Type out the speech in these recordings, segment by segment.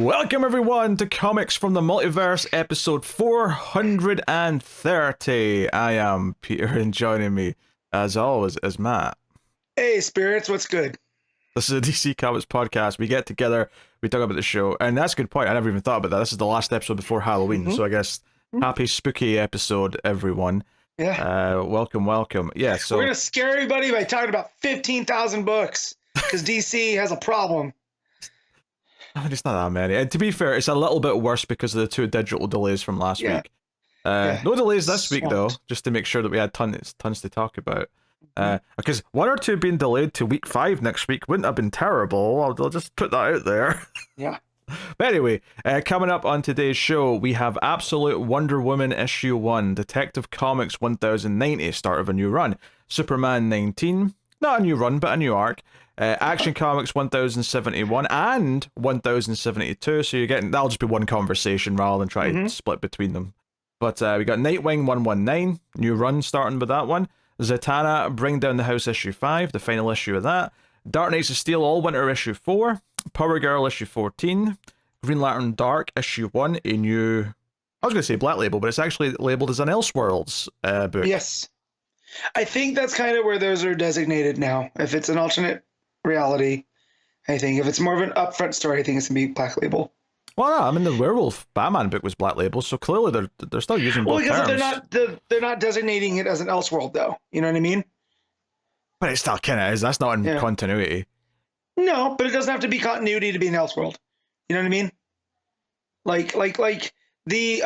Welcome everyone to Comics from the Multiverse, episode 430. I am Peter, and joining me, as always, is Matt. Hey, spirits, what's good? This is a DC Comics podcast. We get together, we talk about the show, and that's a good point. I never even thought about that. This is the last episode before Halloween, so I guess happy spooky episode, everyone. Yeah. Welcome. Yeah, so we're gonna scare everybody by talking about 15,000 books because DC has a problem. I mean, it's not that many. And to be fair, it's a little bit worse because of the 2 digital delays from last week. No delays this week, though, just to make sure that we had tons to talk about. Because 1 or 2 being delayed to week 5 next week wouldn't have been terrible. I'll just put that out there. Yeah. But anyway, coming up on today's show, we have Absolute Wonder Woman issue 1, Detective Comics 1090, start of a new run, Superman 19, not a new run, but a new arc, Action Comics 1071 and 1072, so you're getting, that'll just be one conversation rather than try to split between them. But we got Nightwing 119, new run starting with that one, Zatanna, Bring Down the House issue 5, the final issue of that, Dark Knights of Steel All Winter issue 4, Power Girl issue 14, Green Lantern Dark issue 1, a new, I was going to say Black Label, but it's actually labeled as an Elseworlds book. Yes. I think that's kind of where those are designated now. If it's an alternate reality, I think. If it's more of an upfront story, I think it's going to be Black Label. Well, no, I mean, the Werewolf Batman book was Black Label, so clearly they're still using both terms. They're not designating it as an Elseworld, though. You know what I mean? But it still kind of is. That's not in continuity. No, but it doesn't have to be continuity to be an Elseworld. You know what I mean? Like the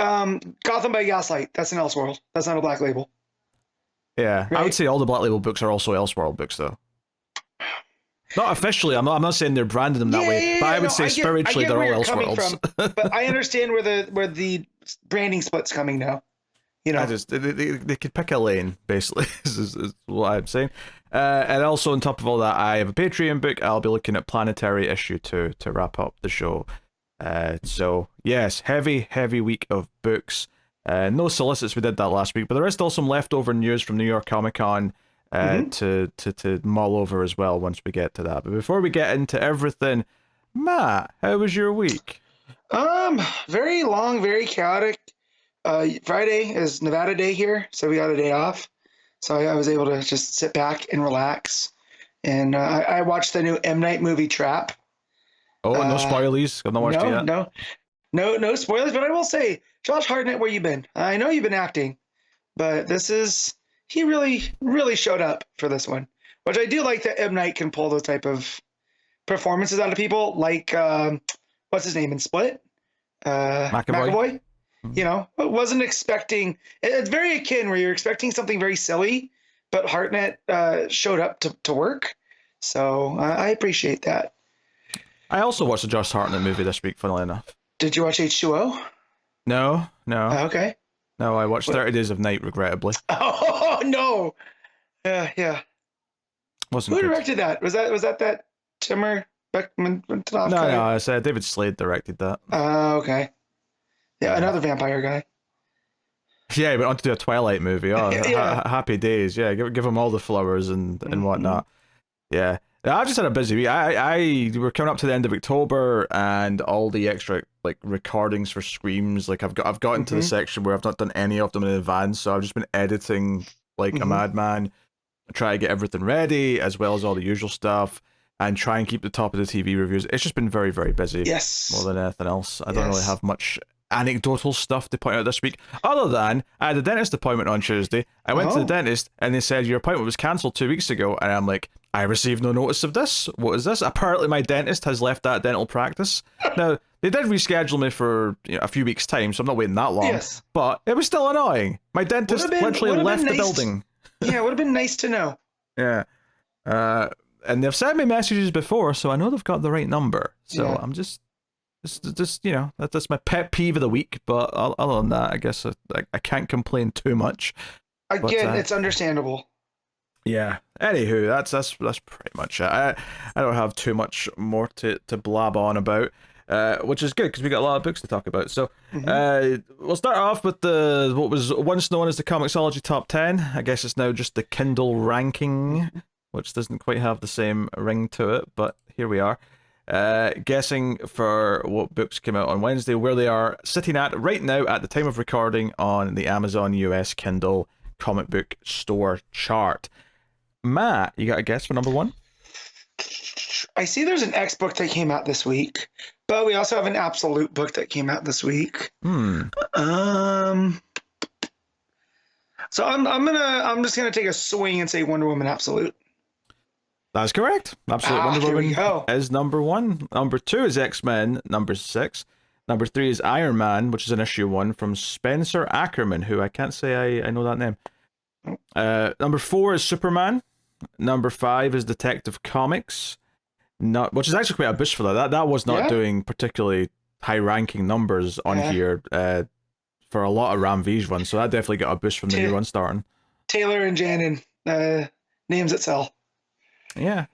Gotham by Gaslight. That's an Elseworld. That's not a Black Label. Yeah, right? I would say all the Black Label books are also Elseworld books, though. Not officially. I'm not saying they're branding them that way, but I would say spiritually they're all Elseworlds. But I understand where the branding split's coming now. You know, they could pick a lane, basically, is what I'm saying. And also on top of all that, I have a Patreon book. I'll be looking at Planetary issue 2 to wrap up the show. So yes, heavy week of books. No solicits, we did that last week, but there is still some leftover news from New York Comic Con to mull over as well once we get to that. But before we get into everything, Matt, how was your week? Very long, very chaotic. Friday is Nevada Day here, so we got a day off. So I was able to just sit back and relax. And I watched the new M. Night movie Trap. Oh, no spoilies? I've not watched it yet. No spoilers, but I will say, Josh Hartnett, where you been? I know you've been acting, but he really showed up for this one. Which I do like that M. Night can pull those type of performances out of people, like, what's his name in Split? McAvoy. You know, I wasn't expecting, it's very akin where you're expecting something very silly, but Hartnett showed up to work. So I appreciate that. I also watched the Josh Hartnett movie this week, funnily enough. Did you watch H2O? No. Okay. No, I watched 30 Days of Night, regrettably. Oh, no. Yeah. Wasn't Who good. directed that? Was that Timur Beckman? No, I said David Slade directed that. Okay. Yeah, another vampire guy. Yeah, he went on to do a Twilight movie. Oh, happy days. Yeah, give him all the flowers and whatnot. Yeah. I've just had a busy week. We're coming up to the end of October, and all the extra like recordings for Screams. Like I've gotten to the section where I've not done any of them in advance, so I've just been editing like a madman, try to get everything ready as well as all the usual stuff, and try and keep the top of the TV reviews. It's just been very, very busy. Yes. More than anything else. I don't really have much anecdotal stuff to point out this week, other than I had a dentist appointment on Tuesday. I went to the dentist and they said your appointment was cancelled 2 weeks ago, and I'm like, I received no notice of this. What is this? Apparently my dentist has left that dental practice. Now they did reschedule me for a few weeks time, so I'm not waiting that long, but it was still annoying. My dentist literally left the building. Yeah, it would have been nice to know. Yeah. And they've sent me messages before, so I know they've got the right number. So I'm just that's my pet peeve of the week. But other than that, I guess I can't complain too much. Again, it's understandable. Yeah. Anywho, that's pretty much it. I don't have too much more to blab on about, which is good because we got a lot of books to talk about. So we'll start off with what was once known as the ComiXology Top 10. I guess it's now just the Kindle ranking, which doesn't quite have the same ring to it, but here we are. guessing for what books came out on Wednesday, where they are sitting at right now at the time of recording on the Amazon US Kindle comic book store chart. Matt, you got a guess for number one? I see there's an X book that came out this week, but we also have an Absolute book that came out this week. So I'm just gonna take a swing and say Wonder Woman Absolute. That's correct. Absolute Wonder Woman is number one. Number two is X-Men, number 6. Number 3 is Iron Man, which is an issue 1 from Spencer Ackerman, who I can't say I know that name. Number 4 is Superman. Number 5 is Detective Comics, which is actually quite a boost for that. That was not doing particularly high-ranking numbers on here for a lot of Ram V's runs, so that definitely got a boost from the new run starting. Taylor and Janin, names that sell. Yeah.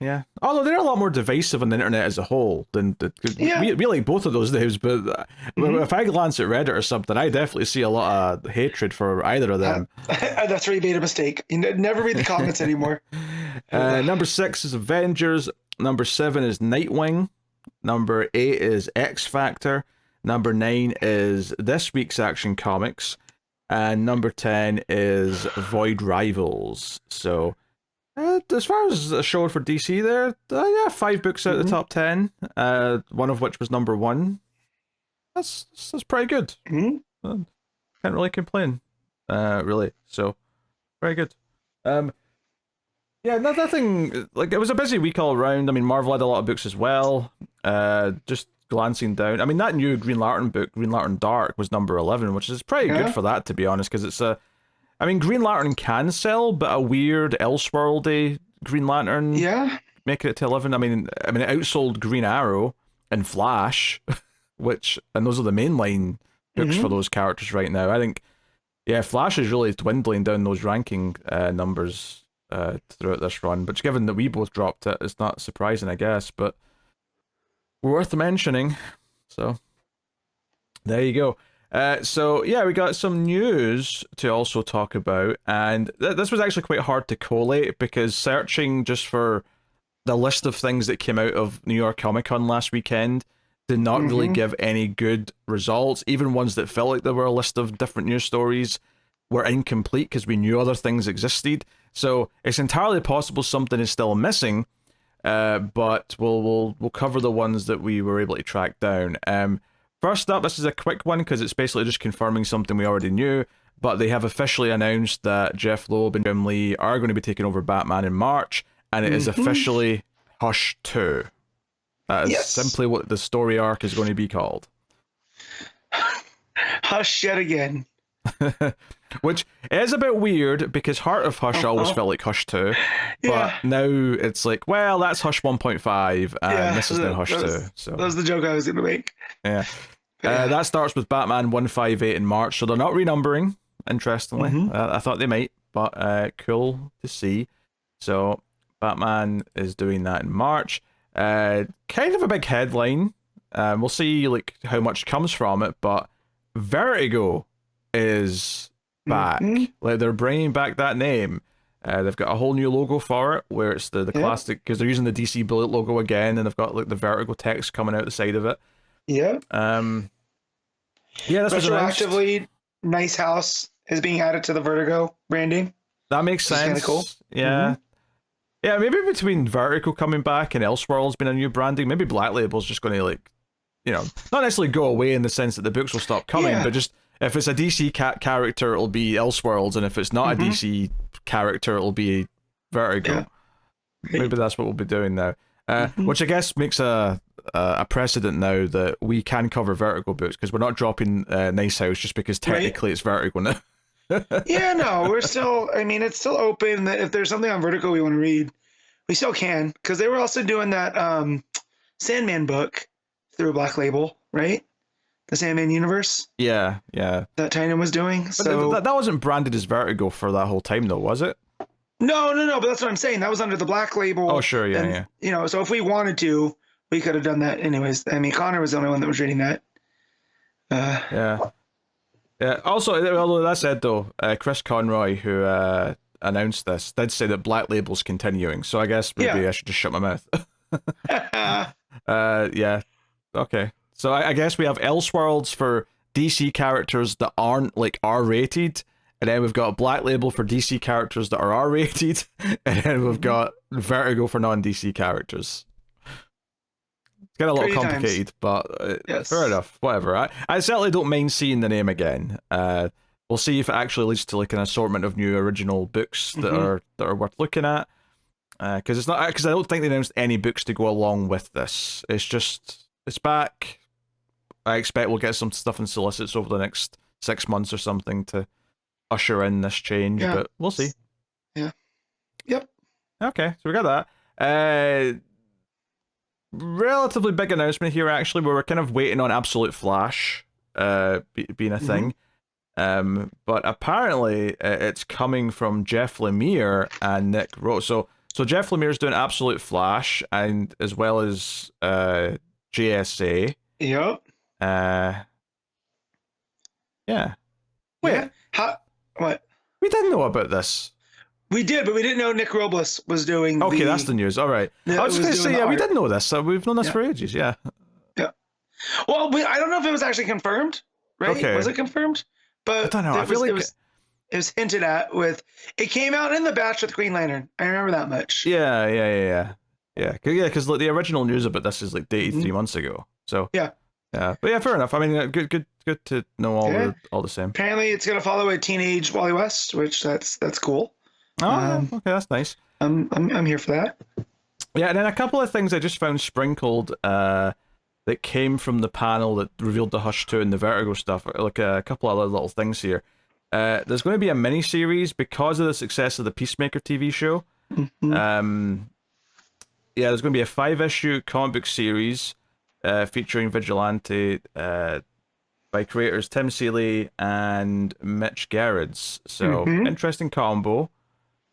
Although they're a lot more divisive on the internet as a whole than we like both of those names. But if I glance at Reddit or something, I definitely see a lot of hatred for either of them. That's where you made a mistake. You never read the comments anymore. Number 6 is Avengers. Number 7 is Nightwing. Number 8 is X Factor. Number 9 is this week's Action Comics. And number 10 is Void Rivals. So as far as a show for DC there, 5 books out of the top 10, one of which was number 1. That's pretty good. Can't really complain, really. So, very good. Nothing, like, it was a busy week all around. I mean, Marvel had a lot of books as well. Just glancing down, I mean, that new Green Lantern book, Green Lantern Dark, was number 11, which is pretty good for that, to be honest, because it's I mean, Green Lantern can sell, but a weird Elseworldy Green Lantern, making it to 11. I mean, it outsold Green Arrow and Flash, and those are the mainline books for those characters right now. I think, Flash is really dwindling down those ranking numbers throughout this run, but given that we both dropped it, it's not surprising, I guess, but worth mentioning. So, there you go. We got some news to also talk about, and this was actually quite hard to collate because searching just for the list of things that came out of New York Comic Con last weekend did not really give any good results. Even ones that felt like there were a list of different news stories were incomplete because we knew other things existed. So it's entirely possible something is still missing, but we'll cover the ones that we were able to track down. First up, this is a quick one because it's basically just confirming something we already knew, but they have officially announced that Jeff Loeb and Jim Lee are going to be taking over Batman in March, and it is officially Hush 2. That is simply what the story arc is going to be called. Hush yet again. Which is a bit weird because Heart of Hush always felt like Hush 2, but now it's like, well, that's Hush 1.5 and this is now Hush 2. So that was the joke I was going to make. Yeah. That starts with Batman 158 in March, so they're not renumbering, interestingly. I thought they might, but cool to see. So Batman is doing that in March. Kind of a big headline. We'll see like how much comes from it, but Vertigo is back. Like, they're bringing back that name. They've got a whole new logo for it, where it's the classic, because they're using the DC Bullet logo again, and they've got like the Vertigo text coming out the side of it. This was retroactively. Nice House is being added to the Vertigo branding. That makes sense. Kind of cool. Yeah. Yeah, maybe between Vertigo coming back and Elseworlds being a new branding, maybe Black Label's just going to, like, not necessarily go away in the sense that the books will stop coming, but just if it's a DC character, it'll be Elseworlds, and if it's not a DC character, it'll be Vertigo. Maybe that's what we'll be doing now. Which I guess makes a precedent now that we can cover Vertigo books, because we're not dropping Nice House just because technically it's Vertigo now. We're still, I mean, it's still open that if there's something on Vertigo we want to read, we still can, because they were also doing that Sandman book through Black Label, right? The Sandman universe. Yeah. That Tynan was doing. But so that wasn't branded as Vertigo for that whole time, though, was it? No, but that's what I'm saying. That was under the Black Label. Oh, sure, yeah. So if we wanted to, we could have done that anyways. I mean, Connor was the only one that was reading that. Yeah. Also, although that said, though, Chris Conroy, who announced this, did say that Black Label's continuing. So I guess maybe I should just shut my mouth. Yeah. Okay. So I guess we have Elseworlds for DC characters that aren't like R-rated, and then we've got Black Label for DC characters that are R-rated, and then we've got Vertigo for non-DC characters. It's kind of a little complicated, but yes. Fair enough. Whatever. I certainly don't mind seeing the name again. We'll see if it actually leads to like an assortment of new original books that are worth looking at. Because I don't think they announced any books to go along with this. It's back. I expect we'll get some stuff in solicits over the next 6 months or something to usher in this change, but we'll see. Yeah. Yep. Okay, so we got that. Relatively big announcement here, actually, where we're kind of waiting on Absolute Flash being a thing. But apparently it's coming from Jeff Lemire and Nick Rowe. So Jeff Lemire's doing Absolute Flash, and as well as JSA. Yep. Yeah. Wait. Yeah. What? We didn't know about this. We did, but we didn't know Nick Robles was doing. Okay, that's the news. All right. I was going to say, we did know this. We've known this for ages. Yeah. Yeah. Well, I don't know if it was actually confirmed. Right? Okay. Was it confirmed? But I don't know. It was hinted at with. It came out in the batch with Green Lantern. I remember that much. Yeah. Because like, the original news about this is like dated 3 months ago. So yeah. But yeah, fair enough. I mean, good to know all the same. Apparently, it's gonna follow a teenage Wally West, which that's cool. Oh, okay, that's nice. I'm here for that. Yeah, and then a couple of things I just found sprinkled that came from the panel that revealed the Hush 2 and the Vertigo stuff. Like a couple of other little things here. There's going to be a mini-series because of the success of the Peacemaker TV show. There's going to be a 5-issue comic book series featuring Vigilante by creators Tim Seeley and Mitch Gerrits. So, interesting combo.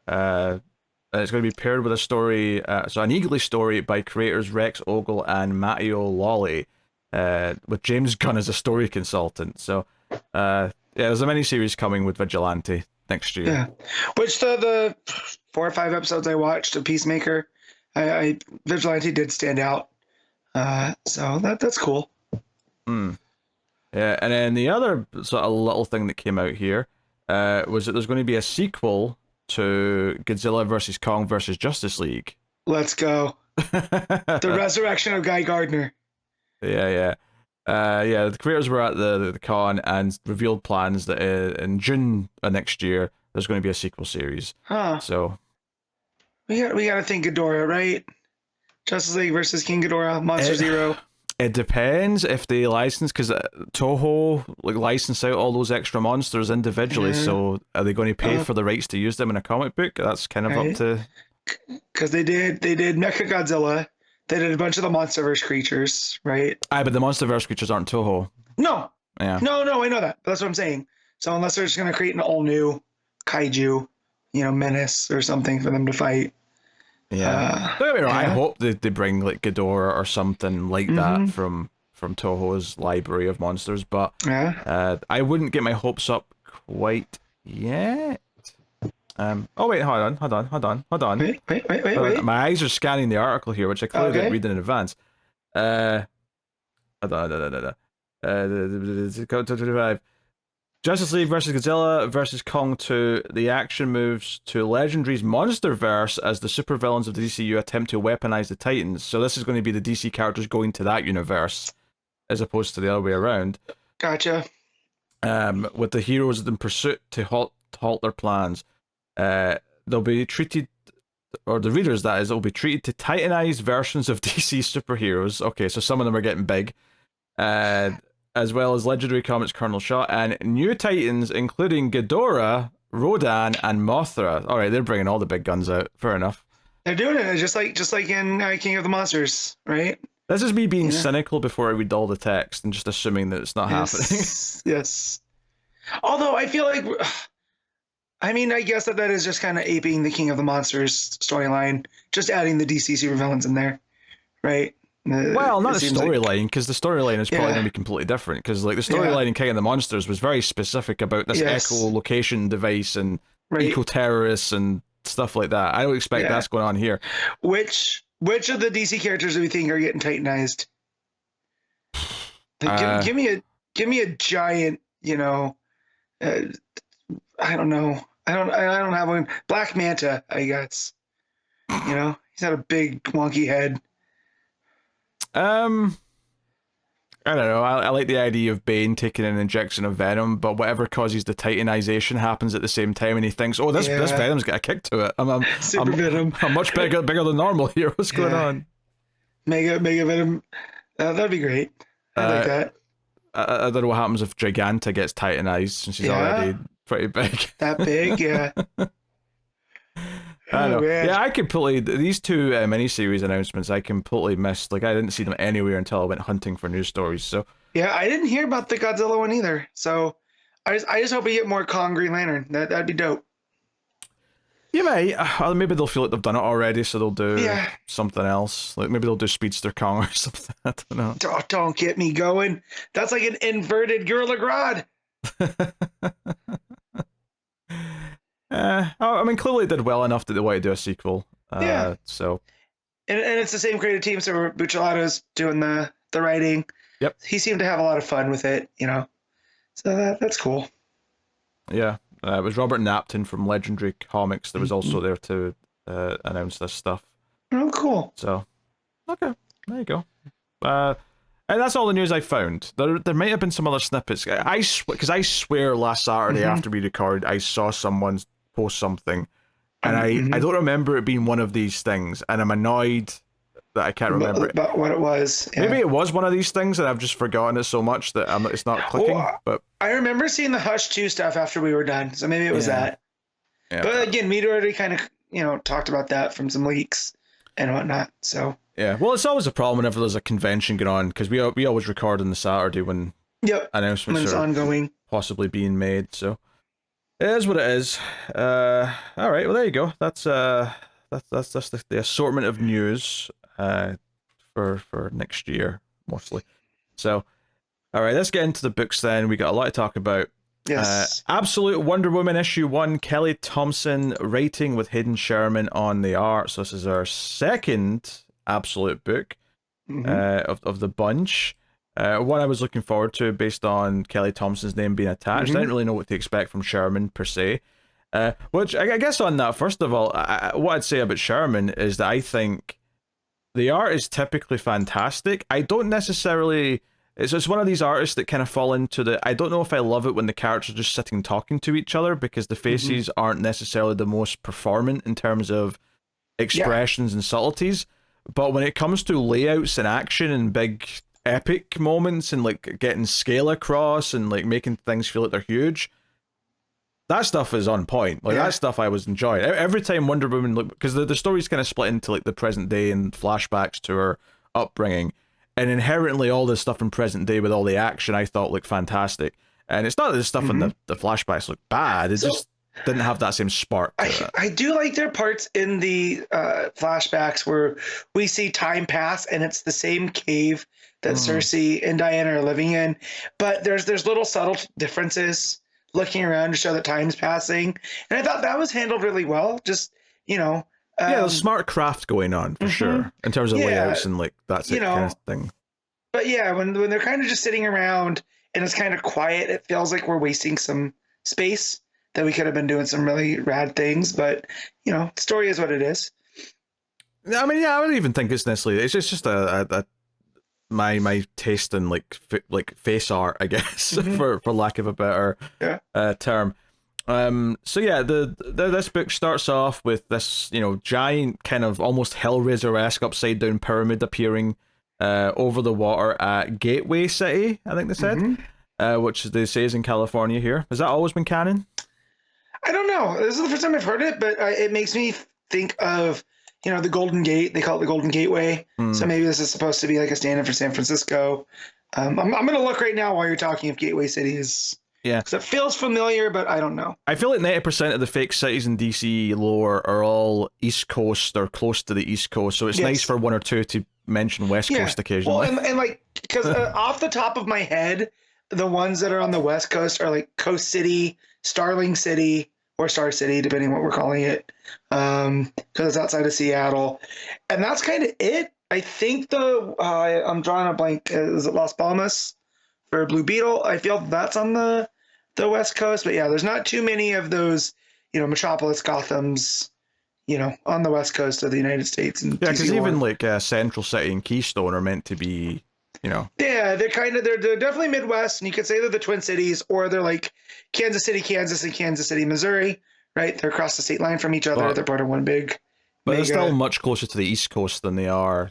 It's going to be paired with a story, an Eagly story by creators Rex Ogle and Matteo Lolly, with James Gunn as a story consultant. So, there's a mini-series coming with Vigilante next year. Yeah, which the 4 or 5 episodes I watched of Peacemaker, Vigilante did stand out. So that's cool. Yeah, and then the other sort of little thing that came out here was that there's going to be a sequel to Godzilla vs. Kong vs. Justice League. Let's go. The resurrection of Guy Gardner. Yeah. The creators were at the con and revealed plans that in June of next year there's going to be a sequel series. So we got to think Ghidorah, right? Justice League versus King Ghidorah, Monster Zero. It depends if they license, because Toho license out all those extra monsters individually. So are they going to pay for the rights to use them in a comic book? That's kind of up to. Because they did Mecha Godzilla. They did a bunch of the MonsterVerse creatures, right? But the MonsterVerse creatures aren't Toho. No. Yeah. No, I know that. That's what I'm saying. So unless they're just going to create an all new kaiju, menace or something for them to fight. Yeah. Don't get me wrong, I hope they bring like Ghidorah or something like that from Toho's library of monsters, but I wouldn't get my hopes up quite yet. Wait, hold on. Wait. My eyes are scanning the article here, which I clearly didn't read in advance. Justice League versus Godzilla versus Kong 2. The action moves to Legendary's Monsterverse as the supervillains of the DCU attempt to weaponize the Titans. So this is going to be the DC characters going to that universe, as opposed to the other way around. Gotcha. With the heroes in pursuit to halt their plans. They'll be treated, or the readers that is, will be treated to titanized versions of DC superheroes. Okay, so some of them are getting big. As well as Legendary Comics Colonel Shaw and new Titans, including Ghidorah, Rodan, and Mothra. All right, they're bringing all the big guns out. Fair enough. They're doing it just like in King of the Monsters, right? This is me being cynical before I read all the text and just assuming that it's not happening. Yes. Although I feel like, I guess that is just kind of aping the King of the Monsters storyline, just adding the DC supervillains in there, right? Well, not the storyline, because the storyline is probably going to be completely different. Because the storyline in King of the Monsters was very specific about this echolocation device and eco-terrorists and stuff like that. I don't expect that's going on here. Which Which of the DC characters do we think are getting titanized? Give me a giant, uh, I don't know. I don't have one. Black Manta, I guess. He's got a big wonky head. I don't know. I like the idea of Bane taking an injection of venom, but whatever causes the titanization happens at the same time, and he thinks, "Oh, this venom's got a kick to it. I'm Super Venom. I'm much bigger than normal here. What's going on?" Mega Venom. That'd be great. I like that. I don't know what happens if Giganta gets titanized since she's already pretty big. That big, yeah. I know. Man. Yeah, I completely these two miniseries announcements I completely missed. Like I didn't see them anywhere until I went hunting for news stories. So yeah, I didn't hear about the Godzilla one either. So I just hope we get more Kong Green Lantern. That'd be dope. Yeah, mate. Maybe they'll feel like they've done it already, so they'll do something else. Like maybe they'll do Speedster Kong or something. I don't know. Don't get me going. That's like an inverted Gorilla Grodd. I mean, clearly it did well enough that they want to do a sequel. So, and it's the same creative team, so Buccellado's doing the writing. Yep. He seemed to have a lot of fun with it, So that's cool. Yeah, it was Robert Napton from Legendary Comics that was also there to announce this stuff. Oh, cool. So, okay, there you go. And that's all the news I found. There might have been some other snippets. Because I swear last Saturday after we recorded, I saw someone post something, and I don't remember it being one of these things, and I'm annoyed that I can't remember about what it was. Yeah. Maybe it was one of these things, and I've just forgotten it so much that it's not clicking. But I remember seeing the Hush 2 stuff after we were done, so maybe it was that. Yeah. But again, we'd already kind of talked about that from some leaks and whatnot. So yeah, well, it's always a problem whenever there's a convention going on, because we always record on the Saturday when announcements are ongoing, possibly being made. So it is what it is. All right, well there you go. That's the assortment of news for next year mostly. So all right, let's get into the books then. We got a lot to talk about. Yes. Absolute Wonder Woman issue 1, Kelly Thompson writing with Hayden Sherman on the art. So this is our second Absolute book of the bunch. One I was looking forward to based on Kelly Thompson's name being attached. I didn't really know what to expect from Sherman per se. Which I guess on that, first of all, what I'd say about Sherman is that I think the art is typically fantastic. I don't necessarily... It's one of these artists that kind of fall into the... I don't know if I love it when the characters are just sitting talking to each other, because the faces aren't necessarily the most performant in terms of expressions and subtleties. But when it comes to layouts and action and big epic moments and like getting scale across and like making things feel like they're huge, that stuff is on point. Like that stuff I was enjoying. Every time Wonder Woman, because the story's kind of split into like the present day and flashbacks to her upbringing. And inherently, all this stuff in present day with all the action, I thought looked fantastic. And it's not that the stuff in the flashbacks looked bad. It just didn't have that same spark. I do like their parts in the flashbacks where we see time pass, and it's the same cave that Cersei and Diana are living in. But there's little subtle differences looking around to show that time's passing. And I thought that was handled really well. Just, there's smart craft going on for sure in terms of layouts and like that's it kind of thing. But yeah, when they're kind of just sitting around and it's kind of quiet, it feels like we're wasting some space that we could have been doing some really rad things. But the story is what it is. I mean, I don't even think it's necessarily. It's just a my taste in like face art, I guess, for lack of a better term. So yeah, this book starts off with this, giant kind of almost Hellraiser-esque upside down pyramid appearing over the water at Gateway City, I think they said, which they say is in California here. Has that always been canon? I don't know. This is the first time I've heard it, but it makes me think of, the Golden Gate. They call it the Golden Gateway. So maybe this is supposed to be like a stand-in for San Francisco. I'm going to look right now while you're talking if Gateway City is... Yeah, because it feels familiar, but I don't know. I feel like 90% of the fake cities in DC lore are all East Coast or close to the East Coast, so it's nice for one or two to mention West Coast occasionally. Well, and like, because off the top of my head, the ones that are on the West Coast are like Coast City, Starling City, or Star City, depending what we're calling it, because it's outside of Seattle, and that's kind of it. I think I'm drawing a blank. Is it Las Palmas for Blue Beetle? I feel that's on the West Coast, but yeah, there's not too many of those, Metropolis, Gothams, on the West Coast of the United States. And yeah, because even like Central City and Keystone are meant to be, Yeah, they're definitely Midwest, and you could say they're the Twin Cities, or they're like Kansas City, Kansas, and Kansas City, Missouri, right? They're across the state line from each other. They're part of one big. But they're still much closer to the East Coast than they are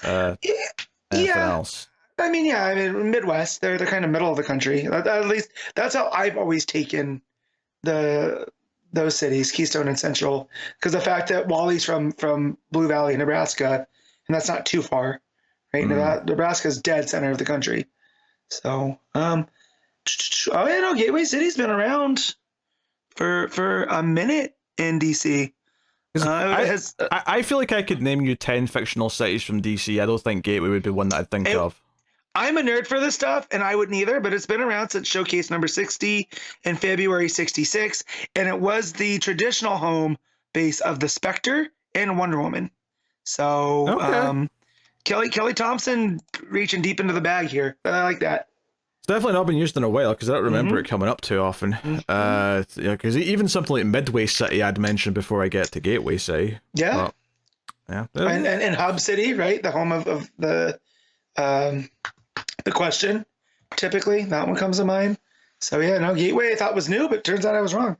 anything else. I mean, Midwest. They're kind of middle of the country. At least that's how I've always taken those cities, Keystone and Central, because the fact that Wally's from Blue Valley, Nebraska, and that's not too far, right? Nebraska's dead center of the country. So, Gateway City's been around for a minute in DC. I feel like I could name you 10 fictional cities from DC. I don't think Gateway would be one that I'd think of. I'm a nerd for this stuff, and I wouldn't either, but it's been around since Showcase number 60 in February 66, and it was the traditional home base of the Spectre and Wonder Woman. So, okay. Kelly Thompson reaching deep into the bag here. I like that. It's definitely not been used in a while, because I don't remember it coming up too often. Because even something like Midway City I'd mentioned before I get to Gateway City. Yeah. Well, yeah. And Hub City, right? The home of the Question, typically. That one comes to mind. So, yeah, Gateway I thought was new, but turns out I was wrong.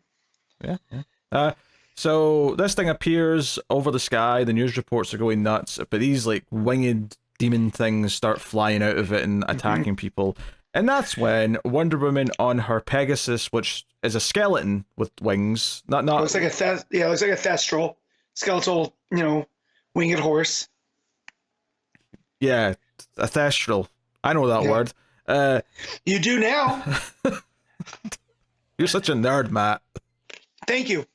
Yeah. So this thing appears over the sky. The news reports are going nuts, but these like winged demon things start flying out of it and attacking people. And that's when Wonder Woman on her Pegasus, which is a skeleton with wings, not looks like looks like a thestral, skeletal, winged horse. Yeah, a thestral. I know that word. You do now. You're such a nerd, Matt. Thank you.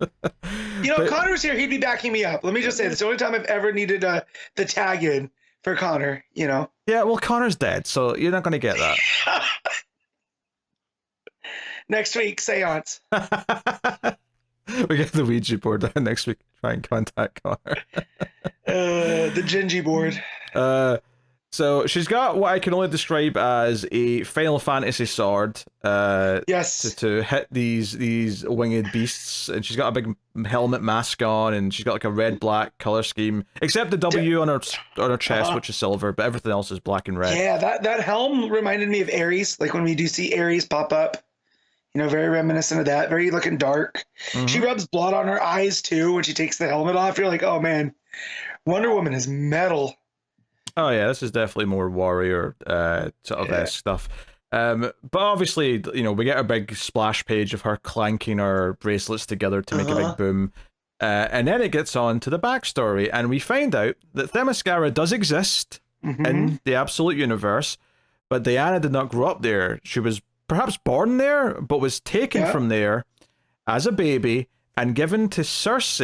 If Connor was here, he'd be backing me up. Let me just say, it's the only time I've ever needed the tag in for Connor, Yeah, well, Connor's dead, so you're not going to get that. Next week, seance. We get the Ouija board down next week. Try and contact Connor. The Gingy board. So she's got what I can only describe as a Final Fantasy sword. Yes. To hit these winged beasts, and she's got a big helmet mask on, and she's got like a red-black color scheme, except the W on her chest, which is silver, but everything else is black and red. Yeah, that helm reminded me of Ares, like when we do see Ares pop up. Very reminiscent of that. Very looking dark. She rubs blood on her eyes too when she takes the helmet off. You're like, oh man, Wonder Woman is metal. Oh yeah, this is definitely more warrior sort of stuff. But obviously, we get a big splash page of her clanking her bracelets together to make a big boom. And then it gets on to the backstory, and we find out that Themyscira does exist in the Absolute Universe, but Diana did not grow up there. She was perhaps born there, but was taken from there as a baby and given to Circe,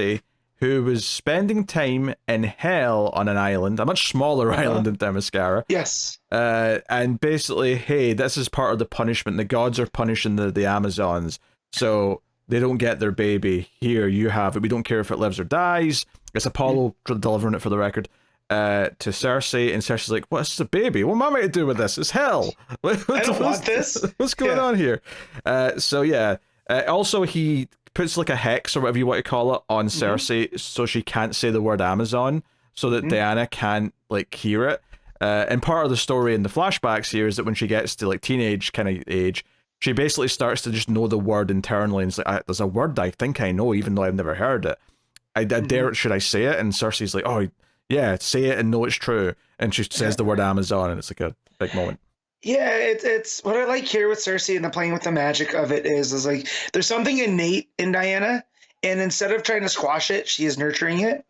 who was spending time in hell on an island, a much smaller island than Themyscira. Yes. And basically, hey, this is part of the punishment. The gods are punishing the Amazons, so they don't get their baby. Here, you have it. We don't care if it lives or dies. It's Apollo delivering it for the record to Circe, and Circe's like, "What's a baby? What am I to do with this? It's hell. I don't want this. What's going on here?" Also, he puts like a hex or whatever you want to call it on Circe, so she can't say the word Amazon, so that Diana can't like hear it. And part of the story in the flashbacks here is that when she gets to like teenage kind of age, she basically starts to just know the word internally, and it's like, there's a word I think I know, even though I've never heard it. I dare, should I say it? And Circe's like, oh yeah, say it and know it's true. And she says the word Amazon, and it's like a big moment. Yeah, it's what I like here with Circe and the playing with the magic of it is like there's something innate in Diana, and instead of trying to squash it, she is nurturing it.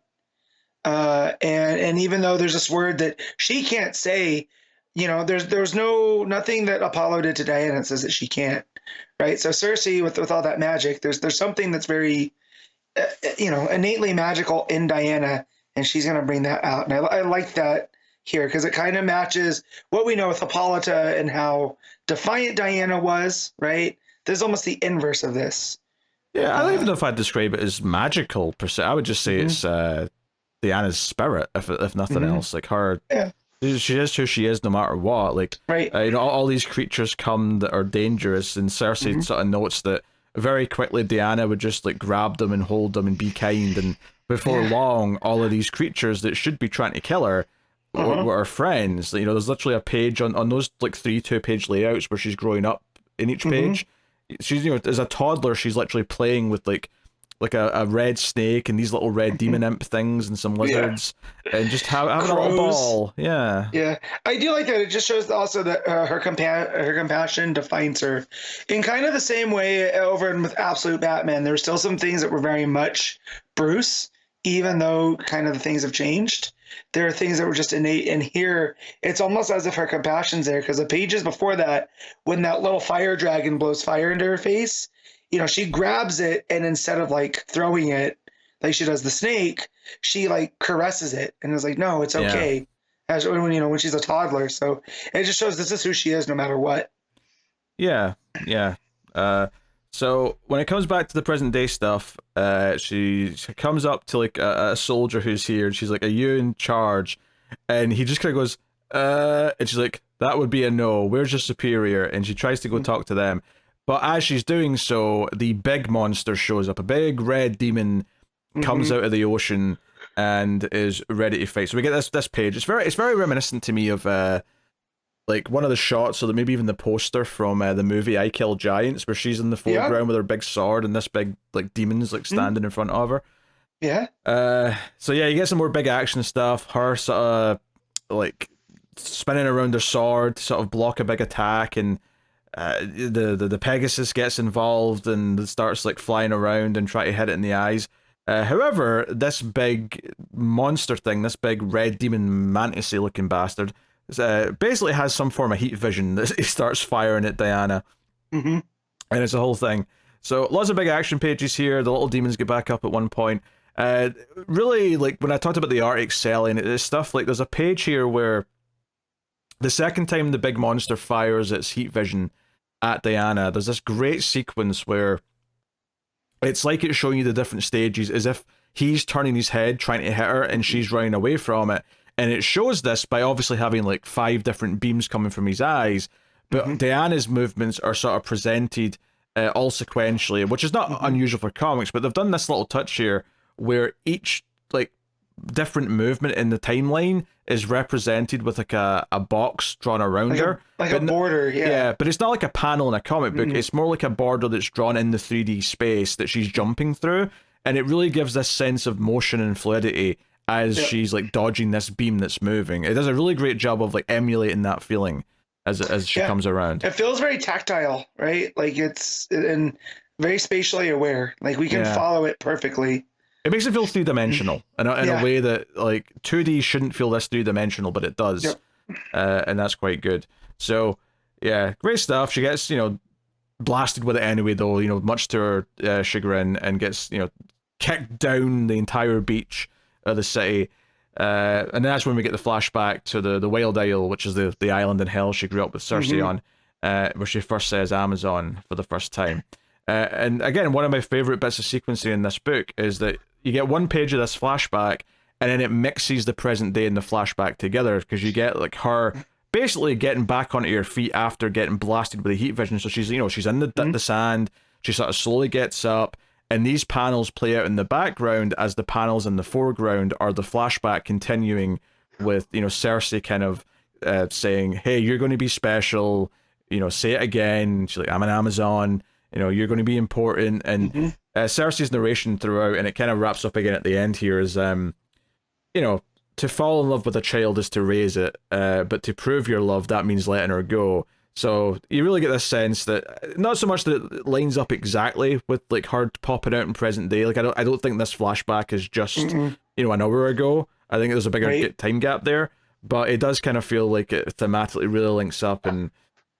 And even though there's this word that she can't say, there's nothing that Apollo did to Diana that says that she can't, right? So Circe with all that magic, there's something that's very, innately magical in Diana, and she's gonna bring that out, and I like that here because it kind of matches what we know with Hippolyta and how defiant Diana was, right? There's almost the inverse of this, Yeah, I don't even know if I'd describe it as magical per se. I would just say it's Diana's spirit, if nothing else. Like her, Yeah. she is who she is no matter what. Like, Right. you know, all these creatures come that are dangerous, and Cersei sort of notes that very quickly Diana would just like grab them and hold them and be kind, and before long, all of these creatures that should be trying to kill her were her friends. You know, there's literally a page on those like 3 2-page layouts where she's growing up in each page. She's, you know, as a toddler, she's literally playing with like a red snake and these little red demon imp things and some lizards and just having a little ball. Yeah. Yeah, I do like that. It just shows also that her compassion defines her in kind of the same way over with Absolute Batman. There were still some things that were very much Bruce, even though kind of the things have changed. There are things that were just innate, and here it's almost as if her compassion's there, because the pages before that, when that little fire dragon blows fire into her face, you know, she grabs it, and instead of like throwing it like she does the snake, she like caresses it and is like, no, it's okay. As when, you know, when she's a toddler. So it just shows this is who she is no matter what. Yeah. So when it comes back to the present day stuff, she comes up to like a soldier who's here, and she's like, "Are you in charge?" And he just kind of goes, and she's like, "That would be a no. Where's your superior?" And she tries to go talk to them, but as she's doing so, the big monster shows up. A big red demon comes out of the ocean and is ready to fight. So we get this page. It's very reminiscent to me of like one of the shots, or maybe even the poster from the movie I Kill Giants, where she's in the foreground with her big sword and this big like demon's like standing in front of her. Yeah. So yeah, you get some more big action stuff. Her sort of like spinning around her sword to sort of block a big attack, and the Pegasus gets involved and starts like flying around and try to hit it in the eyes. However, this big monster thing, this big red demon mantis-y looking bastard, basically has some form of heat vision that he starts firing at Diana. And it's a whole thing. So lots of big action pages here. The little demons get back up at one point. Really, like when I talked about the art excelling, it's stuff like there's a page here where the second time the big monster fires its heat vision at Diana, there's this great sequence where it's like it's showing you the different stages, as if he's turning his head trying to hit her and she's running away from it. And it shows this by obviously having like 5 different beams coming from his eyes, but Diana's movements are sort of presented all sequentially, which is not unusual for comics, but they've done this little touch here where each like different movement in the timeline is represented with like a box drawn around her. Like a border, Yeah, but it's not like a panel in a comic book. It's more like a border that's drawn in the 3D space that she's jumping through, and it really gives this sense of motion and fluidity as she's like dodging this beam that's moving. It does a really great job of like emulating that feeling as she comes around. It feels very tactile, right? Like it's and very spatially aware. Like we can follow it perfectly. It makes it feel 3-dimensional in a way that like 2D shouldn't feel this 3-dimensional, but it does. And that's quite good. So yeah, great stuff. She gets, you know, blasted with it anyway, though, you know, much to her chagrin, and gets, you know, kicked down the entire beach of the city. And that's when we get the flashback to the Wild Isle, which is the island in hell she grew up with Cersei on, where she first says Amazon for the first time. And again, one of my favorite bits of sequencing in this book is that you get one page of this flashback, and then it mixes the present day and the flashback together, because you get like her basically getting back onto her feet after getting blasted with the heat vision. So she's, you know, she's in the sand, she sort of slowly gets up, and these panels play out in the background as the panels in the foreground are the flashback continuing with, you know, Cersei kind of saying, hey, you're going to be special, you know, say it again. She's like, I'm an Amazon, you know, you're going to be important. And Cersei's narration throughout, and it kind of wraps up again at the end here, is, you know, to fall in love with a child is to raise it, but to prove your love, that means letting her go. So you really get this sense that not so much that it lines up exactly with like her popping out in present day. Like I don't think this flashback is just you know, an hour ago. I think there's a bigger time gap there, but it does kind of feel like it thematically really links up. And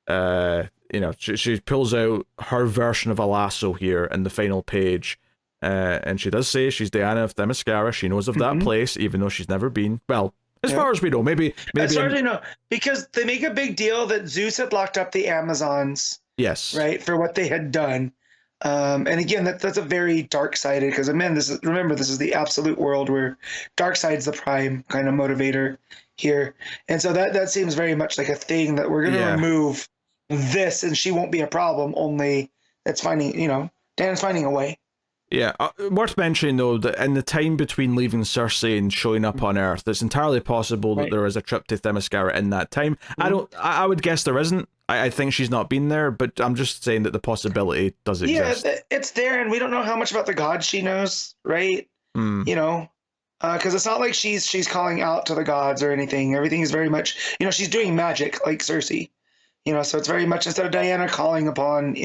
you know, she pulls out her version of a lasso here in the final page, and she does say she's Diana of Themyscira. She knows of that place, even though she's never been. Well, as far as we know, maybe as far as we know, because they make a big deal that Zeus had locked up the Amazons. Yes. Right, for what they had done. And again, that's a very dark sided, because man, remember, this is the absolute world where dark side's the prime kind of motivator here. And so that seems very much like a thing that we're going to remove this and she won't be a problem. Only it's finding, Dan's finding a way. Yeah, worth mentioning though that in the time between leaving Cersei and showing up on Earth, it's entirely possible that there is a trip to Themyscira in that time. I would guess there isn't. I think she's not been there, but I'm just saying that the possibility does exist. Yeah, it's there, and we don't know how much about the gods she knows, right? Because it's not like she's calling out to the gods or anything. Everything is very much, she's doing magic like Cersei. So it's very much, instead of Diana calling upon,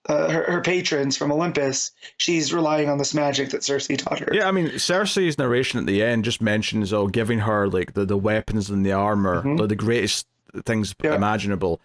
her patrons from Olympus, she's relying on this magic that Cersei taught her. Yeah, I mean, Cersei's narration at the end just mentions giving her like the weapons and the armor, the greatest things imaginable.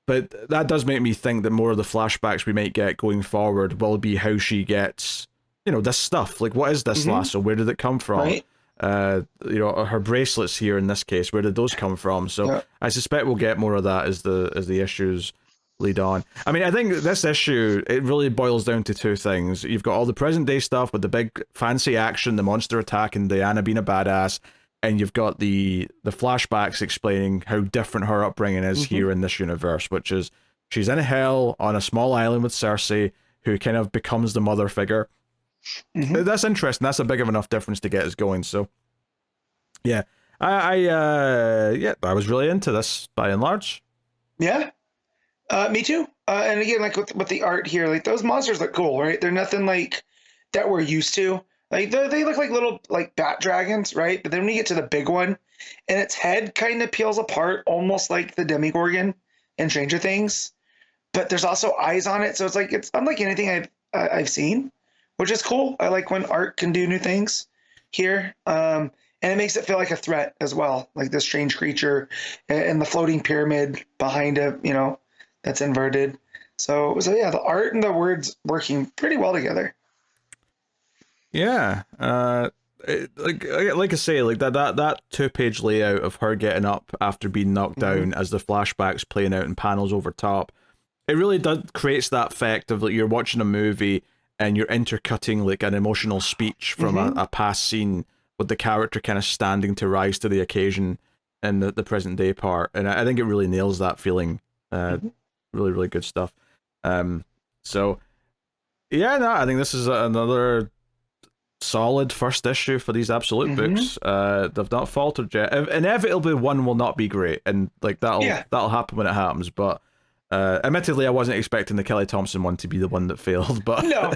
But that does make me think that more of the flashbacks we might get going forward will be how she gets, this stuff. Like, what is this lasso? Where did it come from? Right. Her bracelets here in this case, where did those come from? So I suspect we'll get more of that as the issues lead on. I mean, I think this issue, it really boils down to two things. You've got all the present day stuff with the big fancy action, the monster attack, and Diana being a badass, and you've got the flashbacks explaining how different her upbringing is here in this universe, which is she's in hell on a small island with Cersei, who kind of becomes the mother figure. That's interesting. That's a big of enough difference to get us going. So yeah, I was really into this by and large. Yeah. Me too. And again, like with the art here, like those monsters look cool, right? They're nothing like that we're used to. Like they look like little like bat dragons, right? But then when you get to the big one, and its head kind of peels apart, almost like the Demogorgon in Stranger Things. But there's also eyes on it, so it's unlike anything I've seen, which is cool. I like when art can do new things here. And it makes it feel like a threat as well, like this strange creature and the floating pyramid behind it, that's inverted. So yeah, the art and the words working pretty well together. Yeah, like I say, like that 2-page layout of her getting up after being knocked down as the flashbacks playing out in panels over top, it really creates that effect of like you're watching a movie and you're intercutting like an emotional speech from a past scene with the character kind of standing to rise to the occasion in the present day part, and I think it really nails that feeling. Really, really good stuff. So yeah, no, I think this is another solid first issue for these Absolute books. They've not faltered yet. Inevitably, one will not be great, and like that'll happen when it happens. But admittedly, I wasn't expecting the Kelly Thompson one to be the one that failed. But no,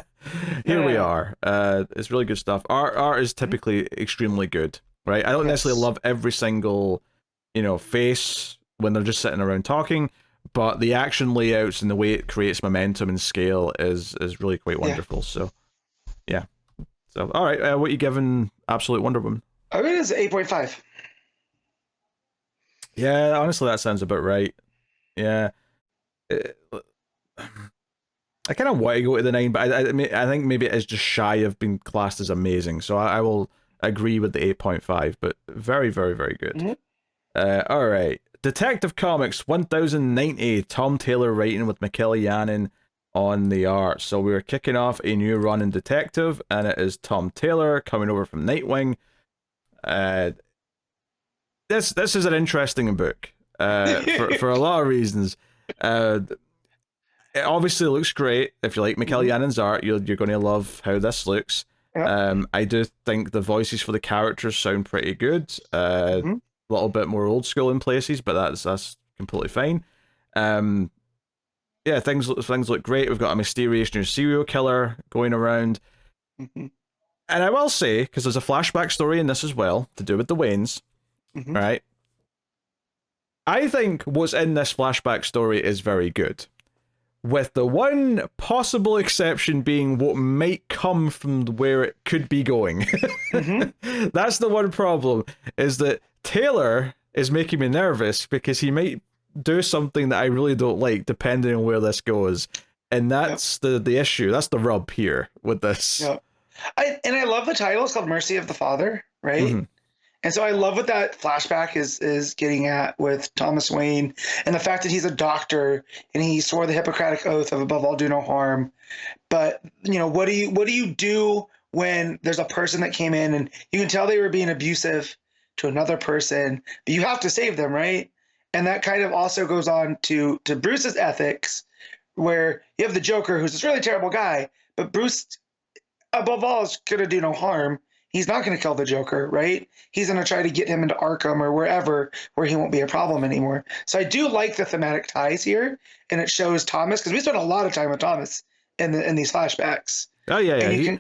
here we are. It's really good stuff. Art is typically extremely good, right? I don't necessarily love every single, face when they're just sitting around talking, but the action layouts and the way it creates momentum and scale is really quite wonderful. So yeah. So, all right, what are you giving Absolute Wonder Woman? I mean, it's 8.5. Yeah, honestly, that sounds about right. Yeah. I kind of want to go to the 9, but I think maybe it is just shy of being classed as amazing. So I will agree with the 8.5, but very, very, very good. All right. Detective Comics 1090, Tom Taylor writing with MIkel Janin on the art. So we're kicking off a new run in Detective, and it is Tom Taylor coming over from Nightwing. This is an interesting book for a lot of reasons. It obviously looks great. If you like MIkel Janin's art, you're going to love how this looks. I do think the voices for the characters sound pretty good. A little bit more old school in places, but that's completely fine. Yeah, things look great. We've got a mysterious new serial killer going around. And I will say, because there's a flashback story in this as well, to do with the Waynes, right? I think what's in this flashback story is very good. With the one possible exception being what might come from where it could be going. That's the one problem, is that Taylor is making me nervous because he might do something that I really don't like depending on where this goes, and that's the issue. That's the rub here with this. I love the title. It's called Mercy of the Father, right? And so I love what that flashback is getting at with Thomas Wayne, and the fact that he's a doctor and he swore the Hippocratic oath of above all do no harm. But what do you do when there's a person that came in and you can tell they were being abusive to another person, but you have to save them, right? And that kind of also goes on to Bruce's ethics, where you have the Joker, who's this really terrible guy, but Bruce, above all, is going to do no harm. He's not going to kill the Joker, right? He's going to try to get him into Arkham or wherever where he won't be a problem anymore. So I do like the thematic ties here, and it shows Thomas, because we spent a lot of time with Thomas in these flashbacks. Oh yeah.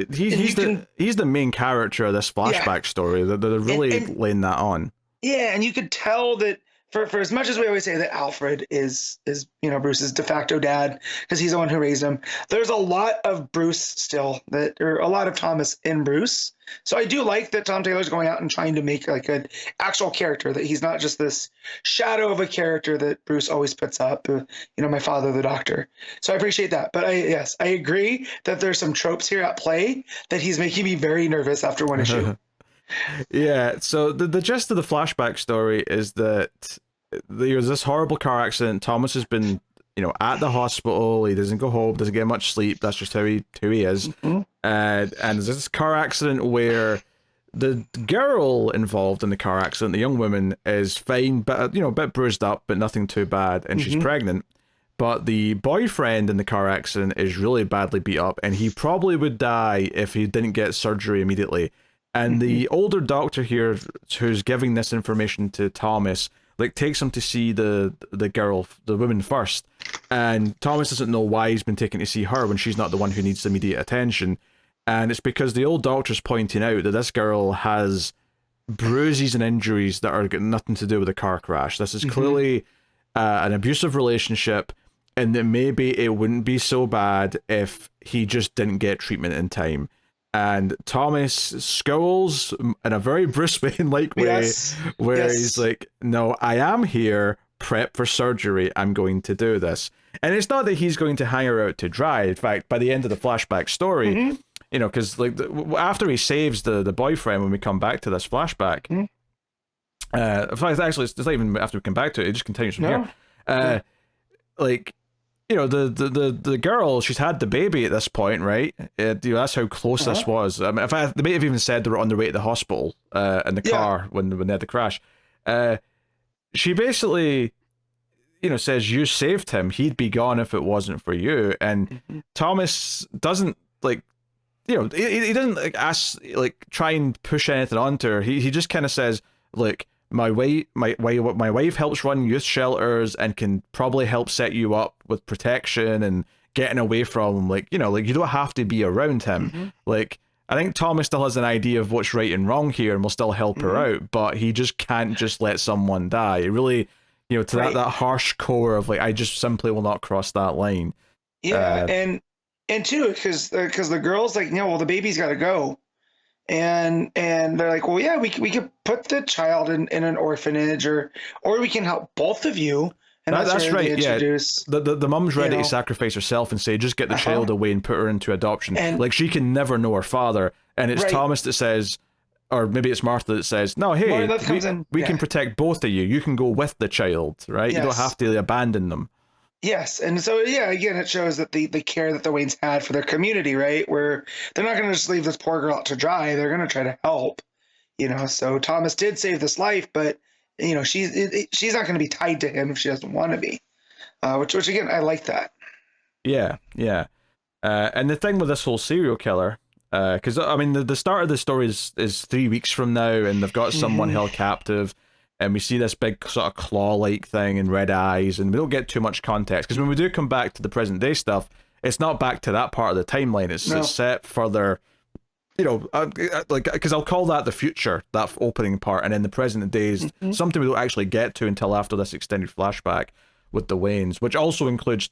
He's the main character of this flashback story. They're really laying that on. Yeah, and you could tell that for as much as we always say that Alfred is Bruce's de facto dad because he's the one who raised him, there's a lot of Bruce still, or a lot of Thomas in Bruce. So I do like that Tom Taylor's going out and trying to make like an actual character, that he's not just this shadow of a character that Bruce always puts up, my father, the doctor. So I appreciate that. But I agree that there's some tropes here at play that he's making me very nervous after one issue. Yeah, so the gist of the flashback story is that there's this horrible car accident. Thomas has been, at the hospital. He doesn't go home, doesn't get much sleep. That's just how he is. Mm-hmm. And there's this car accident where the girl involved in the car accident, the young woman, is fine, but a bit bruised up, but nothing too bad, and she's pregnant. But the boyfriend in the car accident is really badly beat up, and he probably would die if he didn't get surgery immediately. And the older doctor here, who's giving this information to Thomas, takes him to see the girl, the woman first. And Thomas doesn't know why he's been taken to see her when she's not the one who needs immediate attention. And it's because the old doctor's pointing out that this girl has bruises and injuries that are got nothing to do with a car crash. This is clearly an abusive relationship, and that maybe it wouldn't be so bad if he just didn't get treatment in time. And Thomas scowls in a very Bruce Wayne-like way, he's like, no, I am here, prep for surgery, I'm going to do this. And it's not that he's going to hang her out to dry. In fact, by the end of the flashback story, because after he saves the boyfriend, when we come back to this flashback, actually, it's not even after we come back to it, it just continues from here. The girl, she's had the baby at this point, right? That's how close this was. I mean, they may have even said they were on their way to the hospital in the car when they had the crash. She basically, says, you saved him. He'd be gone if it wasn't for you. And Thomas doesn't he doesn't ask, try and push anything onto her. He just kind of says, look, my wife helps run youth shelters and can probably help set you up with protection and getting away from him. You don't have to be around him. I think Thomas still has an idea of what's right and wrong here and will still help her out, but he just can't just let someone die. It really, to that harsh core of I just simply will not cross that line. Yeah, and too, because the girl's well, the baby's got to go. And they're like, well, yeah, we could put the child in an orphanage, or we can help both of you. And that's right. Yeah, the mum's ready to sacrifice herself and say, just get the child away and put her into adoption. And she can never know her father. And it's Thomas that says, or maybe it's Martha that says, no, hey, we can protect both of you. You can go with the child, right? Yes. You don't have to abandon them. Yes, and so again, it shows that the care that the Waynes had for their community, right? Where they're not going to just leave this poor girl out to dry; they're going to try to help, So Thomas did save this life, but she's not going to be tied to him if she doesn't want to be. Which again, I like that. Yeah. And the thing with this whole serial killer, because I mean, the start of the story is 3 weeks from now, and they've got someone held captive. And we see this big sort of claw-like thing and red eyes, and we don't get too much context. Because when we do come back to the present-day stuff, it's not back to that part of the timeline. It's set further, because I'll call that the future, that opening part, and then the present day is something we don't actually get to until after this extended flashback with the Waynes, which also includes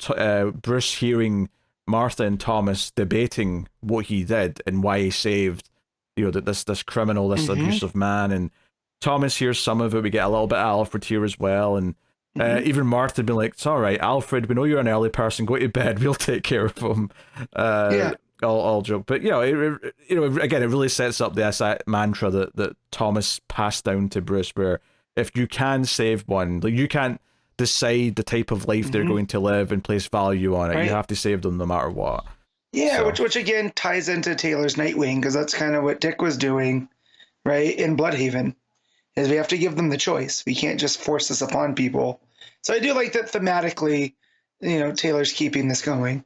Bruce hearing Martha and Thomas debating what he did and why he saved, this criminal, this abusive man, and Thomas hears some of it. We get a little bit of Alfred here as well, and even Martha being like, "It's all right, Alfred. We know you're an early person. Go to bed. We'll take care of him." All joke, but again, it really sets up the mantra that Thomas passed down to Bruce, where if you can save one, you can't. decide the type of life they're going to live and place value on it. Right. You have to save them no matter what. Yeah, So. which again ties into Taylor's Nightwing, because that's kind of what Dick was doing, right, in Bloodhaven, is we have to give them the choice. We can't just force this upon people. So I do like that thematically, Taylor's keeping this going.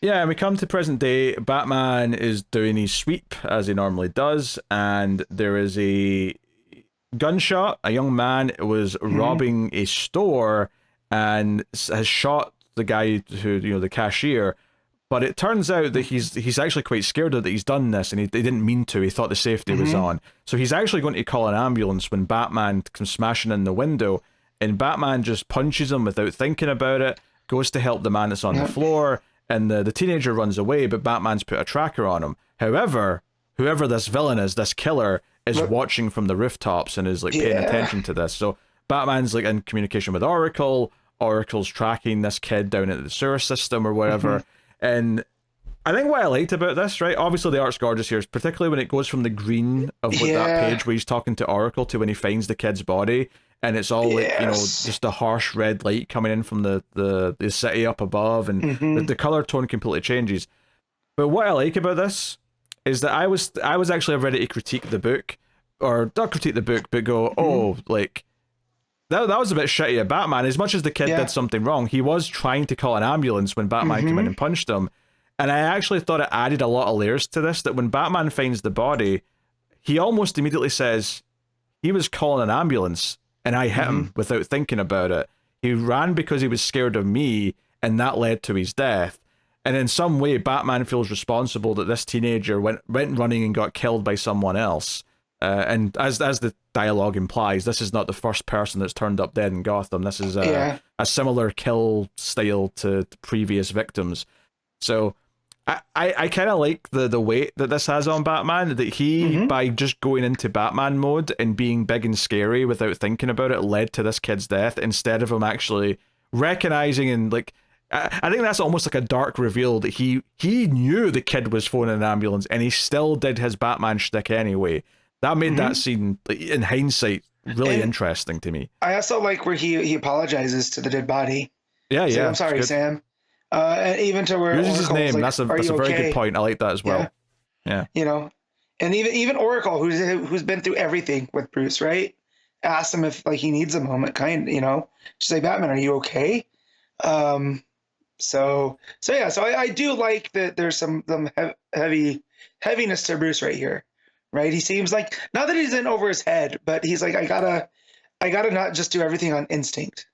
Yeah, and we come to present day. Batman is doing his sweep as he normally does, and there is a gunshot. A young man was robbing a store and has shot the guy who, the cashier. But it turns out that he's actually quite scared that he's done this, and he didn't mean to. He thought the safety was on. So he's actually going to call an ambulance when Batman comes smashing in the window, and Batman just punches him without thinking about it, goes to help the man that's on the floor, and the teenager runs away, but Batman's put a tracker on him. However, whoever this villain is, this killer, is watching from the rooftops and is like paying attention to this. So Batman's like in communication with Oracle. Oracle's tracking this kid down into the sewer system or whatever. And I think what I liked about this, right? Obviously the art's gorgeous here, particularly when it goes from the green of that page where he's talking to Oracle to when he finds the kid's body, and it's all like, just a harsh red light coming in from the city up above, and the color tone completely changes. But what I like about this is that I was actually ready to critique the book, or not critique the book, but go, like, that was a bit shitty of Batman. As much as the kid did something wrong, he was trying to call an ambulance when Batman came in and punched him. And I actually thought it added a lot of layers to this, that when Batman finds the body, he almost immediately says, he was calling an ambulance and I hit him without thinking about it. He ran because he was scared of me, and that led to his death. And in some way, Batman feels responsible that this teenager went running and got killed by someone else. And as the dialogue implies, this is not the first person that's turned up dead in Gotham. This is a similar kill style to previous victims. So I kind of like the weight that this has on Batman, that he, by just going into Batman mode and being big and scary without thinking about it, led to this kid's death, instead of him actually recognizing and like... I think that's almost like a dark reveal that he knew the kid was phoning an ambulance and he still did his Batman shtick anyway. That made that scene, in hindsight, really interesting to me. I also like where he apologizes to the dead body. Yeah, So, yeah. I'm sorry, Sam. And even to where uses his name. Like, that's a very good point. I like that as well. Yeah. And even Oracle, who's been through everything with Bruce, right? Asks him if like he needs a moment, She's like, Batman, are you okay? So I do like that there's some heaviness to Bruce right here, right? He seems like, not that he's in over his head, but he's like, I gotta not just do everything on instinct.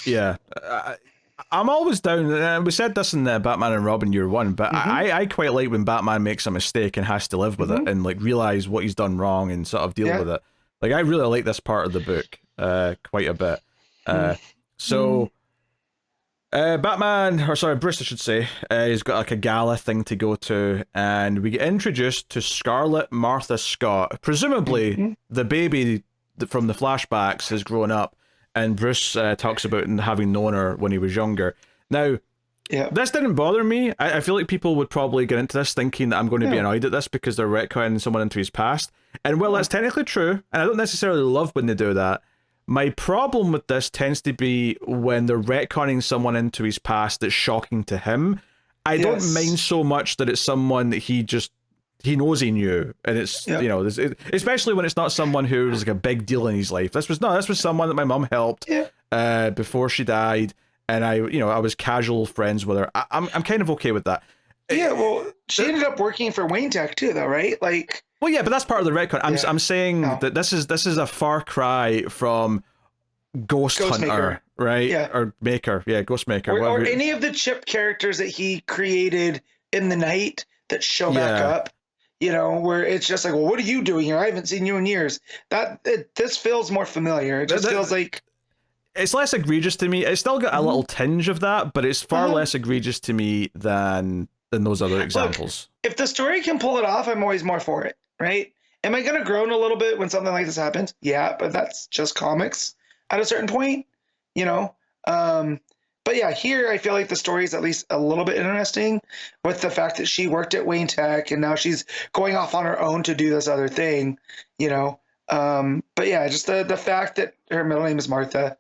Yeah. I'm always down. We said this in Batman and Robin Year One, but I quite like when Batman makes a mistake and has to live with it and like realize what he's done wrong and sort of deal with it. Like, I really like this part of the book quite a bit. Bruce, I should say, he's got like a gala thing to go to, and we get introduced to Scarlet Martha Scott. Presumably, the baby from the flashbacks has grown up, and Bruce talks about having known her when he was younger. Now, this didn't bother me. I feel like people would probably get into this thinking that I'm going to be annoyed at this because they're retconning someone into his past. And well, that's technically true, and I don't necessarily love when they do that. My problem with this tends to be when they're retconning someone into his past that's shocking to him. I don't mind so much that it's someone that he knows he knew, and it's especially when it's not someone who's like a big deal in his life. This was someone that my mum helped before she died, and I was casual friends with her. I'm kind of okay with that. Yeah, well, she ended up working for Wayne Tech too, though, right? Like, well, yeah, but that's part of the retcon. I'm saying that this is a far cry from Ghost Hunter, Maker. right? Yeah. Or Maker, Ghost Maker. Or any of the chip characters that he created in the night that show back up. Where it's just like, well, what are you doing here? I haven't seen you in years. This feels more familiar. It just feels like it's less egregious to me. It's still got a little tinge of that, but it's far less egregious to me than those other examples. Look, if the story can pull it off, I'm always more for it, right? Am I going to groan a little bit when something like this happens? Yeah, but that's just comics at a certain point, But yeah, here I feel like the story is at least a little bit interesting with the fact that she worked at Wayne Tech and now she's going off on her own to do this other thing, But yeah, just the fact that her middle name is Martha.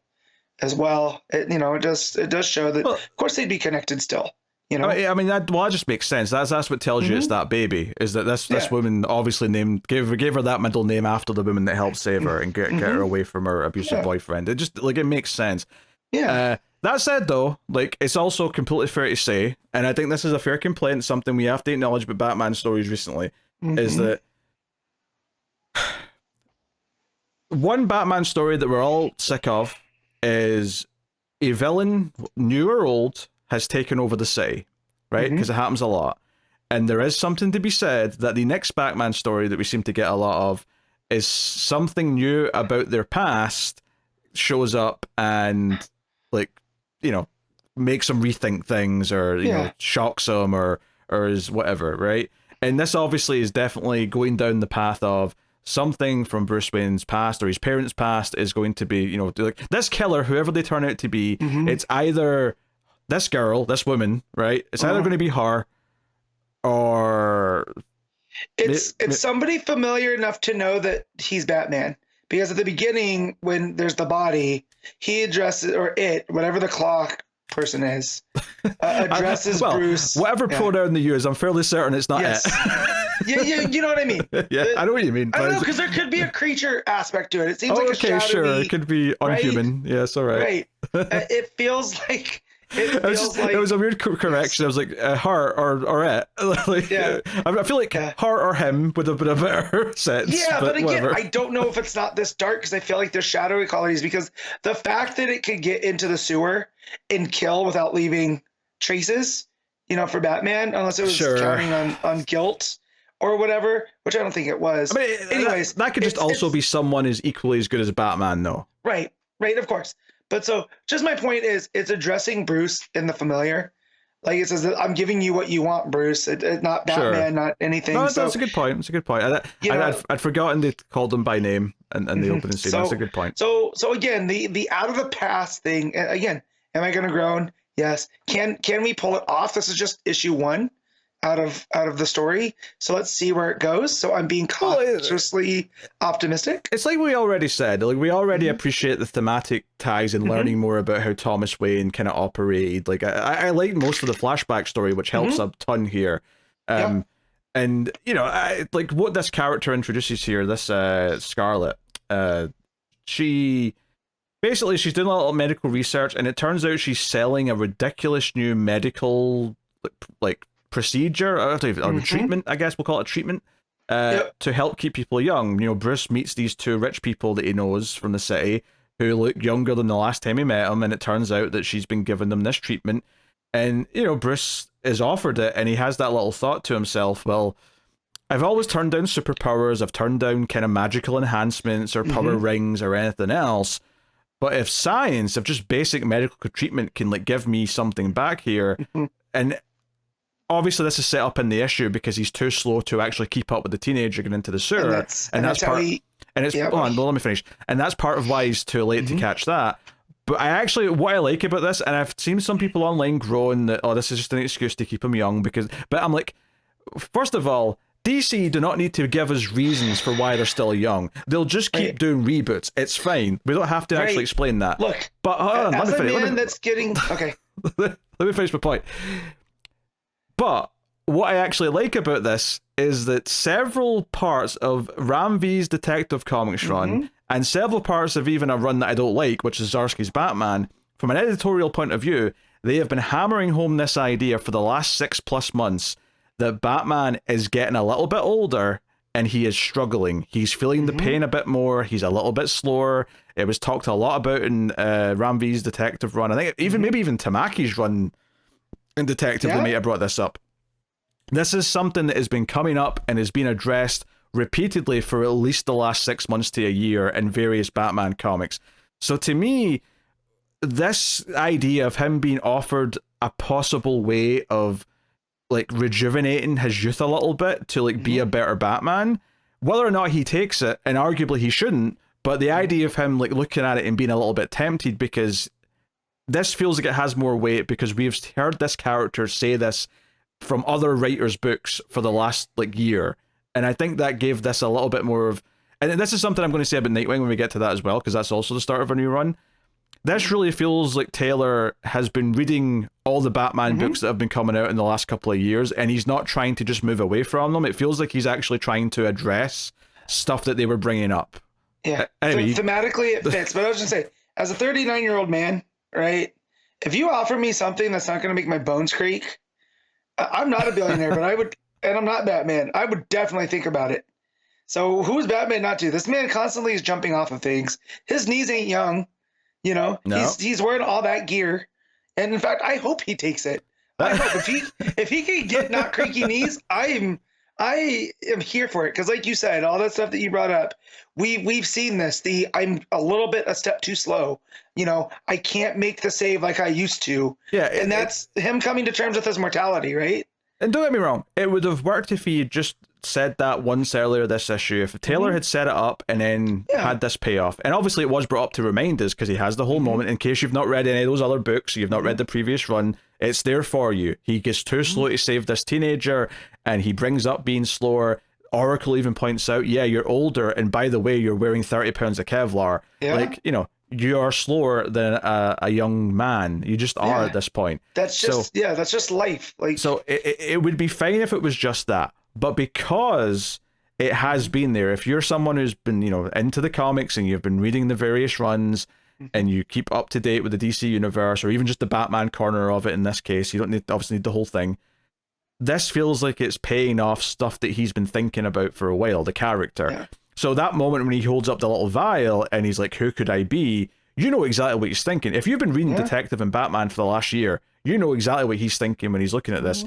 as well. It does show that, Well, of course, they'd be connected still. I mean that just makes sense. That's what tells you it's that baby. Is that this woman obviously gave her that middle name after the woman that helped save her and get her away from her abusive boyfriend. It just it makes sense. Yeah. That said, though, it's also completely fair to say, and I think this is a fair complaint, something we have to acknowledge about Batman stories recently, is that one Batman story that we're all sick of is a villain, new or old, has taken over the city, right? Because it happens a lot. And there is something to be said that the next Batman story that we seem to get a lot of is something new about their past shows up and, makes them rethink things or, you know, shocks them or is whatever, right? And this obviously is definitely going down the path of something from Bruce Wayne's past or his parents' past is going to be, this killer, whoever they turn out to be, it's either this girl, this woman, right? It's either going to be her or... It's somebody familiar enough to know that he's Batman. Because at the beginning, when there's the body, he addresses, or whatever the clock person is, addresses Bruce. Whatever pronoun they use, I'm fairly certain it's not it. Yeah, you know what I mean. I know what you mean. I don't know, because there could be a creature aspect to it. It seems like a shadowy... sure. It could be unhuman. Right? Yes, all right. Right. It feels like... It was a weird correction. I was like, her or it. I feel like her or him would have been a better sense. Yeah, but again, whatever. I don't know if it's not this dark because I feel like there's shadowy qualities because the fact that it could get into the sewer and kill without leaving traces, for Batman, unless it was counting on guilt or whatever, which I don't think it was. I mean, anyways, that could just also be someone who's equally as good as Batman, though. Right, of course. But so, just my point is, it's addressing Bruce in the familiar. Like it says, I'm giving you what you want, Bruce. Not Batman, not anything. No, that's a good point. It's a good point. I'd forgotten they called him by name in the opening scene. That's a good point. So again, the out of the past thing. Again, am I going to groan? Yes. Can we pull it off? This is just issue 1 out of the story. So let's see where it goes. So I'm being cautiously optimistic. It's like we already said. Like we already appreciate the thematic ties and learning more about how Thomas Wayne kind of operated. Like I like most of the flashback story, which helps a ton here. And like what this character introduces here, this Scarlet, she's doing a little medical research, and it turns out she's selling a ridiculous new medical like procedure or treatment, I guess we'll call it a treatment, to help keep people young. Bruce meets these 2 rich people that he knows from the city who look younger than the last time he met them, and it turns out that she's been giving them this treatment, and Bruce is offered it, and he has that little thought to himself, well, I've always turned down superpowers, I've turned down kind of magical enhancements or power rings or anything else, but if just basic medical treatment can give me something back here, and obviously this is set up in the issue because he's too slow to actually keep up with the teenager getting into the sewer, and that's part. Let me finish. And that's part of why he's too late to catch that. But what I like about this, and I've seen some people online groan that this is just an excuse to keep him young but I'm like, first of all, DC do not need to give us reasons for why they're still young. They'll just keep doing reboots. It's fine. We don't have to actually explain that. Look, but hold on, okay. Let me finish my point. But what I actually like about this is that several parts of Ram V's Detective Comics run, and several parts of even a run that I don't like, which is Zdarsky's Batman, from an editorial point of view, they have been hammering home this idea for the last 6+ months that Batman is getting a little bit older and he is struggling. He's feeling the pain a bit more. He's a little bit slower. It was talked a lot about in Ram V's Detective run. I think maybe even Tamaki's run in Detective, they might have brought this up. This is something that has been coming up and has been addressed repeatedly for at least the last 6 months to a year in various Batman comics. So to me, this idea of him being offered a possible way of rejuvenating his youth a little bit to be a better Batman, whether or not he takes it, and arguably he shouldn't, but the idea of him looking at it and being a little bit tempted, because this feels like it has more weight because we've heard this character say this from other writers' books for the last year, and I think that gave this a little bit more of. And this is something I'm going to say about Nightwing when we get to that as well, because that's also the start of a new run. This really feels like Taylor has been reading all the Batman books that have been coming out in the last couple of years, and he's not trying to just move away from them. It feels like he's actually trying to address stuff that they were bringing up. Yeah. Anyway, Thematically, it fits. But I was just say, as a 39-year-old man, right, if you offer me something that's not going to make my bones creak, I'm not a billionaire, but I would, and I'm not Batman, I would definitely think about it. So who is Batman not to? This man constantly is jumping off of things. His knees ain't young. You know, no. he's wearing all that gear, and in fact, I hope he takes it. I hope if he can get not creaky knees, I am here for it, because, like you said, all that stuff that you brought up, we've seen this. I'm a little bit a step too slow. You know, I can't make the save like I used to. Yeah, and that's him coming to terms with his mortality, right? And don't get me wrong, it would have worked if he had just said that once earlier this issue. If Taylor had set it up and then had this payoff, and obviously it was brought up to remind us because he has the whole moment. In case you've not read any of those other books, you've not read the previous run, it's there for you. He gets too slow to save this teenager, and he brings up being slower. Oracle even points out, yeah, you're older, and by the way, you're wearing 30 pounds of Kevlar. Yeah. Like, you know, you are slower than a young man. You just are at this point. That's just that's just life. Like, so it would be fine if it was just that, but because it has been there, if you're someone who's been, you know, into the comics and you've been reading the various runs and you keep up to date with the DC universe, or even just the Batman corner of it in this case, you don't obviously need the whole thing. This feels like it's paying off stuff that he's been thinking about for a while, the character. Yeah. So that moment when he holds up the little vial and he's like, who could I be? You know exactly what he's thinking. If you've been reading Detective and Batman for the last year, you know exactly what he's thinking when he's looking at this.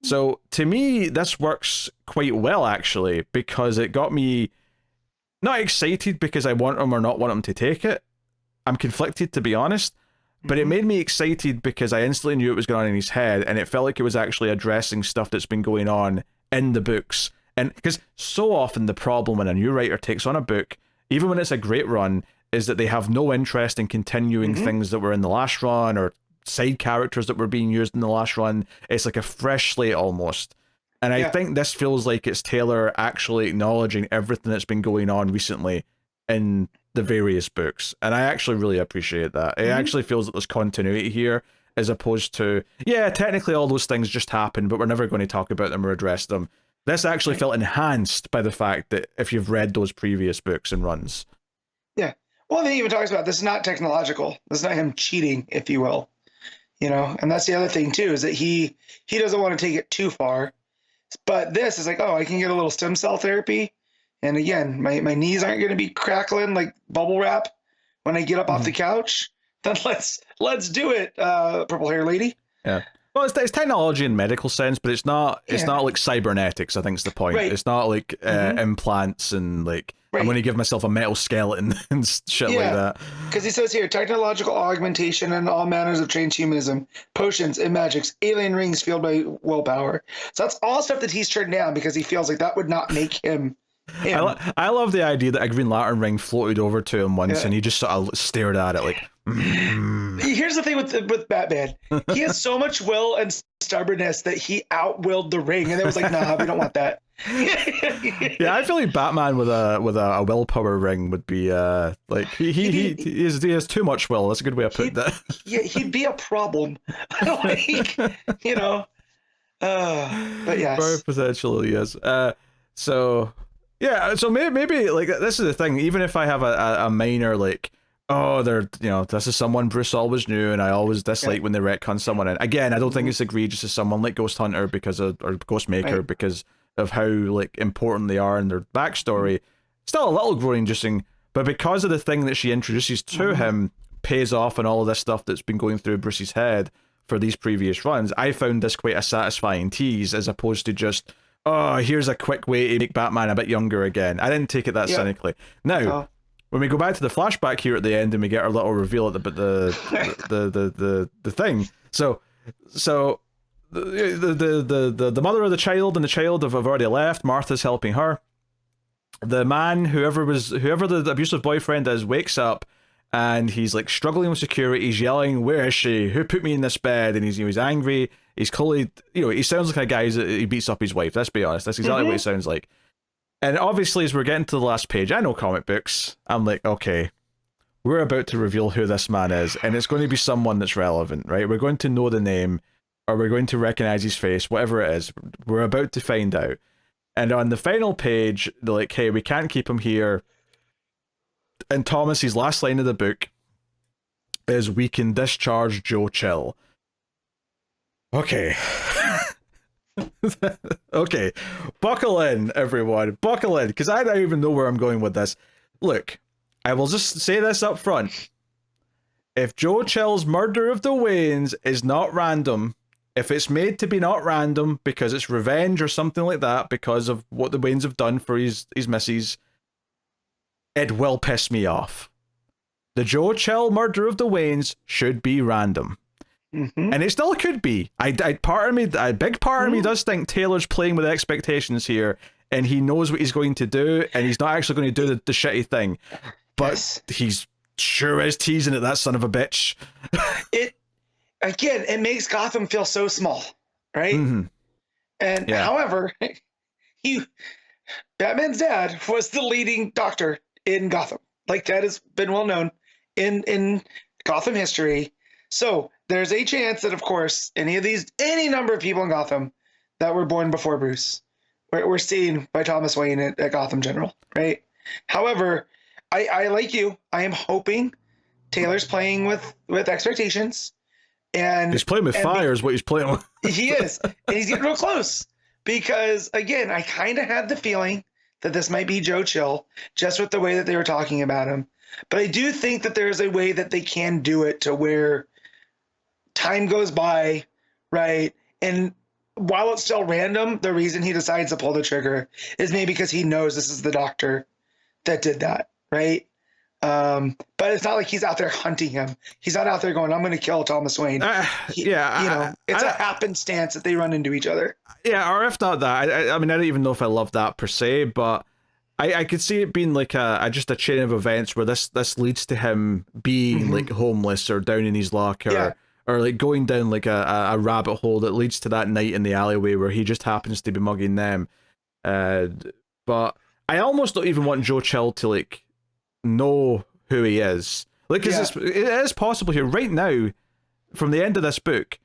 So to me, this works quite well, actually, because it got me not excited because I want him or not want him to take it. I'm conflicted, to be honest. But it made me excited because I instantly knew it was going on in his head, and it felt like it was actually addressing stuff that's been going on in the books. And because so often the problem when a new writer takes on a book, even when it's a great run, is that they have no interest in continuing things that were in the last run or side characters that were being used in the last run. It's like a fresh slate almost. And I think this feels like it's Taylor actually acknowledging everything that's been going on recently in the various books. And I actually really appreciate that. It actually feels that there's continuity here, as opposed to, yeah, technically all those things just happened, but we're never going to talk about them or address them. This actually felt enhanced by the fact that if you've read those previous books and runs. Yeah. Well, he even talks about this is not technological. This is not him cheating, if you will. You know, and that's the other thing too, is that he doesn't want to take it too far. But this is like, oh, I can get a little stem cell therapy. And again, my knees aren't going to be crackling like bubble wrap when I get up off the couch. Then let's do it, purple hair lady. Yeah. Well, it's technology in medical sense, but it's not like cybernetics, I think is the point. Right. It's not like implants and like I'm going to give myself a metal skeleton and shit like that. Because he says here, technological augmentation and all manners of transhumanism, potions and magics, alien rings fueled by willpower. So that's all stuff that he's turned down because he feels like that would not make him. I love the idea that a Green Lantern ring floated over to him once and he just sort of stared at it like... Here's the thing with Batman. He has so much will and stubbornness that he outwilled the ring, and it was like, nah, we don't want that. Yeah, I feel like Batman with a willpower ring would be like he has too much will. That's a good way of putting that. Yeah, he'd be a problem. Like, you know. But yes. Very potentially, yes. So yeah, so maybe like this is the thing. Even if I have a minor like, oh, this is someone Bruce always knew, and I always dislike when they retcon someone. And again, I don't think it's egregious as someone like Ghost Hunter or Ghostmaker because of how like important they are in their backstory. Still a little growing inducing, but because of the thing that she introduces to him pays off and all of this stuff that's been going through Bruce's head for these previous runs, I found this quite a satisfying tease as opposed to just, oh, here's a quick way to make Batman a bit younger again. I didn't take it that cynically. Now, when we go back to the flashback here at the end and we get our little reveal at the thing. So the mother of the child and the child have already left. Martha's helping her. The man, whoever the abusive boyfriend is, wakes up and he's like struggling with security. He's yelling, "Where is she? Who put me in this bed?" And he's angry. He's clearly, he sounds like a guy he beats up his wife. Let's be honest. That's exactly what he sounds like. And obviously, as we're getting to the last page, I know comic books. I'm like, okay, we're about to reveal who this man is, and it's going to be someone that's relevant, right? We're going to know the name, or we're going to recognize his face, whatever it is. We're about to find out. And on the final page, they're like, hey, we can't keep him here. And Thomas's last line of the book is, we can discharge Joe Chill. Okay. Okay. Buckle in, everyone. Buckle in, because I don't even know where I'm going with this. Look, I will just say this up front. If Joe Chill's murder of the Waynes is not random, if it's made to be not random because it's revenge or something like that because of what the Waynes have done for his missus, it will piss me off. The Joe Chill murder of the Waynes should be random. Mm-hmm. And it still could be. A big part of me does think Taylor's playing with expectations here, and he knows what he's going to do, and he's not actually going to do the shitty thing. But he's sure is teasing at that son of a bitch. It makes Gotham feel so small, right? Mm-hmm. And however, Batman's dad was the leading doctor in Gotham. Like, that has been well known in Gotham history. So there's a chance that, of course, any number of people in Gotham that were born before Bruce were seen by Thomas Wayne at Gotham General, right? However, I like you. I am hoping Taylor's playing with expectations. And he's playing with fire is what he's playing with. He is. And he's getting real close. Because, again, I kind of had the feeling that this might be Joe Chill, just with the way that they were talking about him. But I do think that there's a way that they can do it to where time goes by, right? And while it's still random, the reason he decides to pull the trigger is maybe because he knows this is the doctor that did that, right? But it's not like he's out there hunting him. He's not out there going, I'm going to kill Thomas Wayne. It's a happenstance that they run into each other. Yeah, or if not that, I mean, I don't even know if I love that per se, but I could see it being like just a chain of events where this leads to him being like homeless or down in his luck or like going down like a rabbit hole that leads to that night in the alleyway where he just happens to be mugging them. But I almost don't even want Joe Chill to like know who he is. Like, it is possible here right now, from the end of this book,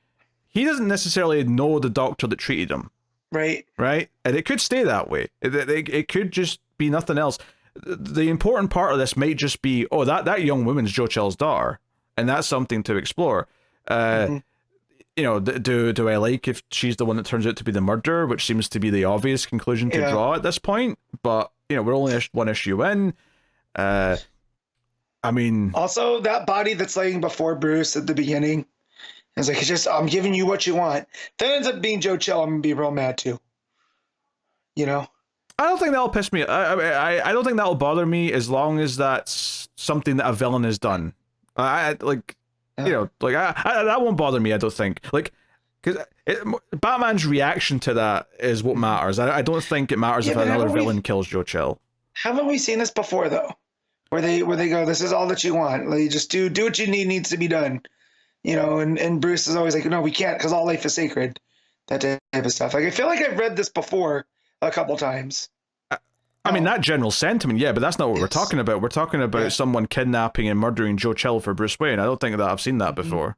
he doesn't necessarily know the doctor that treated him. Right. And it could stay that way. It could just be nothing else. The important part of this might just be, that young woman's Joe Chill's daughter, and that's something to explore. You know, do I like if she's the one that turns out to be the murderer, which seems to be the obvious conclusion to draw at this point, but, you know, we're only one issue in. I mean, also that body that's laying before Bruce at the beginning is like, I'm giving you what you want. That ends up being Joe Chill. I'm gonna be real mad too. You know, I don't think that'll piss me. I don't think that'll bother me as long as that's something that a villain has done. That won't bother me. I don't think, like, because Batman's reaction to that is what matters. I don't think it matters if another villain kills Joe Chill. Haven't we seen this before though? Where they go, this is all that you want. Like, just do what you needs to be done. You know, and Bruce is always like, no, we can't, because all life is sacred. That type of stuff. Like, I feel like I've read this before a couple times. I mean, that general sentiment, yeah, but that's not what we're talking about. We're talking about someone kidnapping and murdering Joe Chill for Bruce Wayne. I don't think that I've seen that before.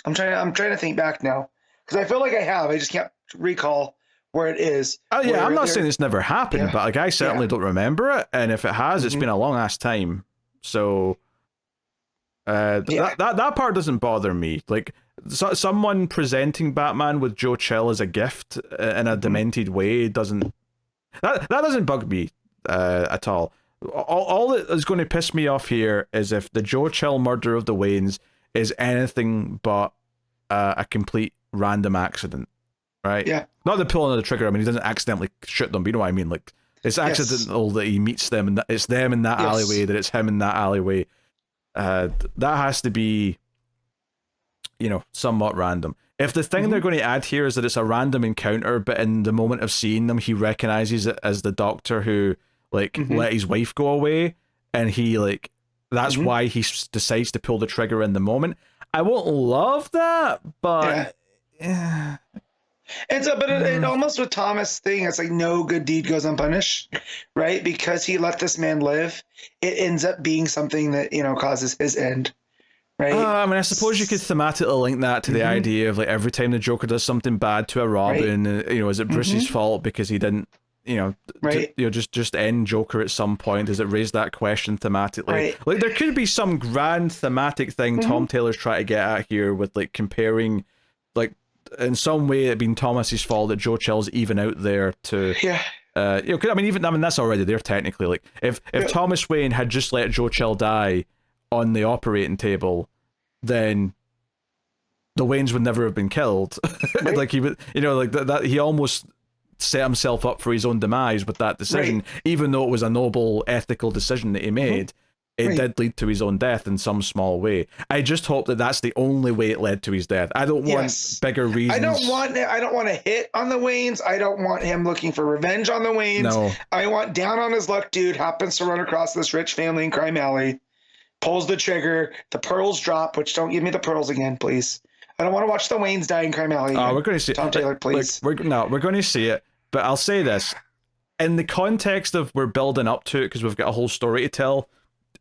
I'm trying to think back now, because I feel like I have. I just can't recall where it is. Oh yeah, I'm not saying it's never happened, but like, I certainly don't remember it, and if it has, it's been a long ass time. So that part doesn't bother me. Like, someone presenting Batman with Joe Chill as a gift in a demented way doesn't bug me at all. All that is going to piss me off here is if the Joe Chill murder of the Waynes is anything but a complete random accident. Right? Yeah. Not the pulling of the trigger. I mean, he doesn't accidentally shoot them, but you know what I mean? Like, it's accidental that he meets them, and it's them in that alleyway, that it's him in that alleyway. That has to be, you know, somewhat random. If the thing they're going to add here is that it's a random encounter, but in the moment of seeing them, he recognizes it as the doctor who, like, let his wife go away, and he, like, that's why he decides to pull the trigger in the moment. I won't love that, but... And so, but it almost with Thomas thing, it's like no good deed goes unpunished, right? Because he let this man live, it ends up being something that, you know, causes his end, right? I mean, I suppose you could thematically link that to the idea of like every time the Joker does something bad to a Robin, you know, is it Bruce's fault because he didn't, you know, just end Joker at some point? Does it raise that question thematically? Like there could be some grand thematic thing Tom Taylor's trying to get at here with like comparing, like in some way it being Thomas's fault that Joe Chill's even out there to you know, I mean that's already there technically. Like if Thomas Wayne had just let Joe Chill die on the operating table, then the Waynes would never have been killed. Like he would, you know, like that he almost set himself up for his own demise with that decision, even though it was a noble ethical decision that he made. It did lead to his own death in some small way. I just hope that that's the only way it led to his death. I don't want bigger reasons. I don't want a hit on the Waynes. I don't want him looking for revenge on the Waynes. No. I want down on his luck dude happens to run across this rich family in Crime Alley, pulls the trigger, the pearls drop, which don't give me the pearls again, please. I don't want to watch the Waynes die in Crime Alley. Oh, we're going to see Tom Taylor, please. We're going to see it, but I'll say this. In the context of we're building up to it, because we've got a whole story to tell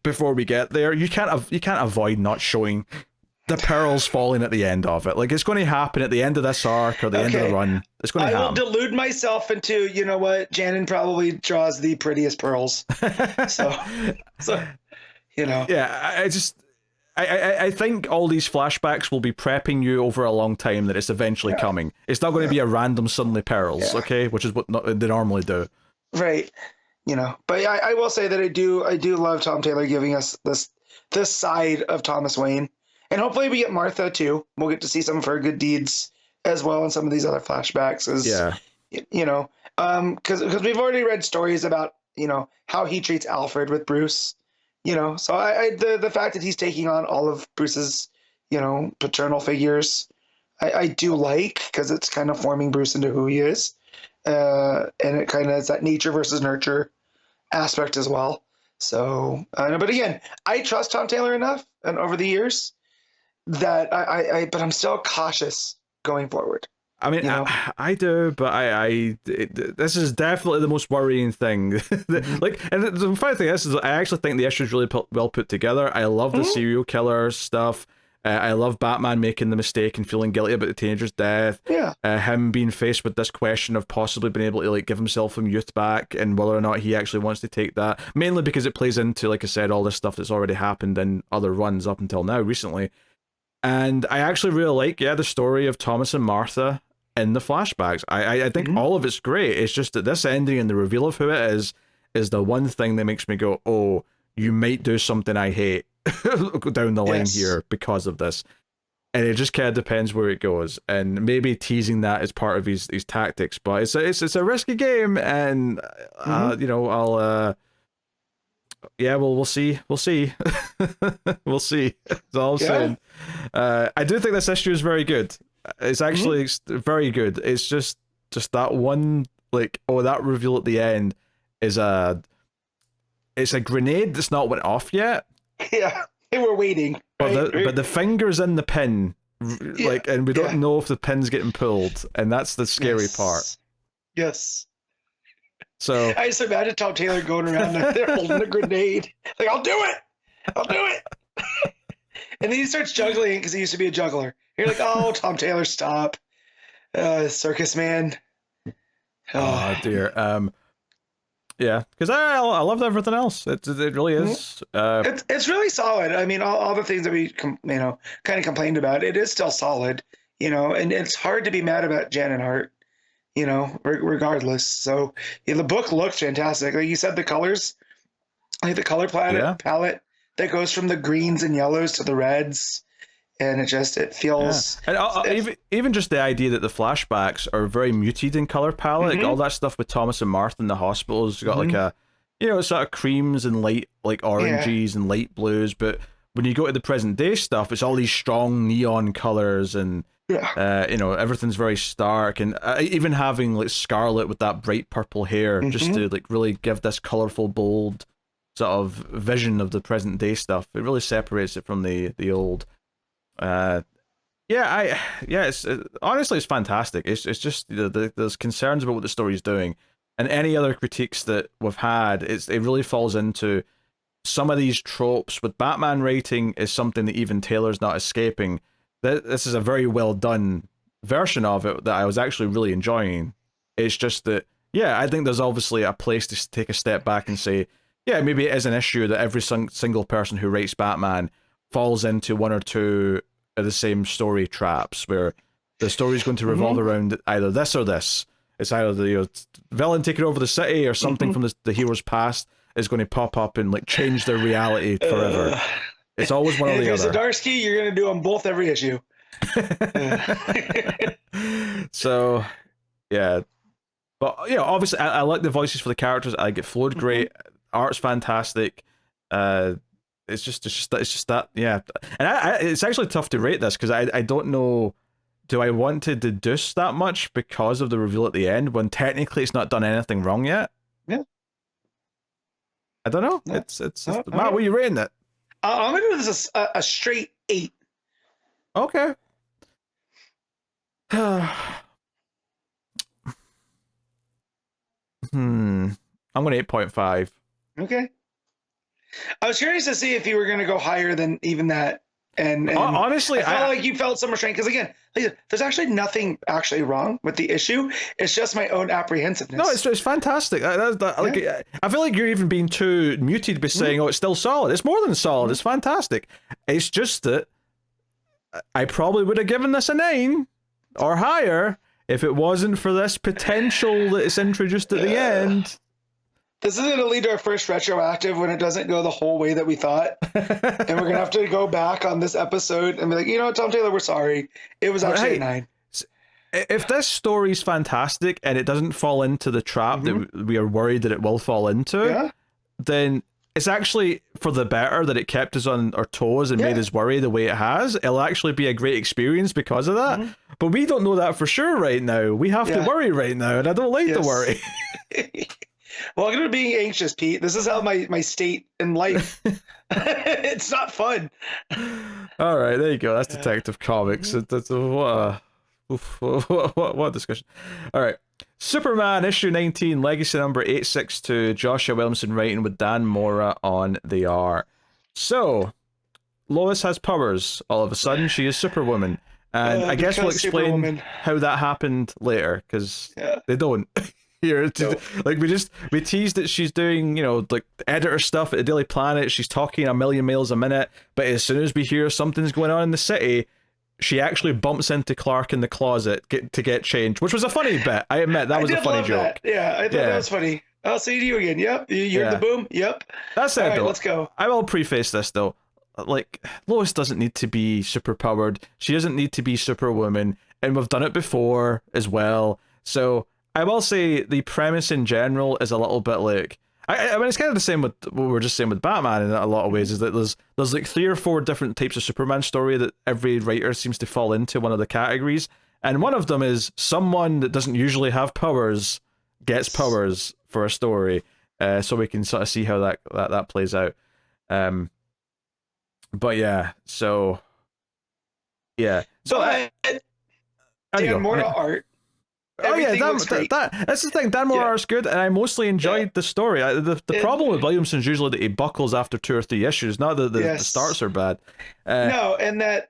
before we get there, you can't avoid not showing the pearls falling at the end of it. Like, it's going to happen at the end of this arc or the end of the run. It's going to happen. I will delude myself into, you know what, Janin probably draws the prettiest pearls. so you know. Yeah, I think all these flashbacks will be prepping you over a long time that it's eventually coming. It's not going to be a random suddenly pearls, okay? Which is what they normally do. Right. You know, but I will say that I do love Tom Taylor giving us this side of Thomas Wayne. And hopefully we get Martha too. We'll get to see some of her good deeds as well in some of these other flashbacks. You know, because we've already read stories about, you know, how he treats Alfred with Bruce. You know, so the fact that he's taking on all of Bruce's, you know, paternal figures, I do like, because it's kind of forming Bruce into who he is. And it kind of has that nature versus nurture aspect as well. So, but again, I trust Tom Taylor enough, and over the years, that but I'm still cautious going forward. I mean, you know? I do, but this is definitely the most worrying thing. Like, and the funny thing is I actually think the issue is really well put together. I love the serial killer stuff. I love Batman making the mistake and feeling guilty about the teenager's death. Yeah. Him being faced with this question of possibly being able to like give himself some youth back and whether or not he actually wants to take that. Mainly because it plays into, like I said, all this stuff that's already happened in other runs up until now, recently. And I actually really like, the story of Thomas and Martha in the flashbacks. I think all of it's great. It's just that this ending and the reveal of who it is the one thing that makes me go, oh, you might do something I hate down the line here because of this. And it just kind of depends where it goes. And maybe teasing that is part of his tactics, but it's a risky game, and you know, I'll we'll see. We'll see. We'll see. That's all I'm saying. I do think this issue is very good. It's actually very good. It's just that one, like, that reveal at the end is it's a grenade that's not went off yet. Yeah, they were waiting. But the finger's in the pin, like, and we don't know if the pin's getting pulled, and that's the scary part. Yes. So I just imagine Tom Taylor going around there holding a grenade, like, I'll do it. And then he starts juggling because he used to be a juggler. You're like, oh, Tom Taylor, stop, circus man. Oh dear. Yeah, because I loved everything else. It really is. It's really solid. I mean, all the things that we kind of complained about, it is still solid. You know, and it's hard to be mad about Jan and Hart. You know, regardless. So the book looks fantastic. Like you said, the colors, like the color palette that goes from the greens and yellows to the reds. And it feels... Yeah. And even just the idea that the flashbacks are very muted in color palette, like all that stuff with Thomas and Martha in the hospital has got like a, sort of creams and light, like oranges and light blues, but when you go to the present day stuff, it's all these strong neon colors and, everything's very stark, and even having like Scarlet with that bright purple hair just to like really give this colorful, bold sort of vision of the present day stuff. It really separates it from the old... It's honestly it's fantastic. It's just there's concerns about what the story's doing, and any other critiques that we've had, it really falls into some of these tropes. With Batman writing is something that even Taylor's not escaping. This is a very well done version of it that I was actually really enjoying. It's just that, I think there's obviously a place to take a step back and say, maybe it is an issue that every single person who writes Batman falls into one or two of the same story traps, where the story's going to revolve around either this or this. It's either the villain taking over the city, or something from the hero's past is going to pop up and like change their reality forever. It's always one or the other. Zdarsky, you're going to do them both every issue. So, yeah. But, obviously, I like the voices for the characters. I get flowed great. Art's fantastic. It's just that, yeah. And it's actually tough to rate this, because I don't know, do I want to deduce that much because of the reveal at the end, when technically it's not done anything wrong yet? Yeah. I don't know. No. It's Matt, what are you rating it? I'm going to do this a straight 8. Okay. I'm going to 8.5. Okay. I was curious to see if you were going to go higher than even that. And honestly, I felt like you felt some restraint, because again, there's actually nothing actually wrong with the issue. It's just my own apprehensiveness. No, it's fantastic. I feel like you're even being too muted by saying, "Oh, it's still solid." It's more than solid. It's fantastic. It's just that I probably would have given this a 9 or higher if it wasn't for this potential that it's introduced at the end. This is going to lead to our first retroactive when it doesn't go the whole way that we thought. And we're going to have to go back on this episode and be like, you know what, Tom Taylor, we're sorry. It was actually a 9. If this story's fantastic and it doesn't fall into the trap that we are worried that it will fall into, then it's actually for the better that it kept us on our toes and made us worry the way it has. It'll actually be a great experience because of that. But we don't know that for sure right now. We have to worry right now, and I don't like to worry. Welcome to being anxious, Pete. This is how my state in life. It's not fun. All right, there you go. That's Detective Comics. That's what a discussion. All right, Superman issue 19, legacy number 862. Joshua Williamson writing with Dan Mora on the art. So Lois has powers. All of a sudden, she is Superwoman, and I guess we'll explain how that happened later, because they don't. Here, like we teased that she's doing, like editor stuff at the Daily Planet. She's talking a million miles a minute, but as soon as we hear something's going on in the city, she actually bumps into Clark in the closet to get changed, which was a funny bit. I admit that was a funny joke. That. Yeah, I thought that was funny. I'll see you again. Yep, you heard the boom. Yep. That's it. Though. Let's go. I will preface this though. Like, Lois doesn't need to be super powered. She doesn't need to be Superwoman, and we've done it before as well. So I will say the premise in general is a little bit like, I mean, it's kind of the same with what we were just saying with Batman in a lot of ways, is that there's like 3 or 4 different types of Superman story that every writer seems to fall into one of the categories, and one of them is someone that doesn't usually have powers gets powers for a story, so we can sort of see how that plays out. But yeah, so yeah, so Dan Mora art. That's the thing. Dan Mora is good, and I mostly enjoyed the story. The problem with Williamson is usually that he buckles after 2 or 3 issues. Not that the starts are bad. No, and that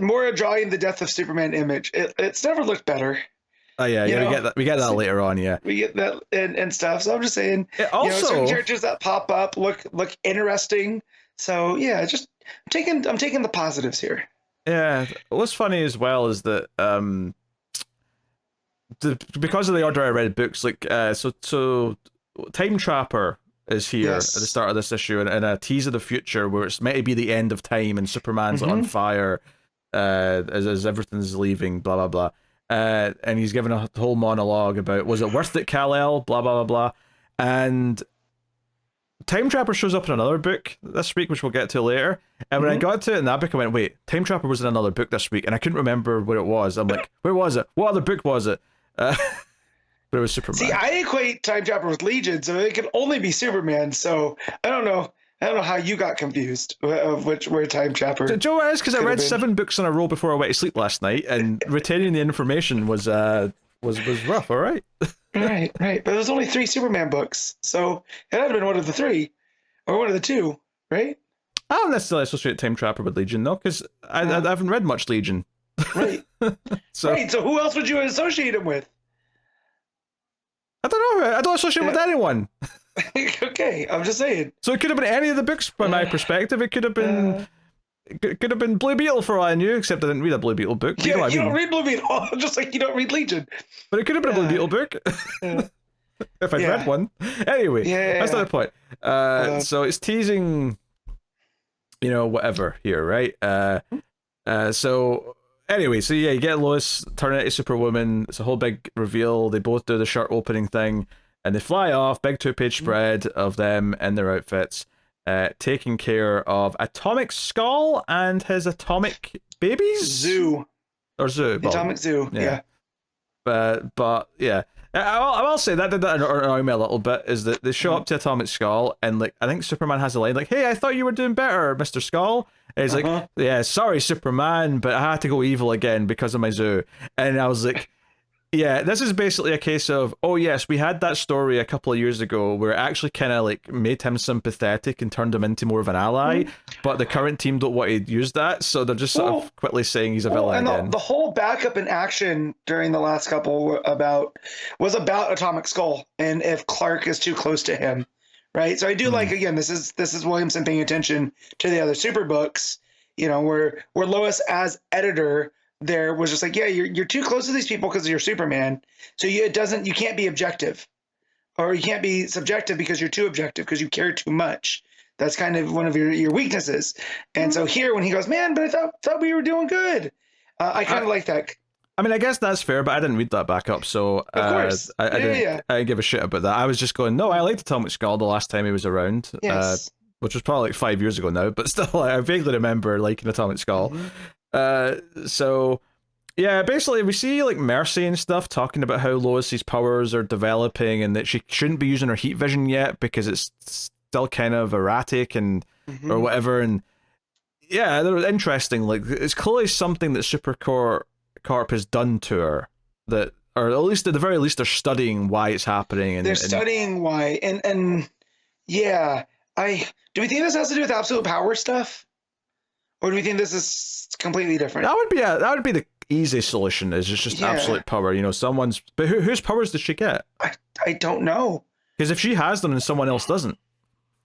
Mora drawing the Death of Superman image. It's never looked better. Oh yeah, we get that. We get that later on. Yeah, we get that and stuff. So I'm just saying. Also, certain characters that pop up look interesting. So yeah, I'm taking the positives here. Yeah, what's funny as well is that because of the order I read books, like so Time Trapper is here at the start of this issue, and a tease of the future where it's meant to be the end of time and Superman's like, on fire as everything's leaving, blah blah blah, and he's given a whole monologue about, was it worth it, Kal-El, blah blah blah blah, and Time Trapper shows up in another book this week, which we'll get to later. And when I got to it in that book, I went, wait, Time Trapper was in another book this week, and I couldn't remember what it was. I'm like, where was it? What other book was it? But it was Superman. See, I equate Time Trapper with Legion, so it could only be Superman. So I don't know. I don't know how you got confused of where Time Trapper. Do you know what it is? Because I read been. 7 books in a row before I went to sleep last night, and retaining the information was rough. All right. Right. But there's only 3 Superman books, so it had to been one of the 3, or one of the 2, right? I don't necessarily associate Time Trapper with Legion, though, because I haven't read much Legion. Right. So who else would you associate him with? I don't know. I don't associate him with anyone. Okay, I'm just saying. So it could have been any of the books from my perspective. It could have been Blue Beetle for all I knew, except I didn't read a Blue Beetle book. Yeah, you don't read Blue Beetle, just like you don't read Legion. But it could have been a Blue Beetle book. If I'd read one. Anyway, that's not the point. So it's teasing, whatever here, right? So anyway, you get Lois turning into Superwoman. It's a whole big reveal. They both do the shirt opening thing, and they fly off. Big 2-page spread of them in their outfits, taking care of Atomic Skull and his atomic babies. Zoo. Atomic Zoo. Yeah. But yeah. I will say that did annoy me a little bit, is that they show up to Atomic Skull, and I think Superman has a line like, "Hey, I thought you were doing better, Mr. Skull." And he's like, "Yeah, sorry, Superman, but I had to go evil again because of my zoo." And I was like, yeah, this is basically a case of, oh yes, we had that story a couple of years ago where it actually kind of made him sympathetic and turned him into more of an ally, but the current team don't want to use that, so they're just sort of quickly saying he's a villain again. The whole backup in action during the last couple was about Atomic Skull and if Clark is too close to him, right? So I do like, again, this is Williamson paying attention to the other super books, where Lois as editor there was just like, yeah, you're too close to these people because you're Superman, so you can't be objective, or you can't be subjective because you're too objective because you care too much. That's kind of one of your weaknesses. And so here, when he goes, man, but I thought we were doing good, I kind of like that. I mean, I guess that's fair, but I didn't read that back up, so of course. I didn't give a shit about that. I was just going, no, I liked Atomic Skull the last time he was around, which was probably 5 years ago now, but still, I vaguely remember liking Atomic Skull. So yeah, basically we see Mercy and stuff talking about how Lois's powers are developing and that she shouldn't be using her heat vision yet because it's still kind of erratic and or whatever. And yeah, they're interesting. It's clearly something that Supercorp has done to her, that, or at least at the very least they're studying why it's happening. And studying why, and yeah, do we think this has to do with absolute power stuff? Or do we think this is completely different? That would be the easy solution. Is just absolute power. But whose powers does she get? I don't know. Because if she has them and someone else doesn't,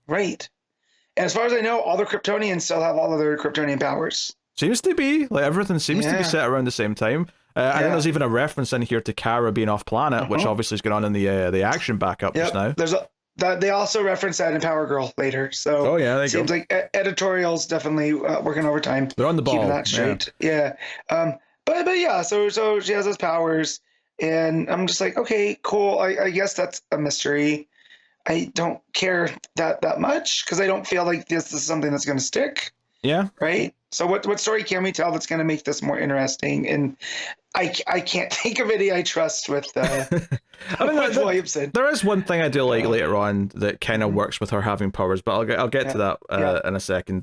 right? And as far as I know, all the Kryptonians still have all of their Kryptonian powers. Seems to be everything seems to be set around the same time. I think there's even a reference in here to Kara being off planet, which obviously is going on in the action backup just now. They also reference that in Power Girl later. So it seems like editorial's definitely working overtime. They're on the ball. Keeping that straight. Yeah. But yeah, so she has those powers, and I'm just like, okay, cool. I guess that's a mystery. I don't care that much because I don't feel like this is something that's going to stick. Yeah. Right. So what story can we tell that's going to make this more interesting? And I can't think of any I trust with with Williamson. There is one thing I do like later on that kind of works with her having powers, but I'll get to that in a second.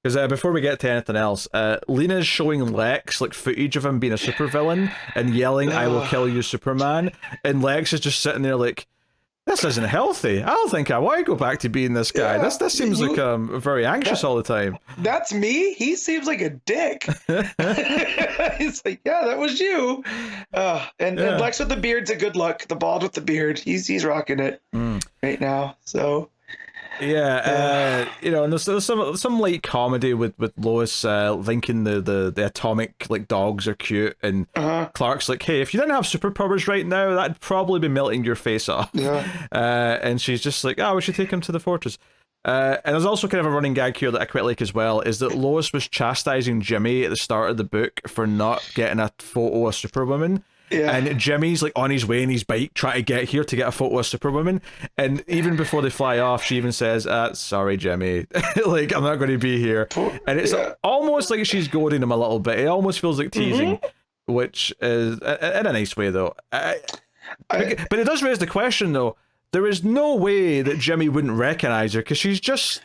Because before we get to anything else, Lena's showing Lex footage of him being a supervillain and yelling, "I will kill you, Superman," and Lex is just sitting there like, this isn't healthy. I don't think I want to go back to being this guy. This seems like very anxious all the time. That's me? He seems like a dick. He's like, yeah, that was you. And Lex with the beard's a good look. The bald with the beard, he's rocking it right now. So yeah, and there's some light comedy with Lois thinking the atomic dogs are cute, and Clark's like, hey, if you didn't have superpowers right now, that'd probably be melting your face off. And she's just like, we should take him to the fortress. And there's also kind of a running gag here that I quite like as well, is that Lois was chastising Jimmy at the start of the book for not getting a photo of Superwoman. Yeah. And Jimmy's on his way in his bike trying to get here to get a photo of Superwoman, and even before they fly off, she even says, sorry Jimmy, I'm not going to be here. And it's almost like she's goading him a little bit. It almost feels like teasing, which is in a nice way though. But it does raise the question though, there is no way that Jimmy wouldn't recognize her because she's just...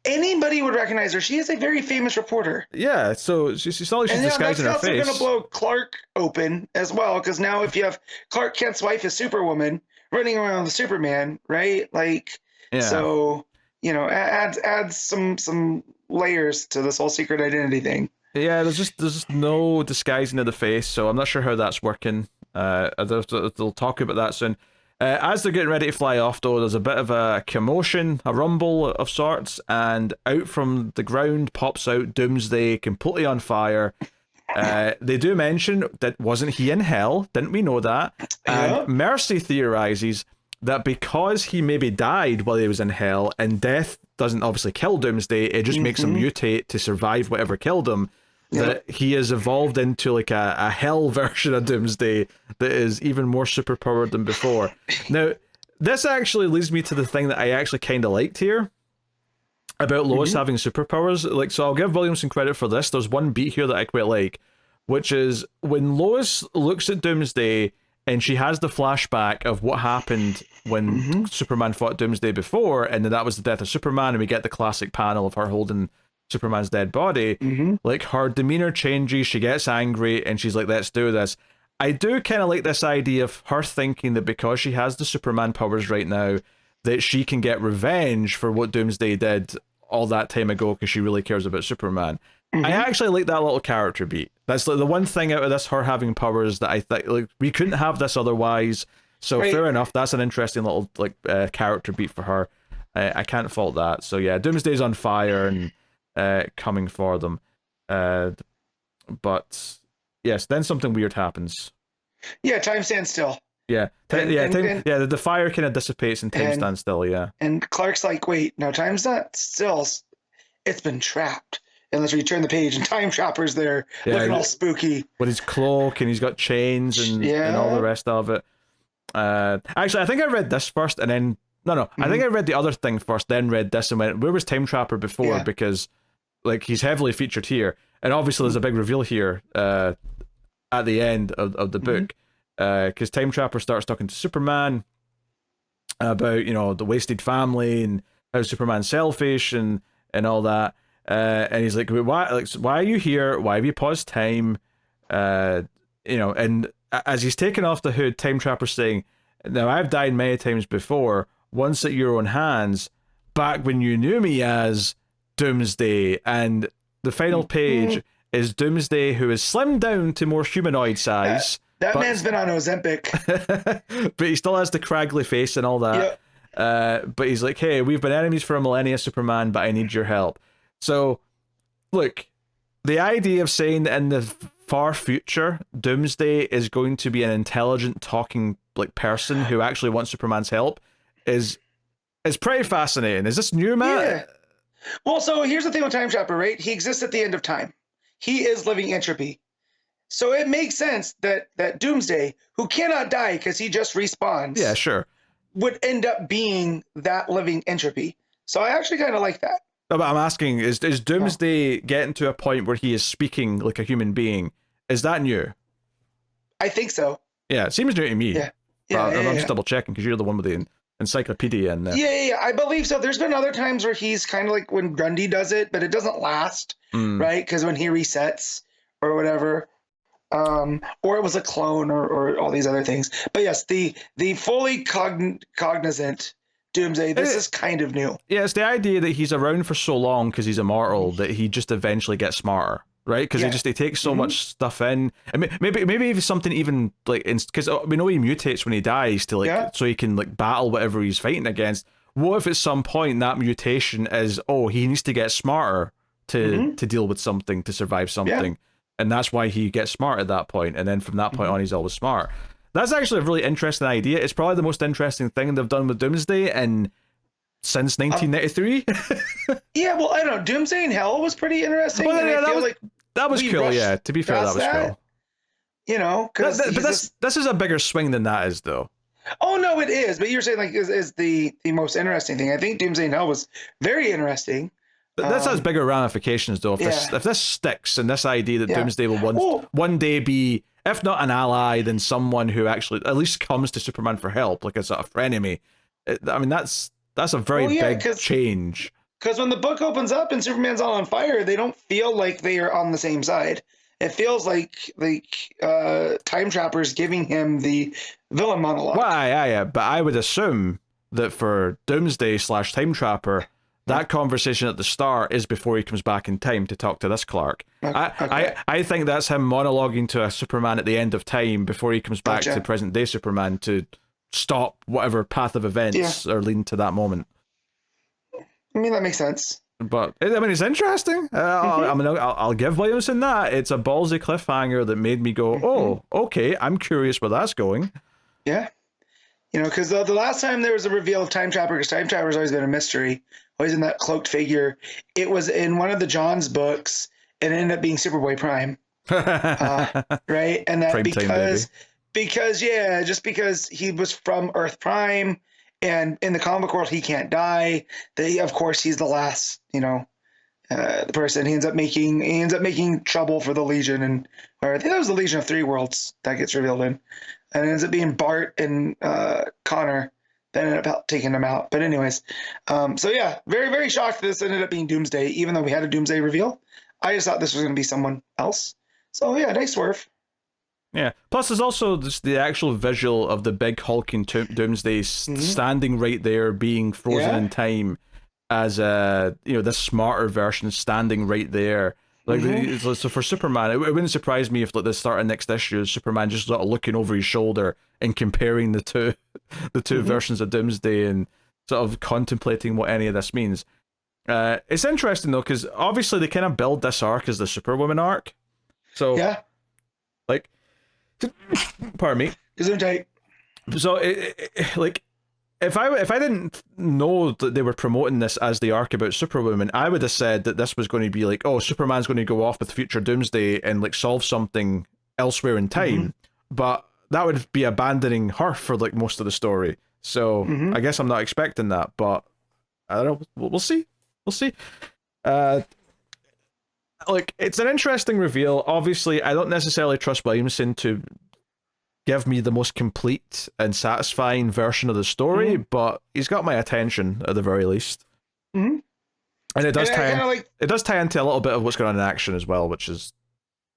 Anybody would recognize her. She is a very famous reporter. Yeah, so it's not like she's disguising her face. And that's also going to blow Clark open as well, because now if you have Clark Kent's wife as Superwoman running around with Superman, right? Like, so, you know, adds some layers to this whole secret identity thing. Yeah, there's just no disguising of the face, so I'm not sure how that's working. They'll talk about that soon. As they're getting ready to fly off, though, there's a bit of a commotion, a rumble of sorts, and out from the ground pops out Doomsday, completely on fire. They do mention that wasn't he in hell? Didn't we know that? And Mercy theorizes that because he maybe died while he was in hell, and death doesn't obviously kill Doomsday, it just makes him mutate to survive whatever killed him. That he has evolved into like a hell version of Doomsday that is even more superpowered than before. Now, this actually leads me to the thing that I actually kind of liked here about Lois having superpowers. Like, so I'll give Williamson credit for this. There's one beat here that I quite like, which is when Lois looks at Doomsday and she has the flashback of what happened when Superman fought Doomsday before, and then that was the death of Superman, and we get the classic panel of her holding Superman's dead body. Like, her demeanor changes, she gets angry, and she's like, let's do this. I do kind of like this idea of her thinking that because she has the Superman powers right now, that she can get revenge for what Doomsday did all that time ago because she really cares about Superman. I actually like that little character beat. That's like the one thing out of this, her having powers, that I think, like, we couldn't have this otherwise. So fair enough, that's an interesting little like character beat for her. I can't fault that. So yeah, Doomsday's on fire and coming for them, but yes, then something weird happens. Time stands still. The fire kind of dissipates and time stands still. And Clark's like, wait, no, time's not still, it's been trapped. And let's return the page, and Time Trapper's there, looking all spooky with his cloak, and he's got chains and all the rest of it. Actually, I think I read this first, and then I think I read the other thing first, then read this, and went, where was Time Trapper before? Because like he's heavily featured here, and obviously there's a big reveal here at the end of the book, because Time Trapper starts talking to Superman about, you know, the wasted family and how Superman's selfish and all that, and he's like, why are you here? Why have you paused time? You know, and as he's taking off the hood, Time Trapper's saying, now I've died many times before, once at your own hands, back when you knew me as Doomsday. And the final page is Doomsday, who is slimmed down to more humanoid size. That man's been on Ozempic. But he still has the craggly face and all that. But he's like, hey, we've been enemies for a millennia, Superman, but I need your help. So, look, the idea of saying that in the far future, Doomsday is going to be an intelligent, talking like person who actually wants Superman's help is pretty fascinating. Is this new, Matt? Yeah. Well, so here's the thing with Time Trapper, right? He exists at the end of time. He is living entropy. So it makes sense that Doomsday, who cannot die because he just respawns, would end up being that living entropy. So I actually kind of like that. No, but I'm asking, is Doomsday getting to a point where he is speaking like a human being? Is that new? I think so. Yeah, it seems new to me. I'm just double checking because you're the one with the encyclopedia in there. Yeah, I believe so. There's been other times where he's kind of like when Grundy does it, but it doesn't last, right? Because when he resets or whatever, or it was a clone or all these other things. But yes, the fully cognizant Doomsday, this is kind of new. Yeah, it's the idea that he's around for so long because he's immortal that he just eventually gets smarter, right? Because he takes so much stuff in. And maybe if something even like, because we know he mutates when he dies to like so he can like battle whatever he's fighting against. What if at some point that mutation is, he needs to get smarter to deal with something, to survive something, and that's why he gets smart at that point, and then from that point on he's always smart. That's actually a really interesting idea. It's probably the most interesting thing they've done with Doomsday since 1993. Well, I don't know. Doomsday in Hell was pretty interesting. Well, that was cool. Yeah, to be fair, that was cool. You know, because this is a bigger swing than that is, though. Oh no, it is. But you're saying like is the most interesting thing. I think Doomsday in Hell was very interesting. But this has bigger ramifications, though. If this sticks, and this idea that Doomsday will one day be, if not an ally, then someone who actually at least comes to Superman for help, like a sort of frenemy, I mean, that's a very big change. Because when the book opens up and Superman's all on fire, they don't feel like they are on the same side. It feels like Time Trapper's giving him the villain monologue. Well, yeah, but I would assume that for Doomsday / Time Trapper, that conversation at the start is before he comes back in time to talk to this Clark. Okay. I think that's him monologuing to a Superman at the end of time before he comes back to present day Superman to stop whatever path of events are leading to that moment. I mean, that makes sense. But I mean, it's interesting. I'll give Williamson that. It's a ballsy cliffhanger that made me go, "Oh, okay, I'm curious where that's going." Yeah, because the last time there was a reveal of Time Trapper, because Time Trapper's always been a mystery, always in that cloaked figure. It was in one of the John's books, and it ended up being Superboy Prime, right? And that because he was from Earth Prime. And in the comic world, he can't die. Of course, he's the last, the person. He ends up making trouble for the Legion, or I think that was the Legion of Three Worlds that gets revealed in, and it ends up being Bart and Connor that ended up taking him out. But anyways, so yeah, very very shocked this ended up being Doomsday, even though we had a Doomsday reveal. I just thought this was going to be someone else. So yeah, nice swerve. Yeah. Plus, there's also just the actual visual of the big hulking Doomsday standing right there, being frozen in time, as this smarter version standing right there. Like, so for Superman, it wouldn't surprise me if the start of next issue is Superman just sort of looking over his shoulder and comparing the two versions of Doomsday and sort of contemplating what any of this means. It's interesting though, because obviously they kind of build this arc as the Superwoman arc. So like. Pardon me. So, if I didn't know that they were promoting this as the arc about Superwoman, I would have said that this was going to be like, oh, Superman's going to go off with future Doomsday and like solve something elsewhere in time, but that would be abandoning her for like most of the story. So I guess I'm not expecting that, but I don't know. We'll see. Like, it's an interesting reveal. Obviously, I don't necessarily trust Williamson to give me the most complete and satisfying version of the story, but he's got my attention at the very least. And it does tie into a little bit of what's going on in action as well, which is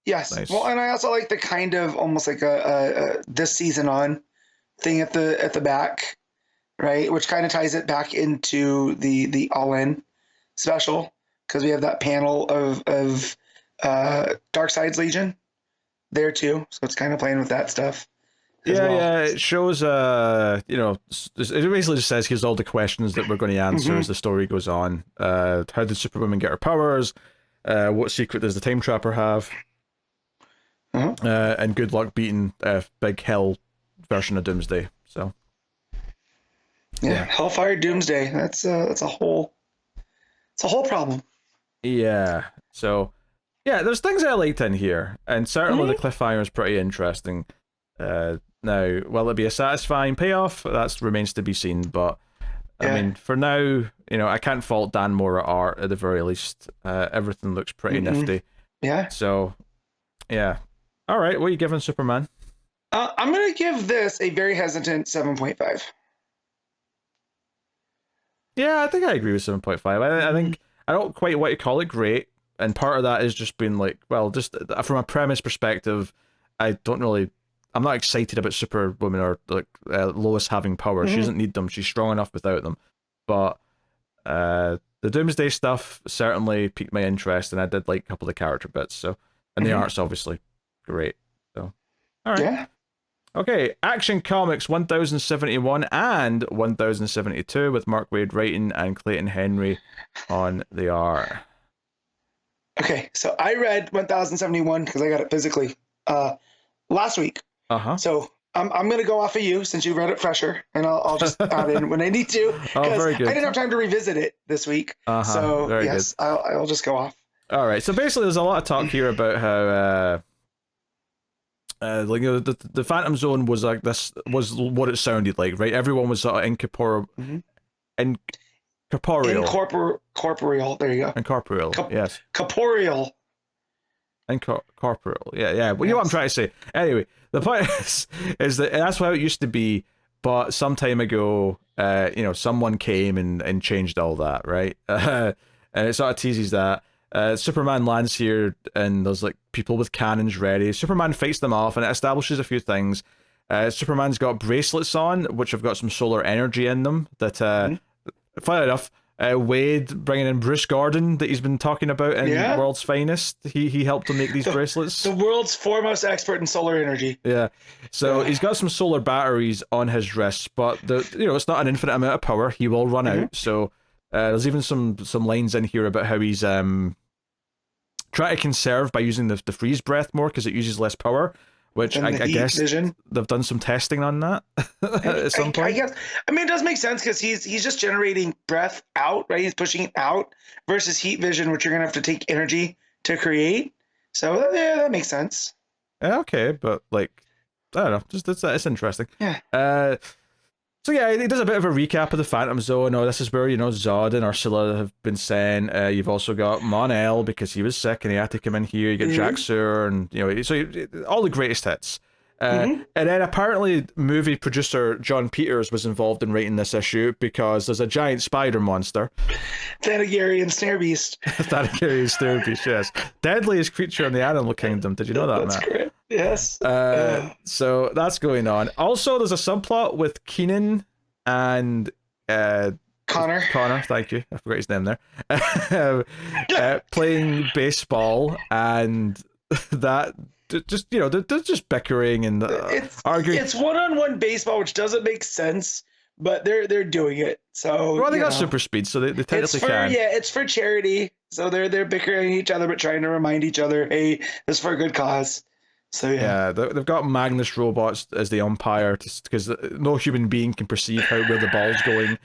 nice. Well, and I also like the kind of almost like a this season on thing at the back, right? Which kind of ties it back into the All In special. Because we have that panel of Darkseid's Legion there too, so it's kind of playing with that stuff. Yeah, it shows. It basically just says here's all the questions that we're going to answer as the story goes on. How did Superwoman get her powers? What secret does the Time Trapper have? And good luck beating Big Hell version of Doomsday. So yeah, Hellfire Doomsday. That's a whole problem. Yeah, so yeah, there's things I liked in here, and certainly the cliffhanger is pretty interesting. Now, will it be a satisfying payoff? That remains to be seen, but I mean, for now, I can't fault Dan Mora art at the very least. Everything looks pretty nifty. Yeah. So, yeah. All right, what are you giving Superman? I'm going to give this a very hesitant 7.5. Yeah, I think I agree with 7.5. I think I don't quite want to call it great, and part of that is just being like, well, just from a premise perspective, I'm not excited about Superwoman or like Lois having powers. She doesn't need them. She's strong enough without them. But the Doomsday stuff certainly piqued my interest, and I did like a couple of the character bits. So, and the art's obviously great. So, all right. Yeah. Okay, Action Comics 1071 and 1072 with Mark Waid writing and Clayton Henry on the art. Okay, so I read 1071 because I got it physically last week. So I'm going to go off of you since you read it fresher, and I'll just add in when I need to. Very good. I didn't have time to revisit it this week. So very yes, good. I'll just go off. All right, so basically there's a lot of talk here about how the Phantom Zone was like this, was what it sounded like, right? Everyone was sort of incorporeal. Corporeal. There you go. Incorporeal. Yes. Corporeal. Incorporeal. Yeah. Well, you know what I'm trying to say. Anyway, the point is that that's how it used to be but some time ago, someone came and changed all that, right? And it sort of teases that. Superman lands here, and there's like people with cannons ready. Superman fights them off, and it establishes a few things. Superman's got bracelets on, which have got some solar energy in them. That, funny enough, Waid bringing in Bruce Gordon that he's been talking about in World's Finest. He helped him make these bracelets. The world's foremost expert in solar energy. Yeah, so he's got some solar batteries on his wrists, but it's not an infinite amount of power. He will run out. So there's even some lines in here about how he's trying to conserve by using the freeze breath more because it uses less power. Which I guess vision. They've done some testing on that at some point. I guess. I mean, it does make sense because he's just generating breath out, right? He's pushing it out versus heat vision, which you're gonna have to take energy to create. So yeah, that makes sense. Okay, but like, I don't know, just it's interesting. Yeah. So yeah, he does a bit of a recap of the Phantom Zone. This is where Zod and Ursula have been sent. You've also got Mon-El because he was sick and he had to come in here. You get Jack Sewer and all the greatest hits. And then apparently movie producer John Peters was involved in writing this issue because there's a giant spider monster. Thanagarian Snare Beast. Thanagarian Snare Beast, yes. Deadliest creature in the animal kingdom. Did you know that, Matt? That's great. Yes. So that's going on. Also, there's a subplot with Keenan and Connor, thank you. I forgot his name there. Playing baseball, and that they're just bickering and arguing. It's one-on-one baseball, which doesn't make sense, but they're doing it. So they got super speed, so they technically can. Yeah, it's for charity. So they're bickering each other, but trying to remind each other, hey, this is for a good cause. So yeah, they've got Magnus robots as the umpire because no human being can perceive where the ball's going.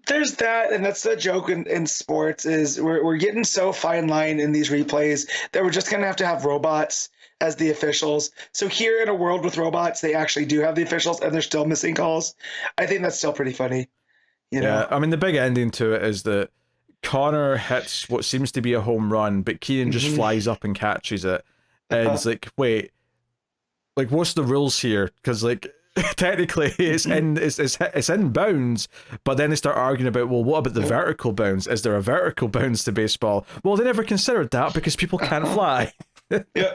There's that, and that's the joke in sports is we're getting so fine line in these replays that we're just gonna have to have robots as the officials. So here in a world with robots, they actually do have the officials, and they're still missing calls. I think that's still pretty funny. Yeah, I mean the big ending to it is that Connor hits what seems to be a home run, but Keenan just flies up and catches it, and it's like, wait. Like, what's the rules here? Because, like, technically it's in bounds, but then they start arguing about, well, what about the vertical bounds? Is there a vertical bounds to baseball? Well, they never considered that because people can't fly. Yeah.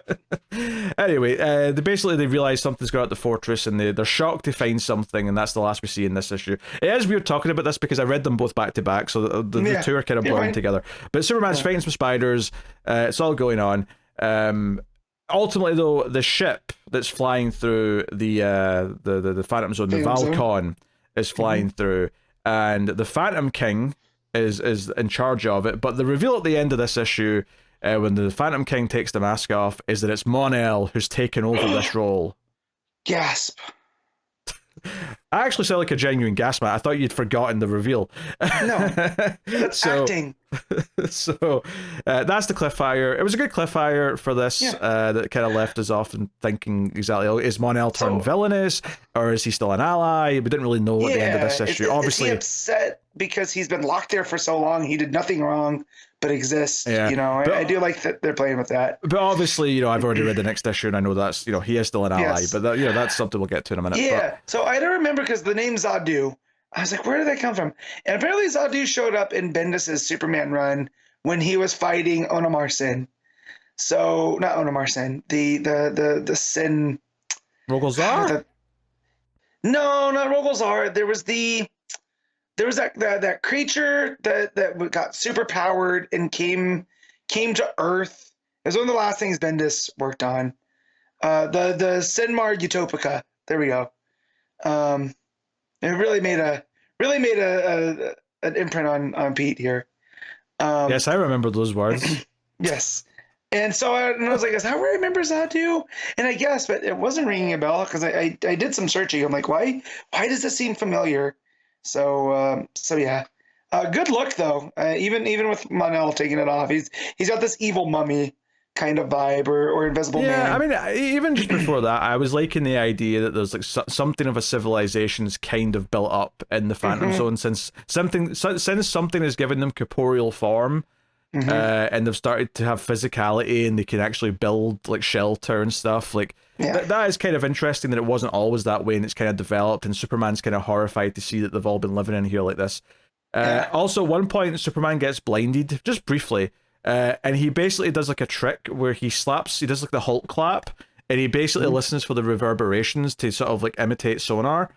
Anyway, they realize something's got at the fortress, and they're shocked to find something, and that's the last we see in this issue. It is weird talking about this because I read them both back to back, so the two are kind of blurring together. But Superman's fighting some spiders. It's all going on. Ultimately, though, the ship that's flying through the Phantom Zone, the Valcon, is flying through, and the Phantom King is in charge of it. But the reveal at the end of this issue, when the Phantom King takes the mask off, is that it's Mon-El who's taken over this role. Gasp. I actually sound like a genuine gasp, man. I thought you'd forgotten the reveal. No, that's acting. So that's the cliffhanger. It was a good cliffhanger for this that kind of left us off and thinking exactly, is Mon-El turned villainous, or is he still an ally? We didn't really know at the end of this issue. Obviously, is he upset because he's been locked there for so long? He did nothing wrong but exists. But I do like that they're playing with that. But obviously, I've already read the next issue, and I know that's he is still an ally. But that's something we'll get to in a minute. Yeah. So I don't remember because the name Zadu. I was like, where did that come from? And apparently Zadu showed up in Bendis's Superman run when he was fighting Onomar Sin. So not Onomar Sin, the Sin. Rogolzar? No, not Rogolzar. There was that creature that got super powered and came to Earth. It was one of the last things Bendis worked on. The Sinmar Utopica. There we go. It really made an imprint on Pete here. Yes, I remember those words. Yes. And so I was like, is that where I remember Zadu? And I guess, but it wasn't ringing a bell because I did some searching. I'm like, why does this seem familiar? So yeah. Good look though. Even with Mon-El taking it off, he's got this evil mummy kind of vibe or Invisible Man. Yeah, I mean, even just before that, I was liking the idea that there's like something of a civilization's kind of built up in the Phantom Zone since something has given them corporeal form. and they've started to have physicality, and they can actually build like shelter and stuff. Like that is kind of interesting that it wasn't always that way, and it's kind of developed. And Superman's kind of horrified to see that they've all been living in here like this. Also, at one point, Superman gets blinded just briefly, and he basically does like a trick where he does like the Hulk clap, and he basically listens for the reverberations to sort of like imitate sonar.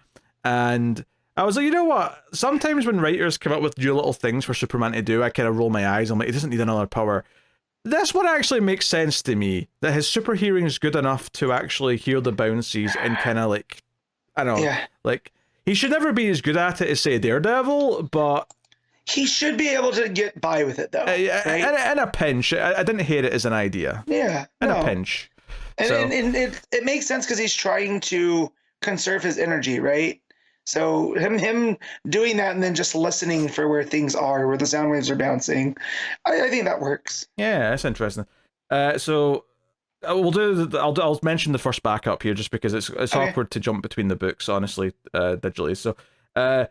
And I was like, you know what? Sometimes when writers come up with new little things for Superman to do, I kind of roll my eyes. I'm like, he doesn't need another power. This one actually makes sense to me, that his super hearing is good enough to actually hear the bounces and kind of like, I don't know, like, he should never be as good at it as, say, Daredevil, but he should be able to get by with it, though. In a pinch. I didn't hate it as an idea. Yeah. In a pinch. And it makes sense because he's trying to conserve his energy, right? So him doing that and then just listening for where things are, where the sound waves are bouncing, I think that works. Yeah, that's interesting. So I'll mention the first backup here just because it's awkward to jump between the books, honestly, digitally. So so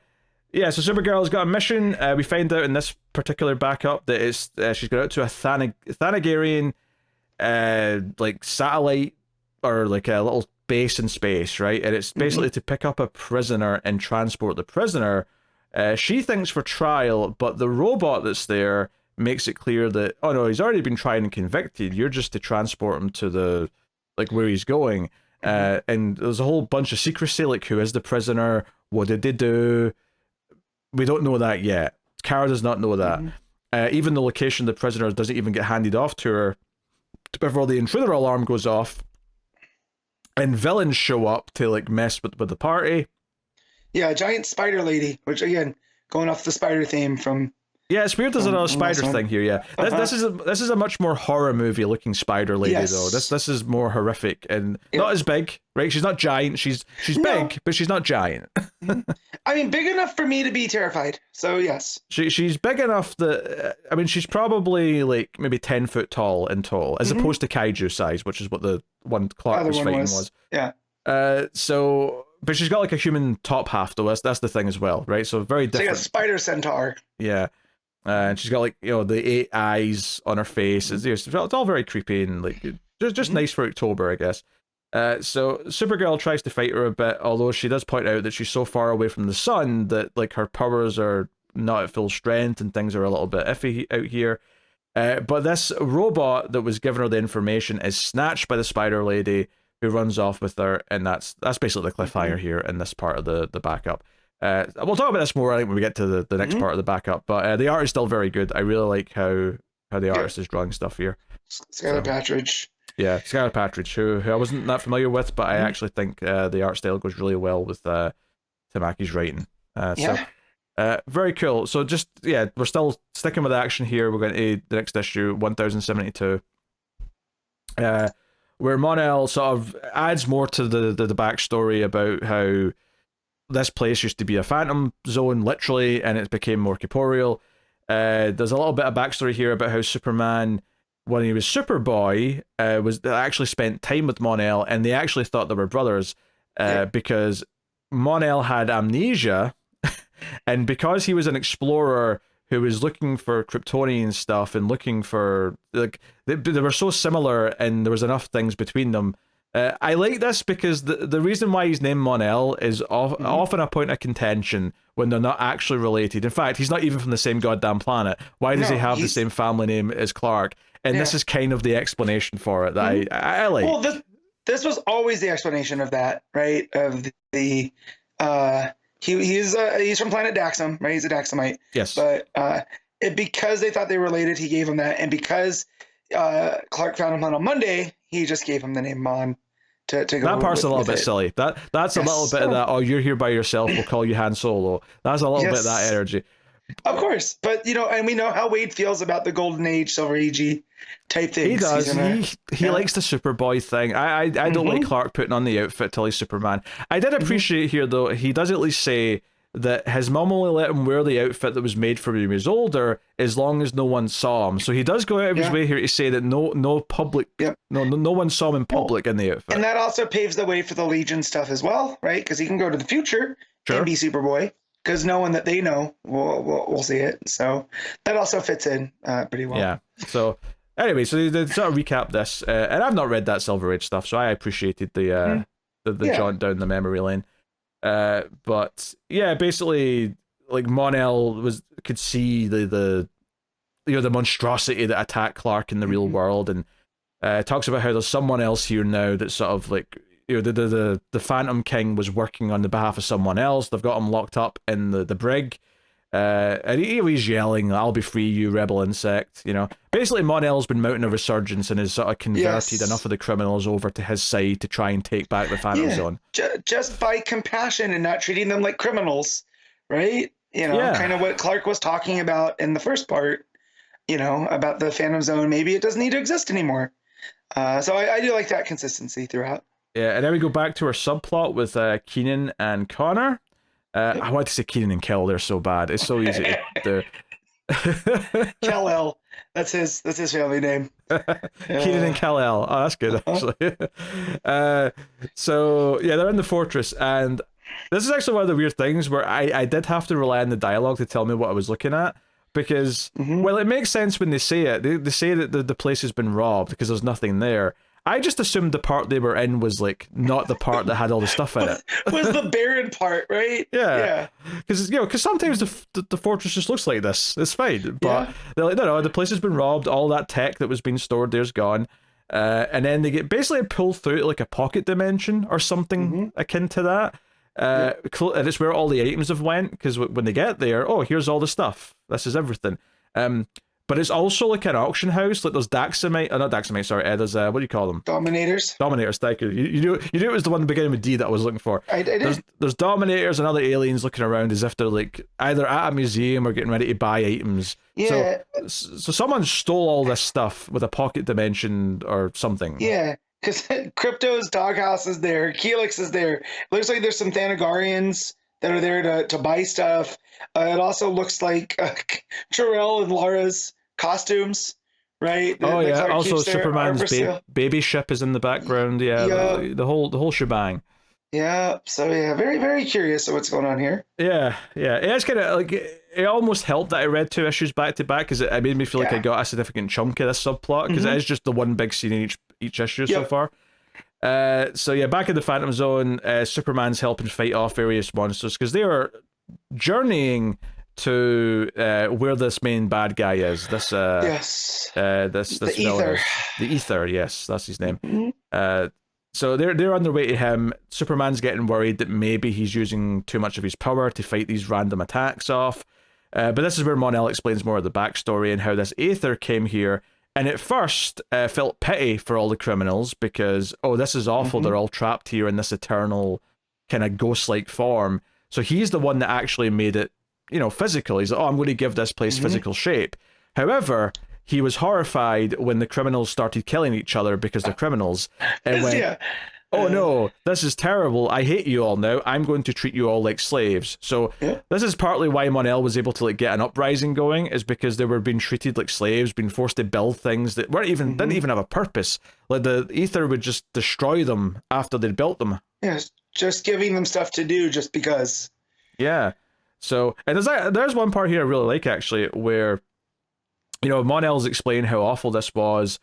Supergirl's got a mission. We find out in this particular backup that she's got out to a Thanagarian like satellite or like a little base in space, right? And it's basically to pick up a prisoner and transport the prisoner. She thinks for trial, but the robot that's there makes it clear that, oh no, he's already been tried and convicted. You're just to transport him to the like where he's going. And there's a whole bunch of secrecy, like who is the prisoner? What did they do? We don't know that yet. Kara does not know that. Even the location of the prisoner doesn't even get handed off to her before the intruder alarm goes off. And villains show up to like mess with the party. Yeah, giant spider lady, which again, going off the spider theme from. Yeah, it's weird. There's another spider thing here. Yeah, this is a much more horror movie looking spider lady though. This is more horrific and not as big, right? She's not giant. She's big, but she's not giant. I mean, big enough for me to be terrified. So yes, she's big enough that I mean, she's probably like maybe 10 foot tall in total, as opposed to kaiju size, which is what the one Clark was fighting was. Yeah. So. But she's got like a human top half though. That's the thing as well, right? So very different. It's like a spider centaur. Yeah. And she's got like, you know, the 8 eyes on her face. It's all very creepy and like just nice for October, I guess. So Supergirl tries to fight her a bit, although she does point out that she's so far away from the sun that like her powers are not at full strength and things are a little bit iffy out here. But this robot that was giving her the information is snatched by the spider lady, who runs off with her, and that's basically the cliffhanger here in this part of the backup. We'll talk about this more, I think, when we get to the next part of the backup, but the art is still very good. I really like how the artist is drawing stuff here. Skylar Patridge. Yeah, Skylar Patridge, who I wasn't that familiar with, but I actually think the art style goes really well with Tamaki's writing. Very cool. So we're still sticking with action here. We're going to the next issue, 1072. Where Mon-El sort of adds more to the backstory about how this place used to be a phantom zone, literally, and it became more corporeal. There's a little bit of backstory here about how Superman, when he was Superboy, was actually spent time with Mon-El, and they actually thought they were brothers because Mon-El had amnesia, and because he was an explorer who was looking for Kryptonian stuff and looking for, like, they were so similar and there was enough things between them. I like this because the reason why he's named Mon-El is often a point of contention when they're not actually related. In fact, he's not even from the same goddamn planet. Why does he have the same family name as Clark? And this is kind of the explanation for it that I like. Well, this was always the explanation of that, right? Of the he's from planet Daxam, right? He's a Daxamite. Yes. But because they thought they were related, he gave him that, and because Clark found him on Monday, he just gave him the name Mon to go. That part's a little bit silly. That's a little bit of that. Oh, you're here by yourself. We'll call you Han Solo. That's a little bit of that energy. Of course, but and we know how Waid feels about the Golden Age, Silver Age type things. He does. He likes the Superboy thing. I don't like Clark putting on the outfit till he's Superman. I did appreciate here though. He does at least say that his mum only let him wear the outfit that was made for him when he was older, as long as no one saw him. So he does go out of his way here to say that no public, no one saw him in public in the outfit. And that also paves the way for the Legion stuff as well, right? Because he can go to the future and be Superboy. because knowing that they know, we'll see it. So that also fits in pretty well. Yeah. So anyway, so they sort of recap this, and I've not read that Silver Age stuff, so I appreciated the jaunt down the memory lane. But yeah, basically, like Mon-El could see the monstrosity that attacked Clark in the real world, and talks about how there's someone else here now that's sort of like, the Phantom King was working on the behalf of someone else. They've got him locked up in the brig. And he's yelling, "I'll be free, you rebel insect." Basically Mon-El's been mounting a resurgence and has sort of converted enough of the criminals over to his side to try and take back the Phantom Zone. Just by compassion and not treating them like criminals, right? Kind of what Clark was talking about in the first part, about the Phantom Zone. Maybe it doesn't need to exist anymore. So I do like that consistency throughout. Yeah, and then we go back to our subplot with Keenan and Connor. I want to say Keenan and Kel. They're so bad. It's so easy to do. Kal-El. That's his family name. Keenan and Kal-El. Oh, that's good, actually. So yeah, they're in the fortress, and this is actually one of the weird things where I did have to rely on the dialogue to tell me what I was looking at, because well, it makes sense when they say it. They say that the place has been robbed because there's nothing there. I just assumed the part they were in was like not the part that had all the stuff in it. Was the barren part, right? Yeah. Because sometimes the fortress just looks like this. It's fine, but they're like, no, the place has been robbed. All that tech that was being stored there's gone, and then they get basically pulled through like a pocket dimension or something akin to that. And it's where all the items have went, because when they get there, here's all the stuff. This is everything. But it's also like an auction house. Like there's Daxamite, not Daxamite, sorry. There's what do you call them? Dominators. Dominators. Thank you. You knew it was the one beginning with D that I was looking for. I did. There's Dominators and other aliens looking around as if they're like either at a museum or getting ready to buy items. Yeah. So someone stole all this stuff with a pocket dimension or something. Yeah. Because Crypto's doghouse is there. Helix is there. It looks like there's some Thanagarians that are there to buy stuff. It also looks like Jarell and Laura's costumes, right? Also Superman's baby ship is in the background. The whole shebang. Yeah. So very, very curious of what's going on here. Yeah. It's kind of like, it almost helped that I read 2 issues back to back, because it made me feel like I got a significant chunk of this subplot, because it is just the one big scene in each issue so far. Back in the Phantom Zone, Superman's helping fight off various monsters, because they are journeying to where this main bad guy is. This this the villain. The Ether, yes, that's his name. So they're on their way to him. Superman's getting worried that maybe he's using too much of his power to fight these random attacks off. But this is where Mon-El explains more of the backstory and how this Aether came here. And at first, felt pity for all the criminals because, this is awful. They're all trapped here in this eternal kind of ghost-like form. So he's the one that actually made it, physical. He's like, I'm going to give this place physical shape. However, he was horrified when the criminals started killing each other because they're criminals. And went, oh no, this is terrible. I hate you all now. I'm going to treat you all like slaves. So this is partly why Mon-El was able to get an uprising going, is because they were being treated like slaves, being forced to build things that didn't even have a purpose. Like the Ether would just destroy them after they'd built them. Yes, just giving them stuff to do just because. Yeah. So, and there's one part here I really like, actually, where, Mon-El's explained how awful this was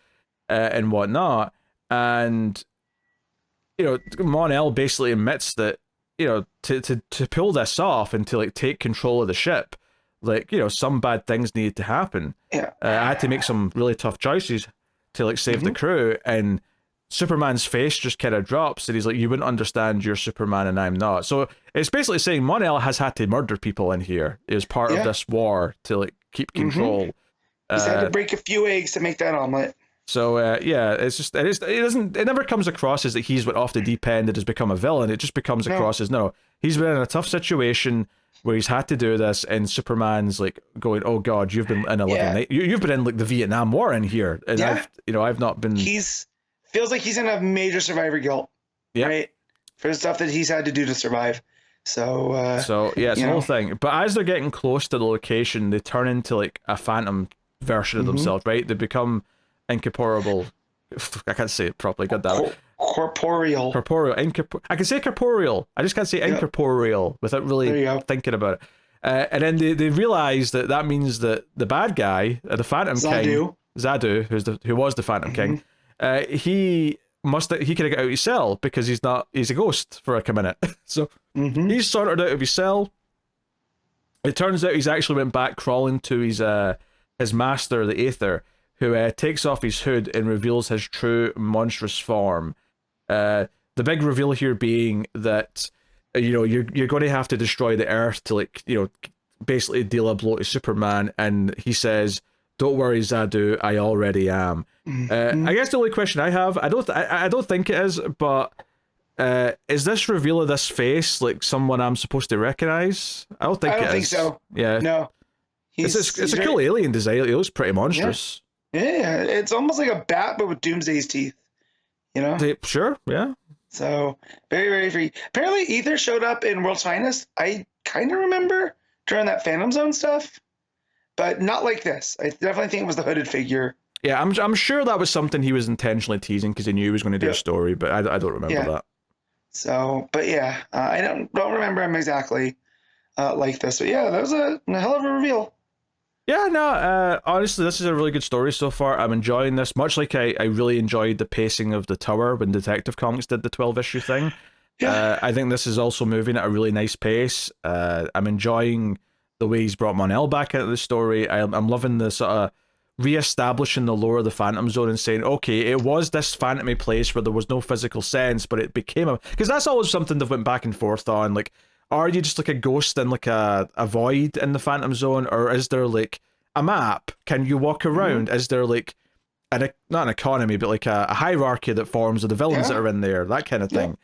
and whatnot, and Mon-El basically admits that, to pull this off and to take control of the ship, some bad things needed to happen. Yeah. I had to make some really tough choices to save the crew, and Superman's face just kind of drops, and he's like, you wouldn't understand, you're Superman and I'm not. So it's basically saying Mon-El has had to murder people in here as part of this war to keep control. He's had to break a few eggs to make that omelet. So it's just it never comes across as that he's went off the deep end and has become a villain. It just becomes across as he's been in a tough situation where he's had to do this, and Superman's going, oh god, you've been in a living night. You've been in the Vietnam War in here, and I've not been. Feels like he's gonna have major survivor guilt, right, for the stuff that he's had to do to survive. So it's the whole thing. But as they're getting close to the location, they turn into a phantom version of themselves, right? They become incorporeal. I can't say it properly. God damn it. Corporeal. I can say corporeal. I just can't say incorporeal without really thinking about it. And then they realize that means that the bad guy, the Phantom King, Zadu, who was the Phantom King, he could get out of his cell because he's a ghost for a minute. So he's sorted out of his cell. It turns out he's actually went back crawling to his master, the Aether, who takes off his hood and reveals his true monstrous form. The big reveal here being that you're going to have to destroy the Earth to basically deal a blow to Superman, and he says, "Don't worry, Zadu, I already am." I guess the only question I have, I don't think it is, but is this reveal of this face like someone I'm supposed to recognize? I don't think so. Yeah, no. It's a cool alien design. It looks pretty monstrous. Yeah, it's almost like a bat, but with Doomsday's teeth. Sure, yeah. So very, very free. Apparently, Ether showed up in World's Finest. I kind of remember during that Phantom Zone stuff, but not like this. I definitely think it was the hooded figure. Yeah, I'm sure that was something he was intentionally teasing because he knew he was going to do a story, but I don't remember that. So, but yeah, I don't remember him exactly like this. But yeah, that was a hell of a reveal. Yeah, no, honestly, this is a really good story so far. I'm enjoying this, much like I really enjoyed the pacing of the Tower when Detective Comics did the 12-issue thing. Yeah. I think this is also moving at a really nice pace. I'm enjoying the way he's brought Mon-El back into the story. I'm loving the sort of re-establishing the lore of the Phantom Zone and saying, okay, it was this phantomy place where there was no physical sense, but it became a... Because that's always something they've went back and forth on, like, are you just like a ghost in like a void in the Phantom Zone, or is there like a map? Can you walk around? Is there like not an economy, but like a hierarchy that forms of the villains that are in there, that kind of thing?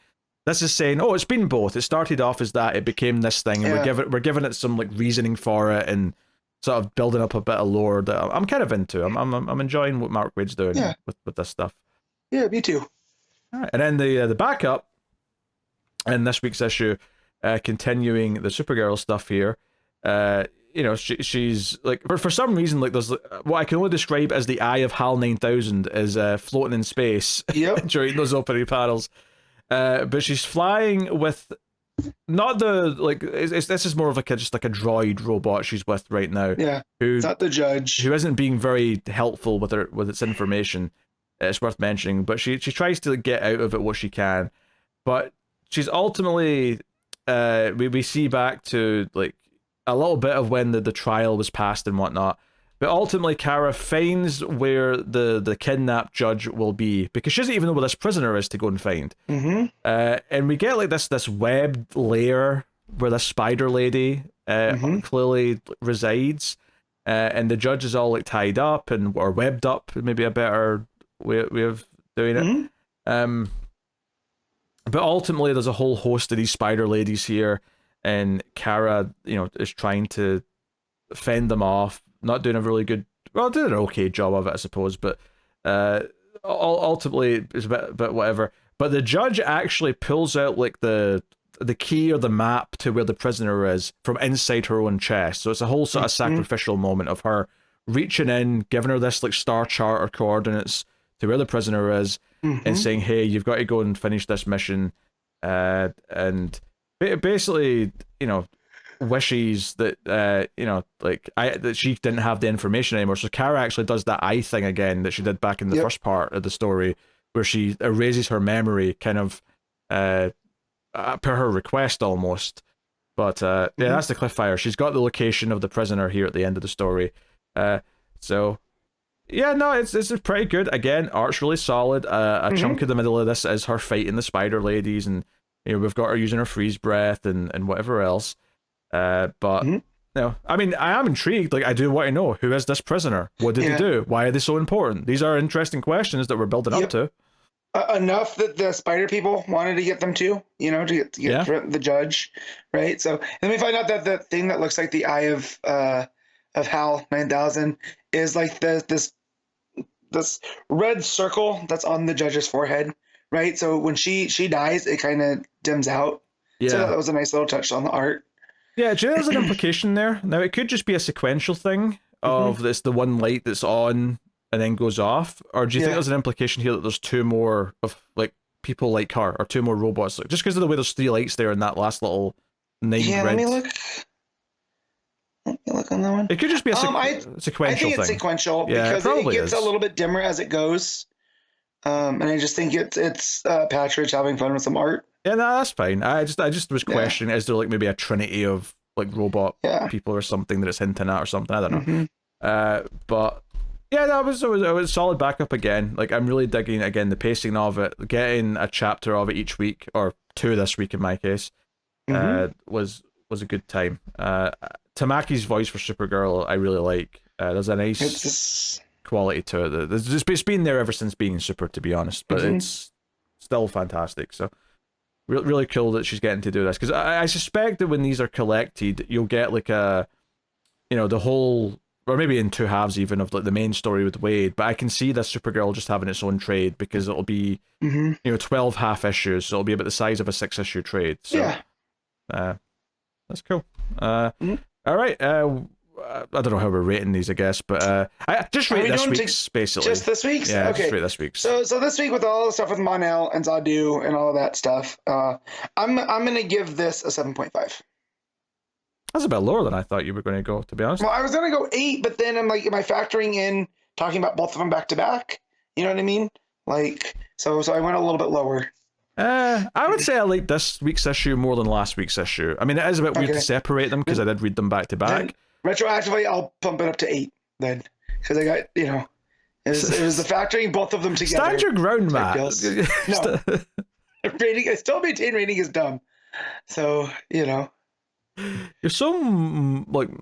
This is saying, oh, it's been both. It started off as that, it became this thing, and we're giving it some like reasoning for it and sort of building up a bit of lore that I'm kind of into. I'm enjoying what Mark Waid's doing with this stuff. Yeah, me too. All right, and then the backup in this week's issue. Continuing the Supergirl stuff here, she's like for some reason like there's what I can only describe as the eye of HAL 9000 is floating in space during those opening panels, but she's flying with not the like this is more of like just like a droid robot she's with right now. Who's not the judge, who isn't being very helpful with its information. It's worth mentioning, but she tries to get out of it what she can, but she's ultimately. We see back to like a little bit of when the trial was passed and whatnot, but ultimately Kara finds where the kidnapped judge will be because she doesn't even know where this prisoner is to go and find. And we get like this webbed lair where this spider lady clearly resides, and the judge is all like tied up or webbed up, maybe a better way of doing it. But ultimately, there's a whole host of these spider ladies here, and Kara, is trying to fend them off. Not doing a really good, doing an okay job of it, I suppose. But ultimately, it's a bit whatever. But the judge actually pulls out like the key or the map to where the prisoner is from inside her own chest. So it's a whole sort of sacrificial moment of her reaching in, giving her this like star chart or coordinates to where the prisoner is. And saying, hey, you've got to go and finish this mission, and basically, wishes that that she didn't have the information anymore. So Kara actually does that eye thing again that she did back in the first part of the story, where she erases her memory, kind of per her request almost. But that's the cliffhanger. She's got the location of the prisoner here at the end of the story. So. Yeah, no, it's pretty good. Again, art's really solid. A chunk of the middle of this is her fighting the spider ladies, and we've got her using her freeze breath and whatever else. But I mean, I am intrigued. Like, I do want to know, who is this prisoner? What did they do? Why are they so important? These are interesting questions that we're building up to. Enough that the spider people wanted to get them to get the judge, right? So then we find out that the thing that looks like the eye of HAL 9000 is like this red circle that's on the judge's forehead, right? So when she dies, it kind of dims out. So that was a nice little touch on the art. Yeah, do you know there's an implication there? Now, it could just be a sequential thing of this, the one light that's on and then goes off, or do you think there's an implication here that there's two more of like people like her, or 2 more robots, like, just because of the way there's 3 lights there in that last little 9 Yeah, grid. let me look. Let me look on that one. It could just be a sequential I think it's thing. sequential Yeah, because it gets a little bit dimmer as it goes. And I just think it's Patridge having fun with some art. Yeah, no, that's fine. I just was questioning, is there like maybe a trinity of like robot people or something that it's hinting at or something? I don't know. But yeah, it was solid backup again. Like, I'm really digging again the pacing of it. Getting a chapter of it each week, or 2 this week in my case, was a good time. Tamaki's voice for Supergirl I really like. There's a nice quality to it. It's been there ever since being Super, to be honest, but it's still fantastic. So really cool that she's getting to do this, because I suspect that when these are collected, you'll get like a, the whole, or maybe in 2 halves even, of like the main story with Waid. But I can see this Supergirl just having its own trade, because it'll be 12 half issues, so it'll be about the size of a 6-issue trade. So that's cool. All right. I don't know how we're rating these, I guess, but I just rate this week's, basically. Just this week's? Yeah, okay. Just rate this week's. So this week, with all the stuff with Mon-El and Zadu and all of that stuff, I'm gonna give this a 7.5. That's a bit lower than I thought you were going to go, to be honest. Well, I was gonna go 8, but then I'm like, am I factoring in talking about both of them back to back? You know what I mean? Like, so I went a little bit lower. I would say I like this week's issue more than last week's issue. I mean, it is a bit weird to separate them, because I did read them back to back. Retroactively, I'll pump it up to 8 then, because I got, it was the factoring both of them together. Stand your ground, Matt. No, rating. I still maintain rating is dumb. So you're so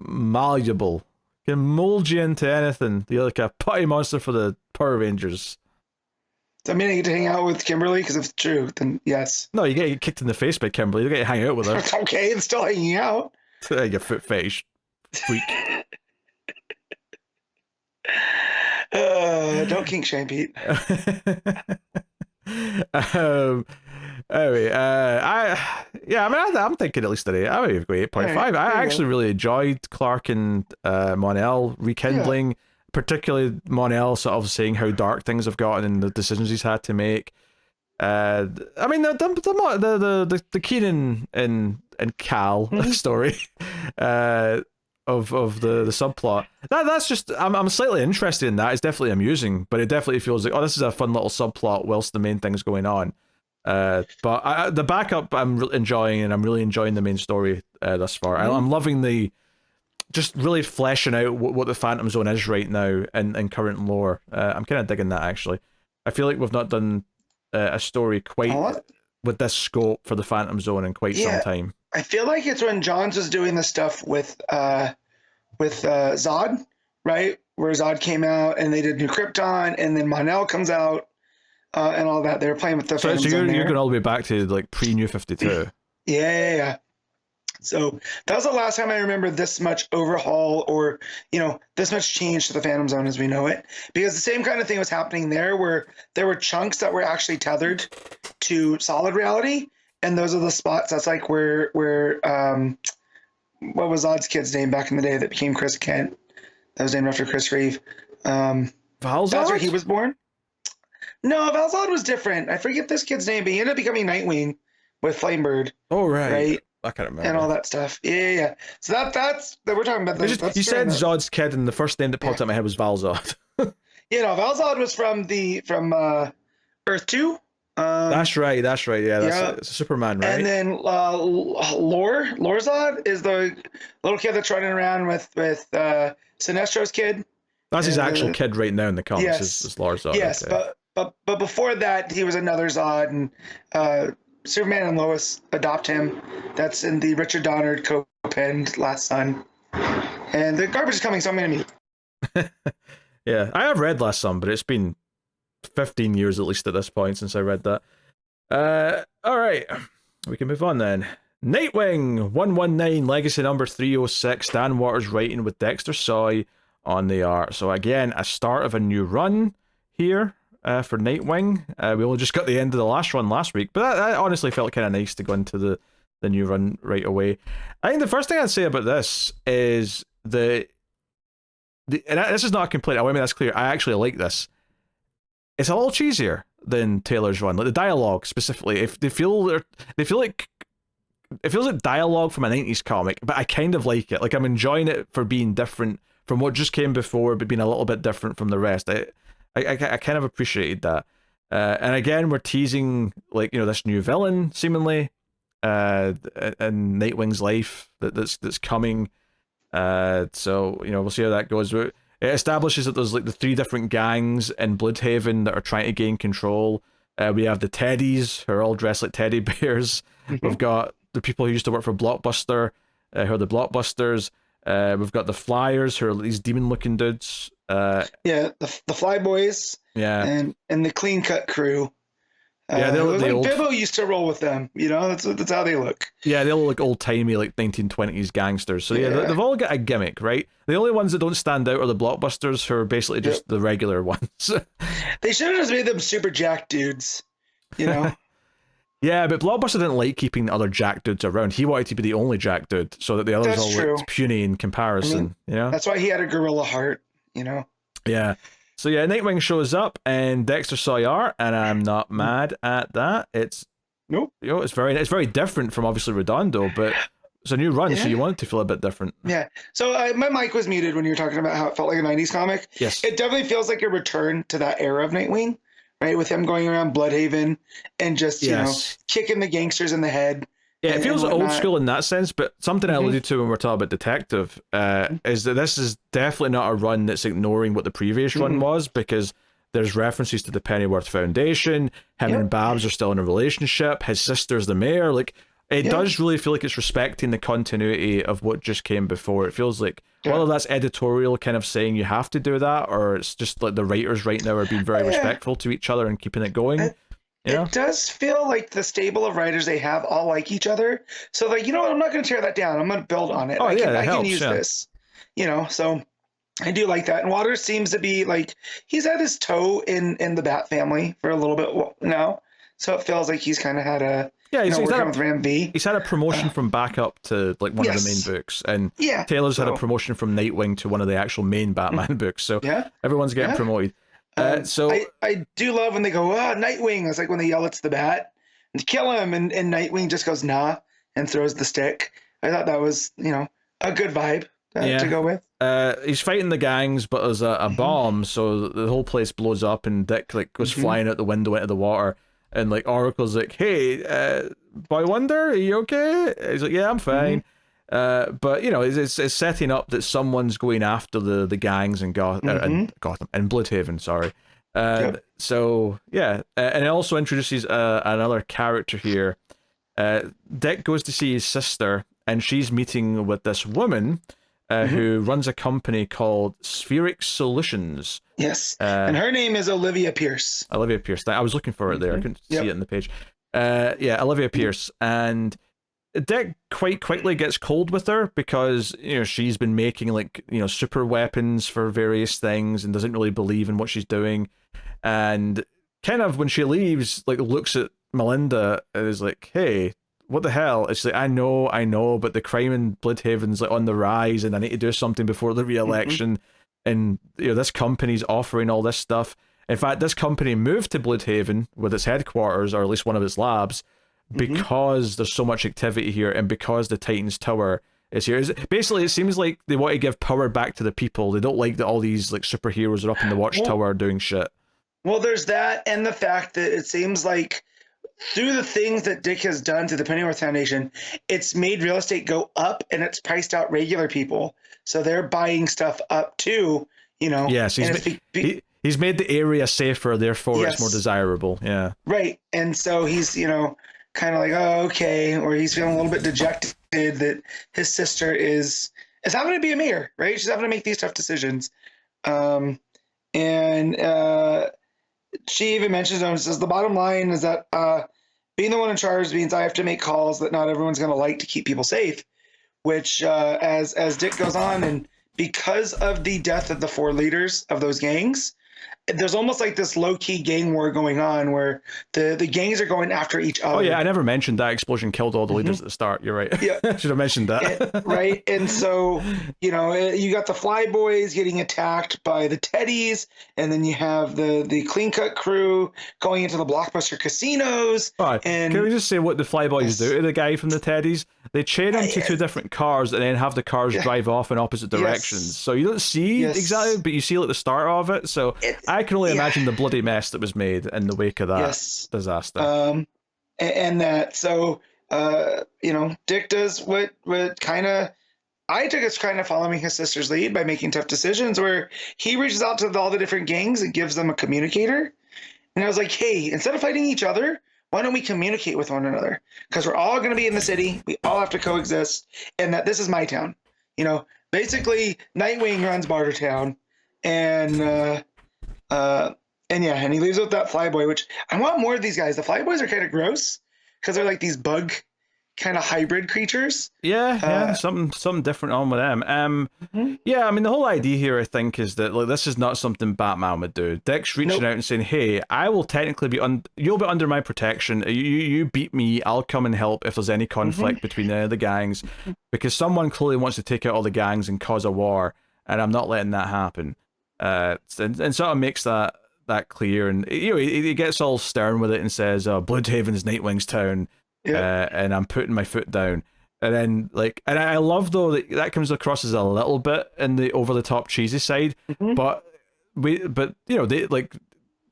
malleable. Can mold you into anything. You're like a putty monster for the Power Rangers. Does that mean I get to hang out with Kimberly? Because if it's true, then yes. No, you get kicked in the face by Kimberly. You get to hang out with her. It's okay. It's still hanging out. Your foot fetish freak. Don't kink shame, Pete. Anyway, I'm thinking at least today. I would go 8.5. Right, I actually really enjoyed Clark and Mon-El rekindling. Particularly Mon-El sort of saying how dark things have gotten and the decisions he's had to make. I mean, the Keenan and Cal story of the subplot. That's just, I'm slightly interested in that. It's definitely amusing, but it definitely feels like, this is a fun little subplot whilst the main thing's going on. But the backup I'm enjoying, and I'm really enjoying the main story thus far. I'm loving just really fleshing out what the Phantom Zone is right now in current lore. I'm kind of digging that, actually. I feel like we've not done a story quite with this scope for the Phantom Zone in quite some time. I feel like it's when Johns was doing the stuff with Zod, right? Where Zod came out and they did New Krypton, and then Mon-El comes out and all that. They were playing with the Phantom Zone. So you're going all the way back to like pre-New 52. Yeah. So that was the last time I remember this much overhaul, or this much change to the Phantom Zone as we know it, because the same kind of thing was happening there, where there were chunks that were actually tethered to solid reality, and those are the spots. That's like where what was Zod's kid's name back in the day that became Chris Kent? That was named after Chris Reeve. Valzad? That's where he was born. No, Valzad was different. I forget this kid's name, but he ended up becoming Nightwing with Flamebird. Oh right. I can't remember. And all that stuff. Yeah. So that's we're talking about. You said Zod's kid, and the first name that popped up in my head was Valzad. Valzad was from Earth 2. That's right. Yeah, it's a Superman, right? And then Lorzod is the little kid that's running around with Sinestro's kid. That's his actual kid right now in the comics. Is Lorzod. Yes, okay. but before that, he was another Zod, and Superman and Lois adopt him. That's in the Richard Donner co-penned Last Son. And the garbage is coming, so I'm going to mute. Yeah, I have read Last Son, but it's been 15 years at least at this point since I read that. All right, we can move on then. Nightwing 119 Legacy number 306. Dan Waters writing with Dexter Soy on the art. So again, a start of a new run here. For Nightwing. We only just got the end of the last run last week, but that honestly felt kind of nice to go into the new run right away. I think the first thing I'd say about this is and this is not a complaint, I want to make this clear, I actually like this. it's a little cheesier than Taylor's run. Like the dialogue specifically, if they feel like it feels like dialogue from a 90s comic, but I kind of like it. Like I'm enjoying it for being different from what just came before, but being a little bit different from the rest. I kind of appreciated that. And again, we're teasing like, you know, this new villain seemingly, in Nightwing's life that's coming. So, you know, we'll see how that goes. It establishes that there's like the 3 different gangs in Bloodhaven that are trying to gain control. We have the Teddies, who are all dressed like teddy bears. We've got the people who used to work for Blockbuster, who are the Blockbusters. We've got the Flyers, who are these demon-looking dudes. The Fly Boys. Yeah, and the Clean Cut crew. Yeah, they look like old... Bibbo used to roll with them. You know, that's how they look. Yeah, they look like old-timey, like 1920s gangsters. So yeah, they've all got a gimmick, right? The only ones that don't stand out are the Blockbusters, who are basically just the regular ones. They should have just made them super jack dudes, you know? Yeah, but Blockbuster didn't like keeping the other jack dudes around. He wanted to be the only jack dude, so that the others all looked puny in comparison. I mean, you know? That's why he had a gorilla heart, you know? Yeah. So yeah, Nightwing shows up and Dexter saw art, and I'm not mad at that. It's it's very different from obviously Redondo, but it's a new run, so you want it to feel a bit different. Yeah. So my mic was muted when you were talking about how it felt like a 90s comic. Yes. It definitely feels like a return to that era of Nightwing, right? With him going around Bloodhaven and just, you know, kicking the gangsters in the head. Yeah, it feels old school in that sense, but something I alluded to when we're talking about Detective is that this is definitely not a run that's ignoring what the previous run was, because there's references to the Pennyworth Foundation, him and Babs are still in a relationship, his sister's the mayor, like, it does really feel like it's respecting the continuity of what just came before. It feels like, whether that's editorial kind of saying you have to do that, or it's just like the writers right now are being very respectful to each other and keeping it going. It does feel like the stable of writers they have all like each other. So like, you know what, I'm not going to tear that down. I'm going to build on it. I can use this, you know, so I do like that. And Waters seems to be like, he's had his toe in the Bat family for a little bit now. So it feels like he's kind of had a, he's had a promotion from backup to like one of the main books. And Taylor's had a promotion from Nightwing to one of the actual main Batman books. So everyone's getting promoted. So I do love when they go, Nightwing. It's like when they yell it's the Bat and kill him, and Nightwing just goes nah and throws the stick. I thought that was, you know, a good vibe to go with. He's fighting the gangs, but there's a bomb, so the whole place blows up, and Dick like goes flying out the window into the water, and like Oracle's like, hey, Boy Wonder, are you okay? He's like, yeah, I'm fine. But you know, it's setting up that someone's going after the gangs in Gotham and Bloodhaven. Sorry. So yeah, and it also introduces another character here. Dick goes to see his sister, and she's meeting with this woman who runs a company called Spheric Solutions. Yes, and her name is Olivia Pierce. Olivia Pierce. I was looking for it there. I couldn't see it in the page. Olivia Pierce. And Dick quite quickly gets cold with her because, you know, she's been making like, you know, super weapons for various things and doesn't really believe in what she's doing. And kind of when she leaves, like looks at Melinda and is like, hey, what the hell? It's like, I know, but the crime in Bloodhaven's like on the rise and I need to do something before the re-election. And, you know, this company's offering all this stuff. In fact, this company moved to Bloodhaven with its headquarters, or at least one of its labs, because there's so much activity here and because the Titans Tower is here. Basically, it seems like they want to give power back to the people. They don't like that all these like superheroes are up in the watchtower doing shit. Well, there's that, and the fact that it seems like through the things that Dick has done to the Pennyworth Foundation, it's made real estate go up and it's priced out regular people. So they're buying stuff up too, you know. Yes, he's made the area safer, therefore it's more desirable. Yeah. Right. And so he's, you know, kind of like, oh, okay, or he's feeling a little bit dejected that his sister is having to be a mayor, right? She's having to make these tough decisions. And she even mentions, says the bottom line is that being the one in charge means I have to make calls that not everyone's going to like to keep people safe, which as Dick goes on, and because of the death of the 4 leaders of those gangs, there's almost like this low-key gang war going on where the gangs are going after each other. Oh yeah, I never mentioned that explosion killed all the leaders at the start. You're right. Yeah. I should have mentioned that. Right. And so, you know, you got the Flyboys getting attacked by the Teddies, and then you have the Clean Cut crew going into the Blockbuster casinos. Right. And can we just say what the Flyboys do to the guy from the Teddies? They chain him to two different cars and then have the cars drive off in opposite directions. So you don't see exactly, but you see like the start of it. So I can only imagine the bloody mess that was made in the wake of that disaster. And that, so, you know, Dick does what kind of, I took as kind of following his sister's lead by making tough decisions, where he reaches out to all the different gangs and gives them a communicator. And I was like, hey, instead of fighting each other, why don't we communicate with one another? Because we're all going to be in the city. We all have to coexist. And that this is my town. You know, basically, Nightwing runs Bartertown. And he leaves with that Flyboy, which I want more of these guys. The Flyboys are kind of gross because they're like these bug kind of hybrid creatures. Yeah, something different on with them. Yeah, I mean the whole idea here, I think, is that like this is not something Batman would do. Dick's reaching out and saying, "Hey, I will technically be you'll be under my protection. You beat me, I'll come and help if there's any conflict between the gangs, because someone clearly wants to take out all the gangs and cause a war, and I'm not letting that happen." And sort of makes that clear, and you know he gets all stern with it and says, "Bloodhaven's Nightwing's town." And I'm putting my foot down, and then like, and I love though that comes across as a little bit in the over the top cheesy side, but you know they like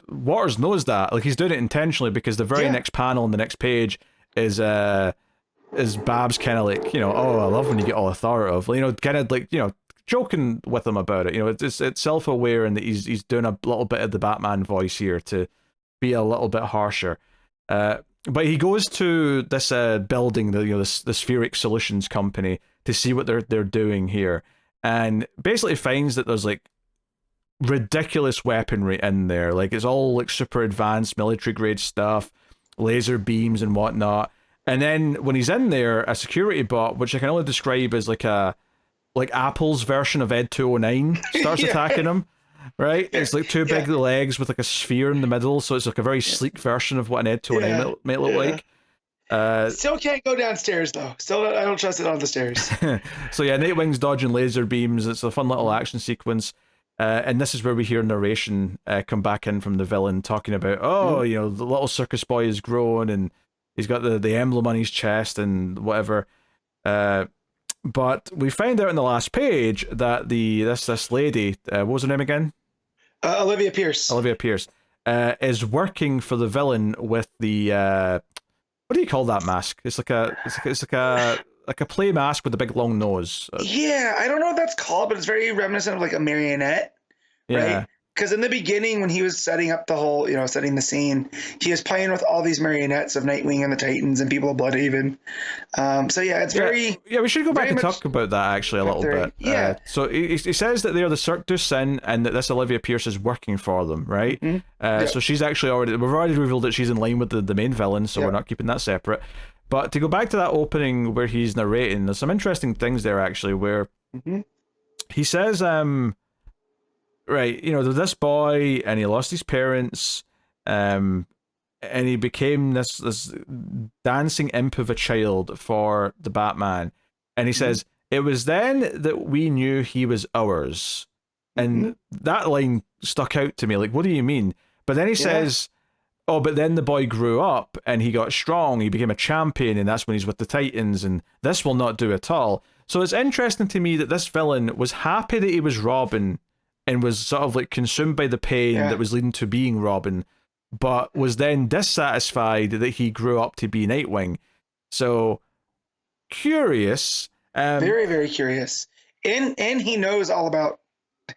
Waters knows that like he's doing it intentionally, because the very next panel on the next page is Babs kind of like, you know, oh, I love when you get all authoritative, you know, kind of like, you know, joking with him about it, you know, it's self-aware, and that he's doing a little bit of the Batman voice here to be a little bit harsher. But he goes to this building, the Spheric Solutions company, to see what they're doing here, and basically finds that there's like ridiculous weaponry in there. Like it's all like super advanced military grade stuff, laser beams and whatnot. And then when he's in there, a security bot, which I can only describe as like Apple's version of Ed 209, starts attacking him. Right, it's like two big legs with like a sphere in the middle, so it's like a very sleek version of what an Ed 209 might look like. Still can't go downstairs though. Still, I don't trust it on the stairs. So yeah, Nightwing's dodging laser beams. It's a fun little action sequence, and this is where we hear narration come back in from the villain talking about, you know, the little circus boy is grown and he's got the emblem on his chest and whatever. But we find out in the last page that this lady, what was her name again? Olivia Pierce. Olivia Pierce is working for the villain with the what do you call that mask? It's like a play mask with a big long nose. Yeah, I don't know what that's called, but it's very reminiscent of like a marionette, right? Because in the beginning, when he was setting up the whole, you know, setting the scene, he was playing with all these marionettes of Nightwing and the Titans and people of Bloodhaven. So yeah, it's very... Yeah, we should go back and talk about that actually a little bit. Yeah. So he says that they're the Cirque du Sin and that this Olivia Pierce is working for them, right? So she's actually we've already revealed that she's in line with the main villain, so we're not keeping that separate. But to go back to that opening where he's narrating, there's some interesting things there actually, where he says... right, you know, there's this boy, and he lost his parents, and he became this dancing imp of a child for the Batman. And he says, it was then that we knew he was ours. And that line stuck out to me, like, what do you mean? But then he says, oh, but then the boy grew up, and he got strong, he became a champion, and that's when he's with the Titans, and this will not do at all. So it's interesting to me that this villain was happy that he was Robin, and was sort of like consumed by the pain that was leading to being Robin, but was then dissatisfied that he grew up to be Nightwing. So curious. Very, very curious. And he knows all about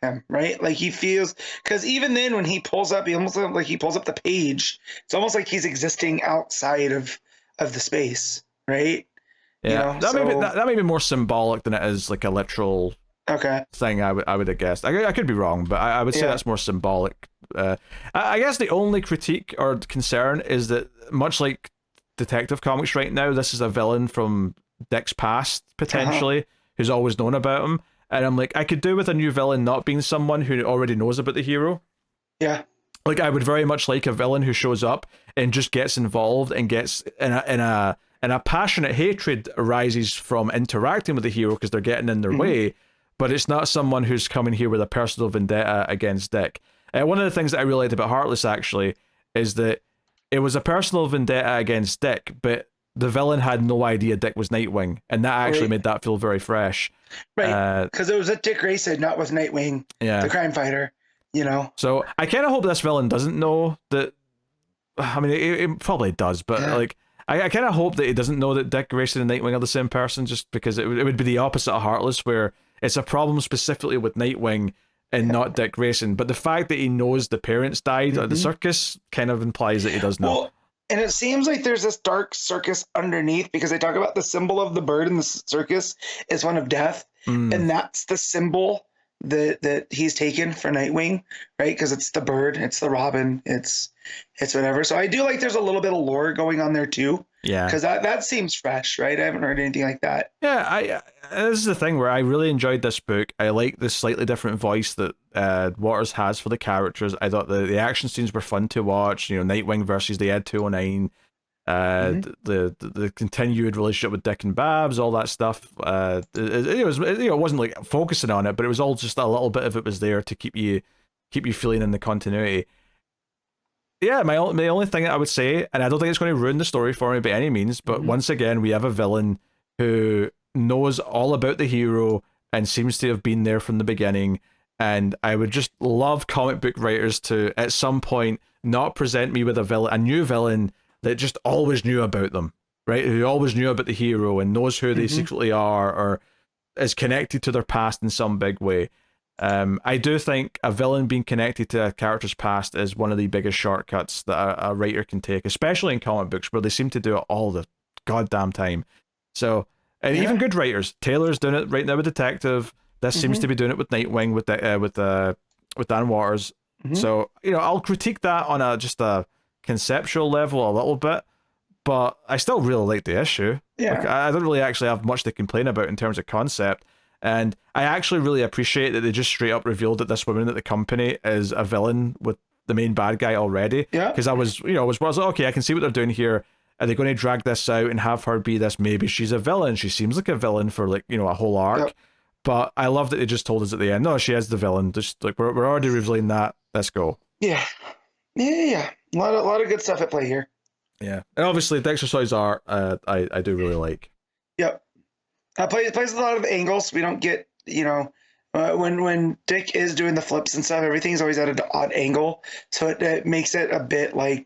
him, right? Like he feels, because even then when he pulls up, he almost like he pulls up the page. It's almost like he's existing outside of the space, right? Yeah, you know, that may be more symbolic than it is like a literal thing. I would have guessed. I could be wrong, but I would say that's more symbolic. I guess the only critique or concern is that, much like Detective Comics right now, this is a villain from Dick's past potentially, who's always known about him, and I'm like, I could do with a new villain not being someone who already knows about the hero. Yeah. Like, I would very much like a villain who shows up and just gets involved and gets in a passionate hatred arises from interacting with the hero because they're getting in their way, but it's not someone who's coming here with a personal vendetta against Dick. One of the things that I really liked about Heartless, actually, is that it was a personal vendetta against Dick, but the villain had no idea Dick was Nightwing, and that actually made that feel very fresh. Right, because it was with Dick Grayson, not with Nightwing, the crime fighter, you know? So I kind of hope this villain doesn't know that. I mean, it probably does, but like, I kind of hope that he doesn't know that Dick Grayson and Nightwing are the same person, just because it would be the opposite of Heartless, where it's a problem specifically with Nightwing and not Dick Grayson. But the fact that he knows the parents died at the circus kind of implies that he does know. Well, and it seems like there's this dark circus underneath, because they talk about the symbol of the bird in the circus is one of death, and that's the symbol that he's taken for Nightwing, right? Because it's the bird, it's the robin, it's whatever. So I do like there's a little bit of lore going on there too. Yeah, because that seems fresh, right? I haven't heard anything like that. Yeah, this is the thing where I really enjoyed this book. I like the slightly different voice that Waters has for the characters. I thought the action scenes were fun to watch. You know, Nightwing versus the Ed 209. The continued relationship with Dick and Babs, all that stuff. It wasn't like focusing on it, but it was all just a little bit of it was there to keep you feeling in the continuity. Yeah, my only thing I would say, and I don't think it's going to ruin the story for me by any means, but once again, we have a villain who knows all about the hero and seems to have been there from the beginning. And I would just love comic book writers to, at some point, not present me with a new villain that just always knew about them, right? Who always knew about the hero and knows who they secretly are, or is connected to their past in some big way. I do think a villain being connected to a character's past is one of the biggest shortcuts that a writer can take, especially in comic books where they seem to do it all the goddamn time. So, and even good writers, Taylor's doing it right now with Detective. This seems to be doing it with Nightwing with Dan Waters. So, I'll critique that on just a conceptual level a little bit, but I still really like the issue. Yeah, like, I don't really actually have much to complain about in terms of concept. And I actually really appreciate that they just straight up revealed that this woman at the company is a villain with the main bad guy already. Yeah. Because I was like, okay, I can see what they're doing here. Are they going to drag this out and have her be this? Maybe she's a villain. She seems like a villain for a whole arc. Yep. But I love that they just told us at the end, no, she is the villain. Just like we're already revealing that. Let's go. Yeah. A lot of good stuff at play here. Yeah. And obviously Dexter's art, I do really like. Yep. Plays a lot of angles. We don't get, when Dick is doing the flips and stuff, everything's always at an odd angle. So it makes it a bit like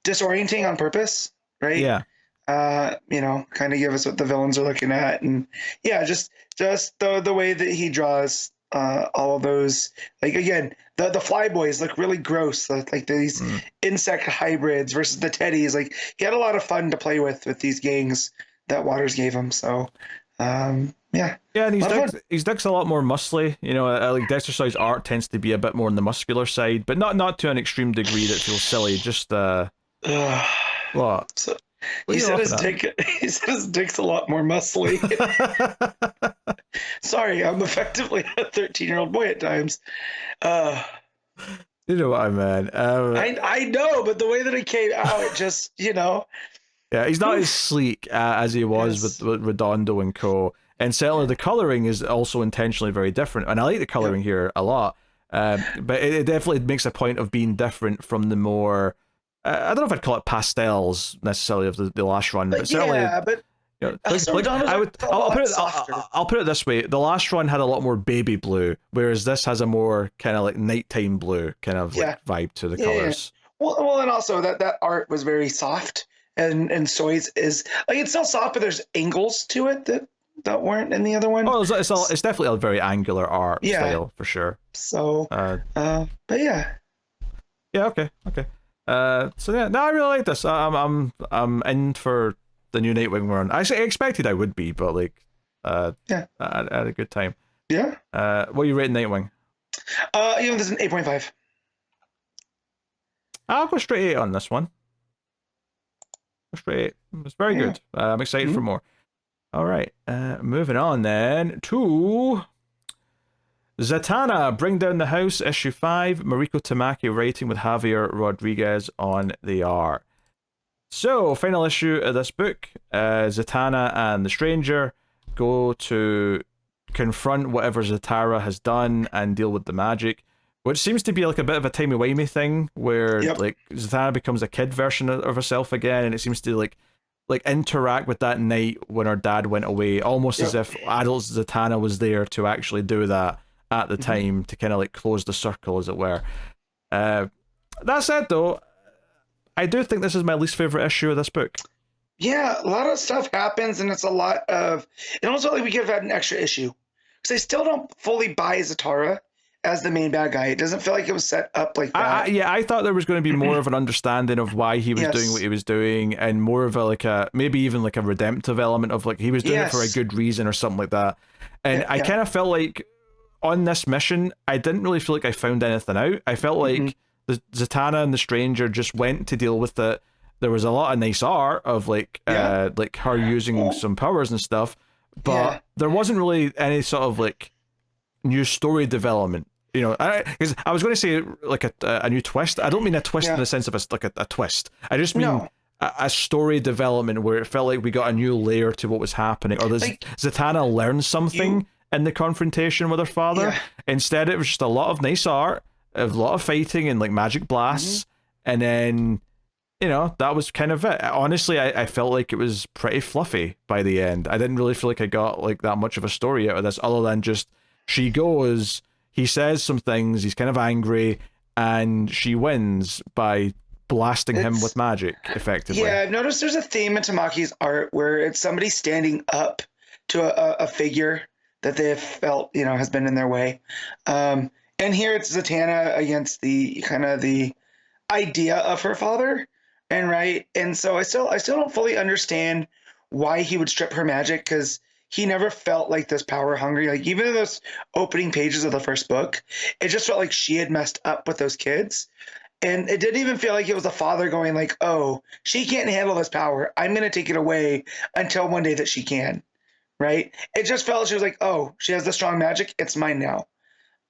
disorienting on purpose, right? Yeah. Kind of give us what the villains are looking at. And yeah, just the way that he draws all of those, like, again, the flyboys look really gross, like these insect hybrids versus the teddies. Like, he had a lot of fun to play with these gangs that Waters gave him. So yeah, and his Dick's a lot more muscly. Like Dexter's art tends to be a bit more on the muscular side, but not to an extreme degree that feels silly. Just what? So, he said his dick's a lot more muscly. Sorry, I'm effectively a 13-year-old boy at times. You know what I meant. I know, but the way that it came out, it just, Yeah, he's not as sleek as he was with Redondo and co. And certainly the coloring is also intentionally very different. And I like the coloring here a lot. But it definitely makes a point of being different from the more... I don't know if I'd call it pastels necessarily of the last run, but certainly... Yeah, but... I'll put it this way: the last run had a lot more baby blue, whereas this has a more kind of like nighttime blue kind of vibe to the colors. Yeah. Well, and also that art was very soft, and Soy's is like, it's still soft, but there's angles to it that weren't in the other one. Oh, it's definitely a very angular art style for sure. So, but yeah. Yeah. Okay. So yeah, no, I really like this. I'm in for the new Nightwing run. I expected I would be, but I had a good time. Yeah. What are you rating Nightwing? This is an 8.5. I'll go straight 8 on this one. Straight 8. It's very good. I'm excited for more. All right. Moving on then to Zatanna, Bring Down the House, issue 5. Mariko Tamaki writing with Javier Rodríguez on the art. So, final issue of this book. Zatanna and the Stranger go to confront whatever Zatanna has done and deal with the magic, which seems to be like a bit of a timey-wimey thing where like Zatanna becomes a kid version of herself again, and it seems to like interact with that night when her dad went away, almost as if adult Zatanna was there to actually do that at the time to kind of like close the circle, as it were. That said, though, I do think this is my least favorite issue of this book. Yeah, a lot of stuff happens, and it's a lot of. It almost felt like we could have had an extra issue, because I still don't fully buy Zatanna as the main bad guy. It doesn't feel like it was set up like that. I thought there was going to be more of an understanding of why he was doing what he was doing, and more of a maybe even like a redemptive element of like he was doing it for a good reason or something like that. And I kind of felt like on this mission, I didn't really feel like I found anything out. I felt like the Zatanna and the Stranger just went to deal with it. There was a lot of nice art of like her using some powers and stuff, but there wasn't really any sort of like new story development. You know, because I was going to say like a new twist. I don't mean a twist in the sense of a twist. I just mean a story development where it felt like we got a new layer to what was happening, or like, Zatanna learned something in the confrontation with her father. Instead, it was just a lot of nice art, a lot of fighting and like magic blasts, and then that was kind of it. Honestly, I felt like it was pretty fluffy by the end. I didn't really feel like I got like that much of a story out of this, other than just she goes, he says some things, he's kind of angry, and she wins by blasting him with magic, effectively. Yeah, I've noticed there's a theme in Tamaki's art where it's somebody standing up to a figure that they have felt, has been in their way. And here it's Zatanna against the kind of the idea of her father, and so I still don't fully understand why he would strip her magic, because he never felt like this power hungry. Like even in those opening pages of the first book, it just felt like she had messed up with those kids. And it didn't even feel like it was the father going like, oh, she can't handle this power, I'm going to take it away until one day that she can. Right? It just felt she was like, oh, she has the strong magic, it's mine now.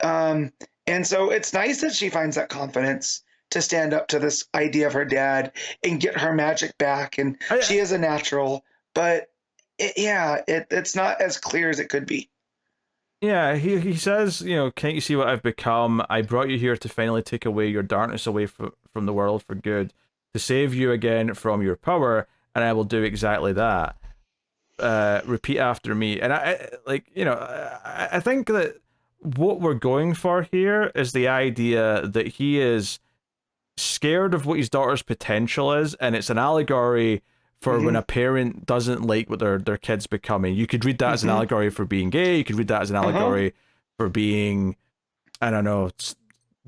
And so it's nice that she finds that confidence to stand up to this idea of her dad and get her magic back. And she is a natural, but it's not as clear as it could be. Yeah, he says, can't you see what I've become? I brought you here to finally take away your darkness away from the world for good, to save you again from your power, and I will do exactly that. Repeat after me. And I think that what we're going for here is the idea that he is scared of what his daughter's potential is, and it's an allegory for when a parent doesn't like what their kid's becoming. You could read that as an allegory for being gay. You could read that as an allegory for being, I don't know,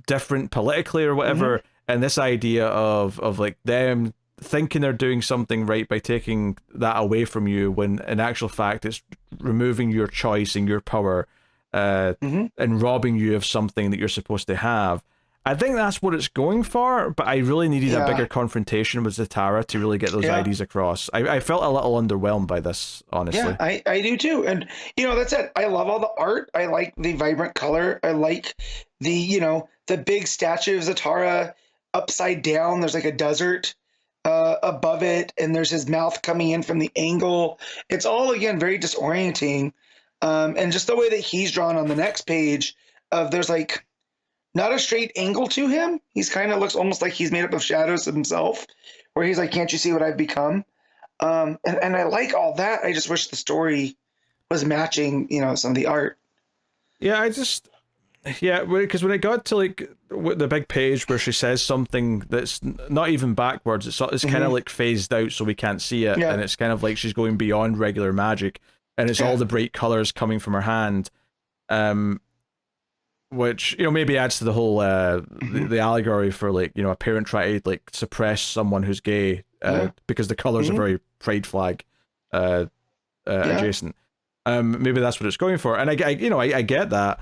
different politically or whatever. And this idea of like them thinking they're doing something right by taking that away from you, when in actual fact it's removing your choice and your power and robbing you of something that you're supposed to have. I think that's what it's going for, but I really needed a bigger confrontation with Zatanna to really get those ideas across. I felt a little underwhelmed by this, honestly. Yeah, I do too. And, that's it. I love all the art. I like the vibrant color. I like the big statue of Zatanna upside down. There's like a desert above it, and there's his mouth coming in from the angle. It's all, again, very disorienting. And just the way that he's drawn on the next page there's like not a straight angle to him. He's kind of looks almost like he's made up of shadows himself, where he's like, can't you see what I've become? And I like all that. I just wish the story was matching, some of the art. Yeah, because when it got to like the big page where she says something that's not even backwards, it's kind of like phased out so we can't see it, and it's kind of like she's going beyond regular magic, and it's all the bright colors coming from her hand, which maybe adds to the whole the allegory for like a parent trying to like suppress someone who's gay because the colors are very pride flag adjacent. Maybe that's what it's going for, and I get that.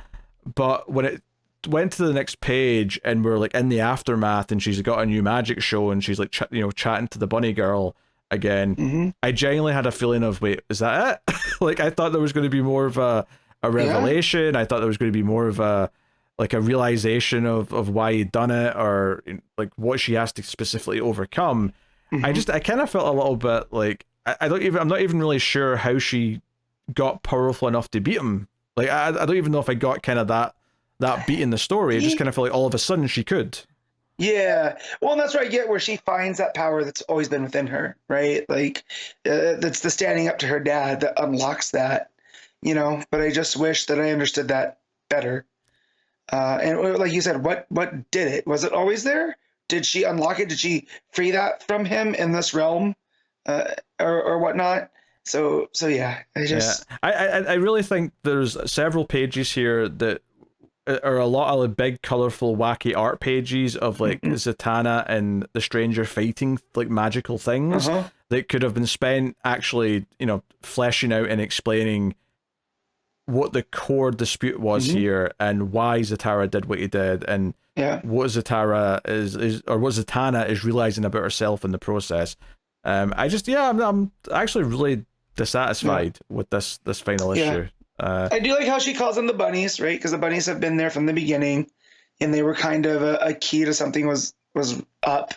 But when it went to the next page and we're like in the aftermath and she's got a new magic show and she's like chatting to the bunny girl again, I genuinely had a feeling of, wait, is that it? Like I thought there was going to be more of a a revelation. I thought there was going to be more of a realization of why he'd done it, or like what she has to specifically overcome. I kind of felt a little bit like I'm not even really sure how she got powerful enough to beat him. Like I don't even know if I got kind of that beat in the story. It just kind of felt like all of a sudden she could. Yeah, well, and that's where I get where she finds that power that's always been within her, right? Like that's the standing up to her dad that unlocks that, But I just wish that I understood that better. And like you said, what did it? Was it always there? Did she unlock it? Did she free that from him in this realm, or whatnot? So yeah, I really think there's several pages here that are a lot of big, colorful, wacky art pages of like Zatanna and the Stranger fighting like magical things that could have been spent actually, fleshing out and explaining what the core dispute was here and why Zatanna did what he did, and what Zatanna is realizing about herself in the process. I'm actually really dissatisfied with this final issue. I do like how she calls them the bunnies, right? Because the bunnies have been there from the beginning, and they were kind of a key to something was up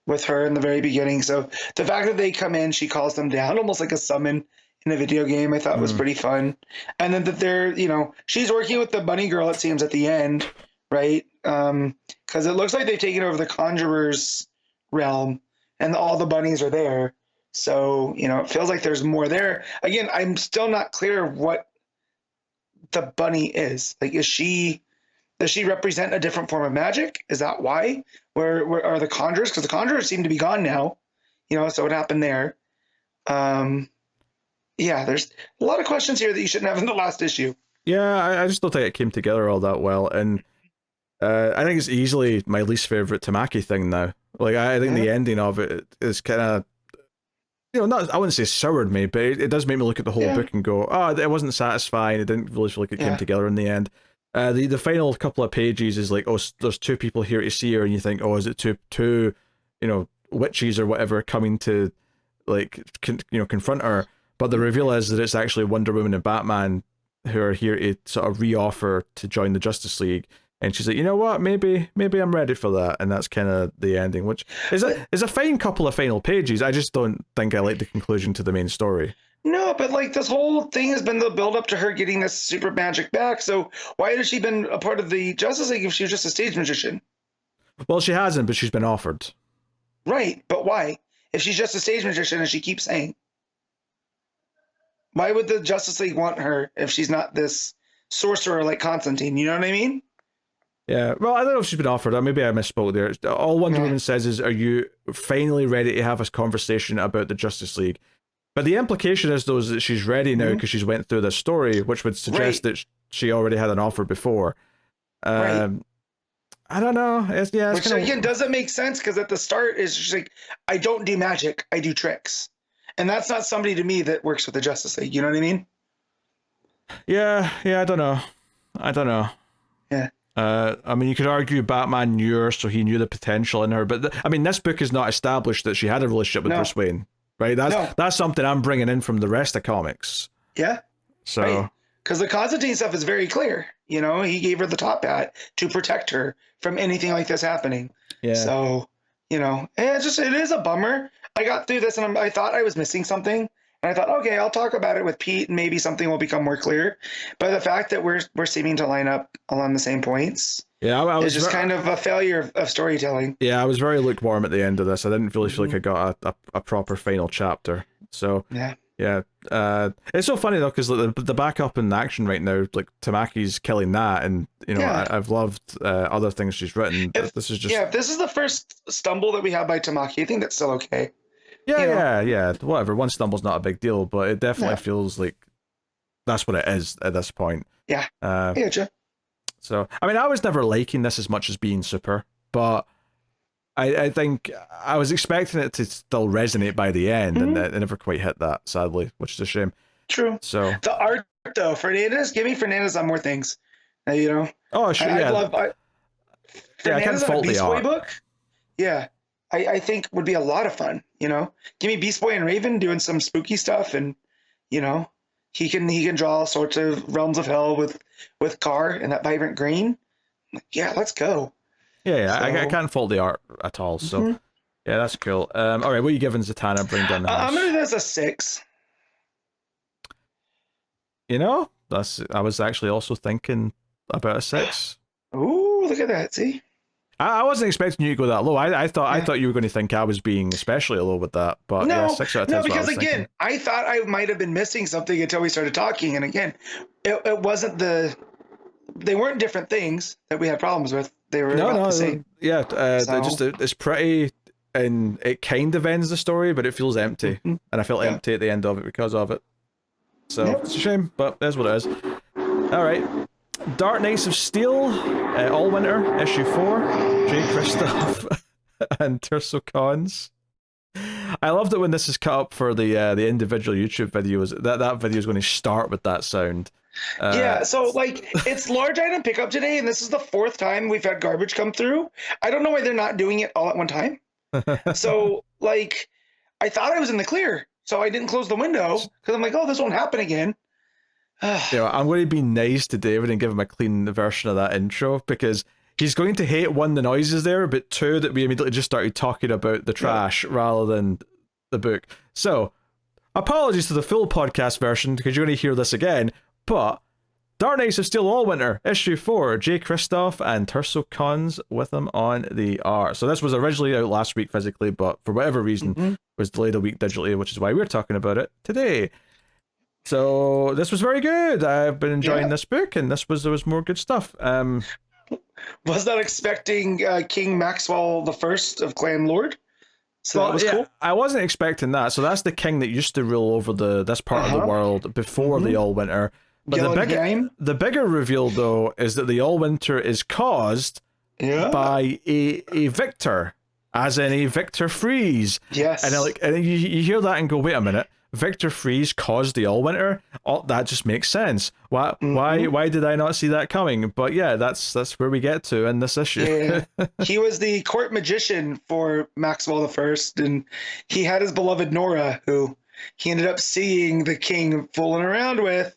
with her in the very beginning. So the fact that they come in, she calls them down, almost like a summon in a video game, I thought was pretty fun. And then that they're, she's working with the bunny girl, it seems, at the end, right? Because it looks like they've taken over the Conjurer's realm, and all the bunnies are there. So, it feels like there's more there. Again, I'm still not clear what the bunny is. Like, does she represent a different form of magic? Is that why? Where are the Conjurers? Because the Conjurers seem to be gone now. So what happened there? Yeah, there's a lot of questions here that you shouldn't have in the last issue. Yeah, I just don't think it came together all that well, and I think it's easily my least favorite Tamaki thing now. Like, I think the ending of it is kind of, not, I wouldn't say soured me, but it does make me look at the whole book and go, oh, it wasn't satisfying. It didn't really feel like it came together in the end. The final couple of pages is like, oh, there's two people here to see her, and you think, oh, is it two witches or whatever coming to like confront her? But the reveal is that it's actually Wonder Woman and Batman who are here to sort of re-offer to join the Justice League. And she's like, you know what, maybe I'm ready for that. And that's kind of the ending, which is a fine couple of final pages. I just don't think I like the conclusion to the main story. No, but like this whole thing has been the build up to her getting this super magic back. So why has she been a part of the Justice League if she was just a stage magician? Well, she hasn't, but she's been offered. Right, but why? If she's just a stage magician, as she keeps saying. Why would the Justice League want her if she's not this sorcerer like Constantine? You know what I mean? Yeah, well, I don't know if she's been offered. Maybe I misspoke there. All Wonder Woman says is, are you finally ready to have a conversation about the Justice League? But the implication is, though, is that she's ready now because she's went through this story, which would suggest that she already had an offer before. I don't know. Which again doesn't make sense, because at the start she's like, I don't do magic, I do tricks. And that's not somebody to me that works with the Justice League. You know what I mean? Yeah, I don't know. Yeah. I mean, you could argue Batman knew her, so he knew the potential in her. But this book is not established that she had a relationship with Bruce Wayne, right? That's something I'm bringing in from the rest of comics. Yeah. So, because the Constantine stuff is very clear. He gave her the top hat to protect her from anything like this happening. Yeah. So, it is a bummer. I got through this and I thought I was missing something. And I thought, okay, I'll talk about it with Pete and maybe something will become more clear. But the fact that we're seeming to line up along the same points I was just kind of a failure of storytelling. Yeah, I was very lukewarm at the end of this. I didn't really feel like I got a proper final chapter. So, yeah. It's so funny, though, because the backup in action right now, like Tamaki's killing that. And, I've loved other things she's written. This is just... Yeah, if this is the first stumble that we have by Tamaki, I think that's still okay. Yeah, whatever. One stumble's not a big deal, but it definitely feels like that's what it is at this point. Yeah, I getcha. So, I mean, I was never liking this as much as being super, but I think I was expecting it to still resonate by the end, and it never quite hit that, sadly, which is a shame. True. So the art, though, Fernandez, give me Fernandez on more things. Oh, sure, I love I can't fault the art. Book. Yeah. I think would be a lot of fun, Give me Beast Boy and Raven doing some spooky stuff and, he can draw all sorts of realms of hell with Car and that vibrant green. Yeah, let's go. Yeah, So, I can't fault the art at all. So yeah, that's cool. All right, what are you giving Zatanna? Bring down the house. I'm gonna do this a 6. You know, I was actually also thinking about a 6. Ooh, look at that! See, I wasn't expecting you to go that low. I thought you were going to think I was being especially low with that. But no, yeah, 6 out of 10 no, is what I because was again, thinking. I thought I might have been missing something until we started talking, and again, it wasn't they weren't different things that we had problems with. They were about the same. Yeah, So, it's pretty, and it kind of ends the story, but it feels empty, and I felt empty at the end of it because of it. So it's a shame, but that's what it is. All right, Dark Knights of Steel, Allwinter, issue 4, J. Kristoff and Tirso Cons. I loved it when this is cut up for the individual YouTube videos. That video is going to start with that sound. yeah, so like it's large item pickup today, and this is the 4th time we've had garbage come through. I don't know why they're not doing it all at one time. So like, I thought I was in the clear, so I didn't close the window because I'm like, oh, this won't happen again. I'm going to be nice to David and give him a clean version of that intro because he's going to hate, 1, the noises there, but 2, that we immediately just started talking about the trash rather than the book. So apologies to the full podcast version because you're going to hear this again. But Dark Knights of Steel Allwinter, issue 4, J. Kristoff and Tirso Cons with him on the art. So this was originally out last week physically, but for whatever reason was delayed a week digitally, which is why we're talking about it today. So this was very good. I've been enjoying this book, and there was more good stuff. Was not expecting King Maxwell the First of Clan Lord. So that was cool. I wasn't expecting that. So that's the king that used to rule over this part of the world before the Allwinter. But the bigger reveal, though, is that the Allwinter is caused by a victor, as in a Victor Freeze. Yes. And you hear that and go, wait a minute, Victor Freeze caused the Allwinter? Oh, that just makes sense. Why did I not see that coming? But yeah, that's where we get to in this issue. Yeah. He was the court magician for Maxwell the First, and he had his beloved Nora, who he ended up seeing the king fooling around with.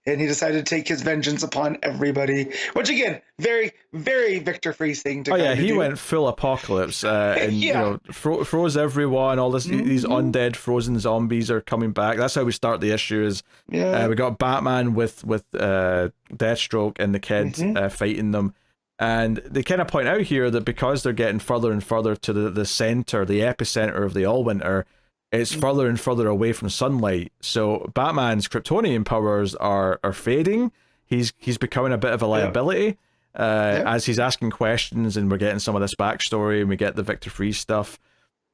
And he decided to take his vengeance upon everybody, which again, very, very Victor Freeze thing to do. He went full apocalypse, and froze everyone. All these undead frozen zombies are coming back. That's how we start the issue. We got Batman with Deathstroke and the kid fighting them, and they kind of point out here that because they're getting further and further to the center, the epicenter of the Allwinter, it's further and further away from sunlight. So Batman's Kryptonian powers are fading. He's becoming a bit of a liability as he's asking questions, and we're getting some of this backstory, and we get the Victor Freeze stuff.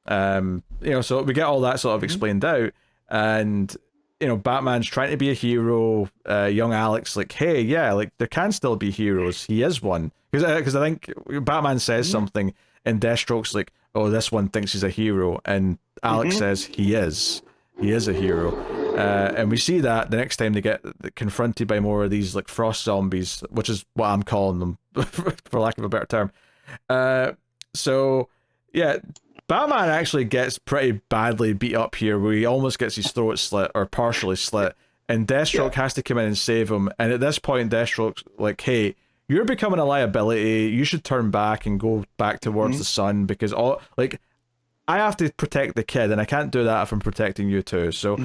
So we get all that sort of explained out, and Batman's trying to be a hero. Young Alex hey, there can still be heroes. He is one, because I think Batman says something, and Deathstroke's like, oh, this one thinks he's a hero, and Alex says he is a hero, and we see that the next time they get confronted by more of these like frost zombies, which is what I'm calling them for lack of a better term. So yeah, Batman actually gets pretty badly beat up here, where he almost gets his throat slit or partially slit, and Deathstroke has to come in and save him. And at this point, Deathstroke's like, hey, you're becoming a liability. You should turn back and go back towards the sun, because I have to protect the kid, and I can't do that if I'm protecting you too. So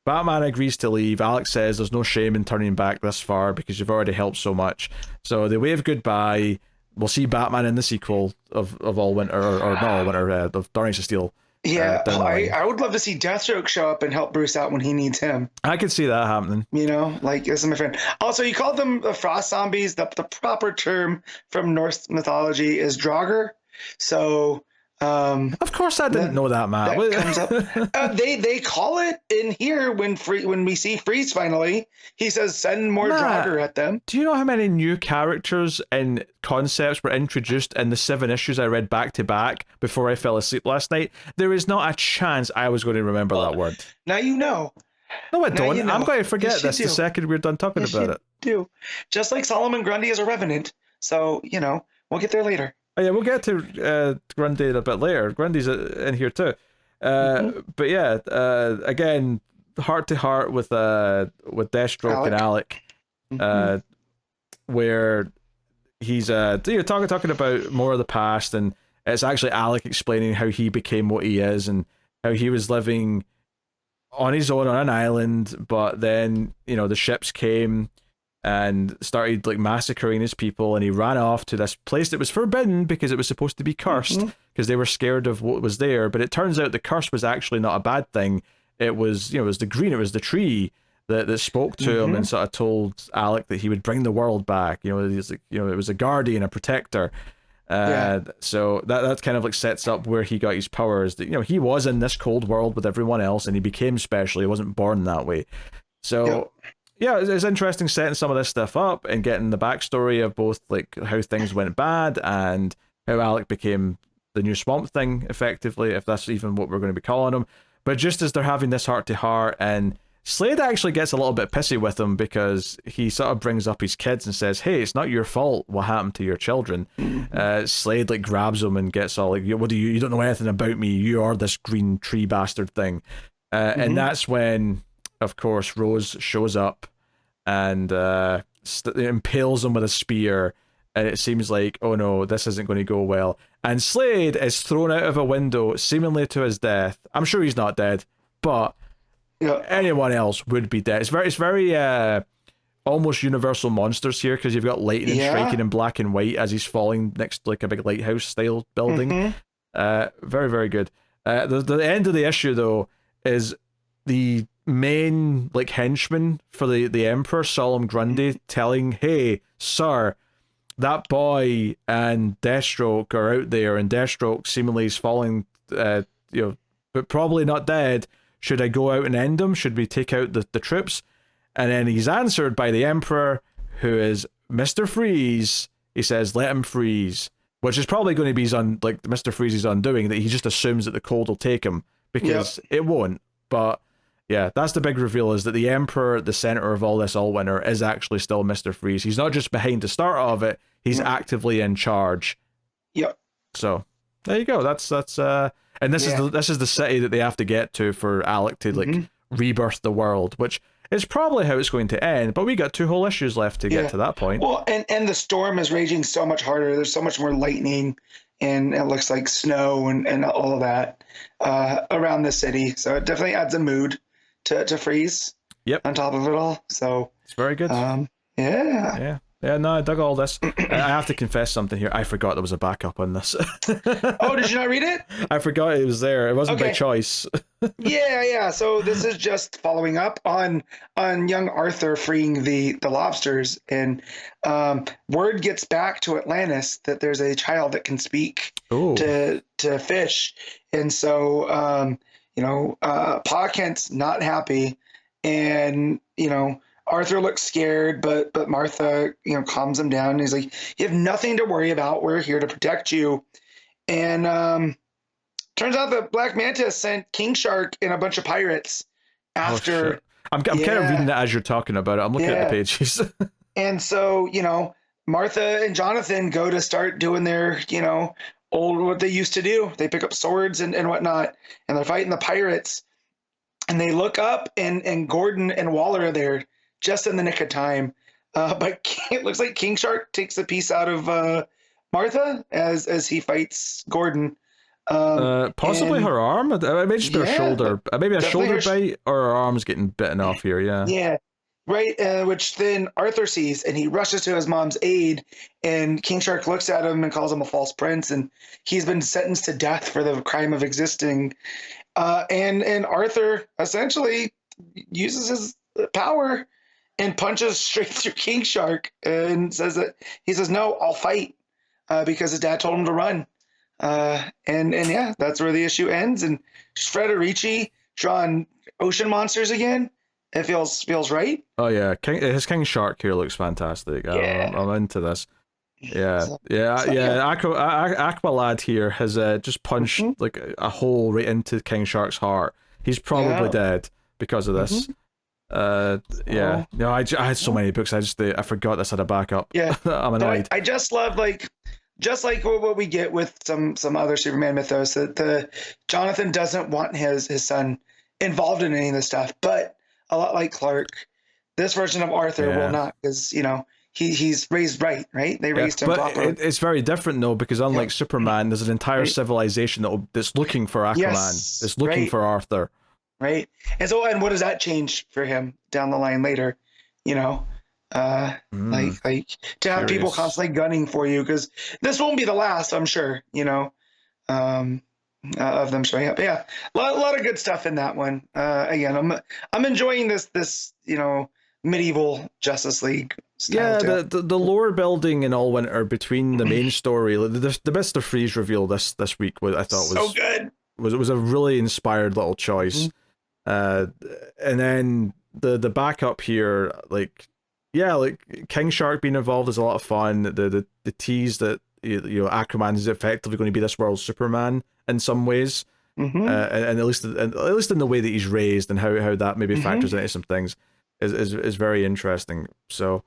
Batman agrees to leave. Alex says there's no shame in turning back this far because you've already helped so much. So they wave goodbye. We'll see Batman in the sequel of Allwinter, or not Allwinter, of Dark Knights of Steel. Yeah, I would love to see Deathstroke show up and help Bruce out when he needs him. I could see that happening. This is my friend. Also, you called them the frost zombies. The proper term from Norse mythology is Draugr. So, of course, I didn't know that, Matt. That comes up. They call it in here when we see Freeze finally. He says, "Send more Draugr at them." Do you know how many new characters and concepts were introduced in the 7 issues I read back to back before I fell asleep last night? There is not a chance I was going to remember that word. Now you know. No, I don't. I'm going to forget this the second we're done talking about it. Do just like Solomon Grundy is a revenant. So we'll get there later. Oh yeah, we'll get to Grundy a bit later. Grundy's in here too. But yeah, again, heart to heart with Deathstroke and Alec, Mhm. where he's talking about more of the past, and it's actually Alec explaining how he became what he is and how he was living on his own on an island, but then the ships came and started like massacring his people, and he ran off to this place that was forbidden because it was supposed to be cursed, because they were scared of what was there. But it turns out the curse was actually not a bad thing. It was it was the tree that spoke to him and sort of told Alec that he would bring the world back. He's like, it was a guardian, a protector. So that kind of like sets up where he got his powers. That he was in this cold world with everyone else, and he became special. He wasn't born that way. So yeah, it's interesting setting some of this stuff up and getting the backstory of both like how things went bad and how Alec became the new Swamp Thing, effectively, if that's even what we're going to be calling him. But just as they're having this heart to heart, and Slade actually gets a little bit pissy with him because he sort of brings up his kids and says, "Hey, it's not your fault what happened to your children." Slade like grabs him and gets all like, "What do you don't know anything about me. You are this green tree bastard thing." And that's when, of course, Rose shows up and impales him with a spear, and it seems like, oh no, this isn't going to go well. And Slade is thrown out of a window, seemingly to his death. I'm sure he's not dead, but anyone else would be dead. It's very almost Universal Monsters here, because you've got lightning striking in black and white as he's falling next to like a big lighthouse style building. Very, very good. The end of the issue though is the main like henchman for the Emperor, Solemn Grundy, telling, "Hey, sir, that boy and Deathstroke are out there, and Deathstroke seemingly is falling, but probably not dead. Should I go out and end him? Should we take out the troops?" And then he's answered by the Emperor, who is Mr. Freeze. He says, "Let him freeze," which is probably going to be Mr. Freeze's undoing, that he just assumes that the cold will take him, because it won't. But yeah, that's the big reveal, is that the Emperor, the center of all this Allwinter, is actually still Mr. Freeze. He's not just behind the start of it, he's actively in charge. So there you go. That's and this is the city that they have to get to for Alec to like rebirth the world, which is probably how it's going to end, but we got 2 whole issues left to get to that point. Well, and the storm is raging so much harder. There's so much more lightning, and it looks like snow and all of that around the city. So it definitely adds a mood to Freeze. On top of it all. So it's very good. Yeah, no, I dug all this. I have to confess something here. I forgot there was a backup on this. Oh, did you not read it? I forgot it was there. It wasn't by choice. Yeah. So this is just following up on young Arthur freeing the lobsters, and word gets back to Atlantis that there's a child that can speak to fish, and so Pa Kent's not happy, and Arthur looks scared, but Martha, calms him down. And he's like, "You have nothing to worry about. We're here to protect you." And turns out that Black Manta sent King Shark and a bunch of pirates after. I'm kind of reading it as you're talking about it. I'm looking at the pages. And so, Martha and Jonathan go to start doing their, what they used to do. They pick up swords and whatnot, and they're fighting the pirates. And they look up, and Gordon and Waller are there, just in the nick of time. But it looks like King Shark takes a piece out of Martha as he fights Gordon. Possibly her arm. It may just be her shoulder. Maybe a shoulder bite, or her arm's getting bitten off here. Yeah, right. Which then Arthur sees, and he rushes to his mom's aid. And King Shark looks at him and calls him a false prince, and he's been sentenced to death for the crime of existing. And Arthur essentially uses his power and punches straight through King Shark, and says, "No, I'll fight," because his dad told him to run. And that's where the issue ends. And Frederici drawing ocean monsters again. It feels right. Oh yeah, his King Shark here looks fantastic. I'm into this. Aqualad here has just punched like a hole right into King Shark's heart. He's probably dead because of this. I had so many books. I forgot this had a backup. I'm annoyed. I just love just like what we get with some other Superman mythos, that the Jonathan doesn't want his son involved in any of this stuff. But a lot like Clark, this version of Arthur will not, because he's raised right. They raised him properly. It's very different though, because unlike Superman, there's an entire civilization that's looking for Aquaman, that's looking for Arthur. Right. And so, and what does that change for him down the line later? Like to have people constantly gunning for you, because this won't be the last, I'm sure, of them showing up. But yeah, a lot of good stuff in that one. Again, I'm enjoying this medieval Justice League style. Yeah, the lore building in Allwinter between the main story, the Mr. Freeze reveal this week, I thought was so good. Was a really inspired little choice. And then the backup here, like King Shark being involved is a lot of fun. The tease that Aquaman is effectively going to be this world's Superman in some ways, and at least in the way that he's raised and how that maybe factors into some things is very interesting. So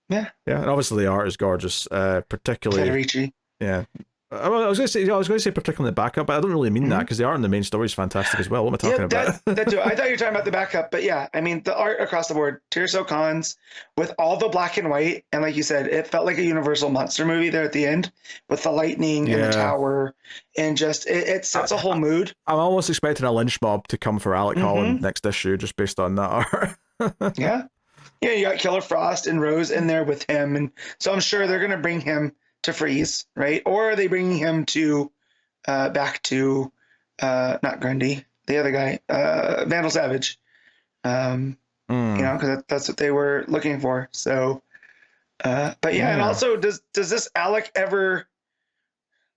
yeah, and obviously the art is gorgeous, particularly Federici. Yeah. I was going to say particularly the backup, but I don't really mean that, because the art in the main story is fantastic as well. What am I talking about? That too. I thought you were talking about the backup, but yeah, I mean the art across the board. Tirso Cons with all the black and white, and like you said, it felt like a Universal monster movie there at the end with the lightning and the tower, and just it sets a whole mood. I'm almost expecting a lynch mob to come for Alec Holland next issue, just based on that art. Yeah, you got Killer Frost and Rose in there with him, and so I'm sure they're gonna bring him to Freeze, right? Or are they bringing him to back to not Grundy, the other guy, Vandal Savage? Because that's what they were looking for. So, but yeah, and also does this Alec ever,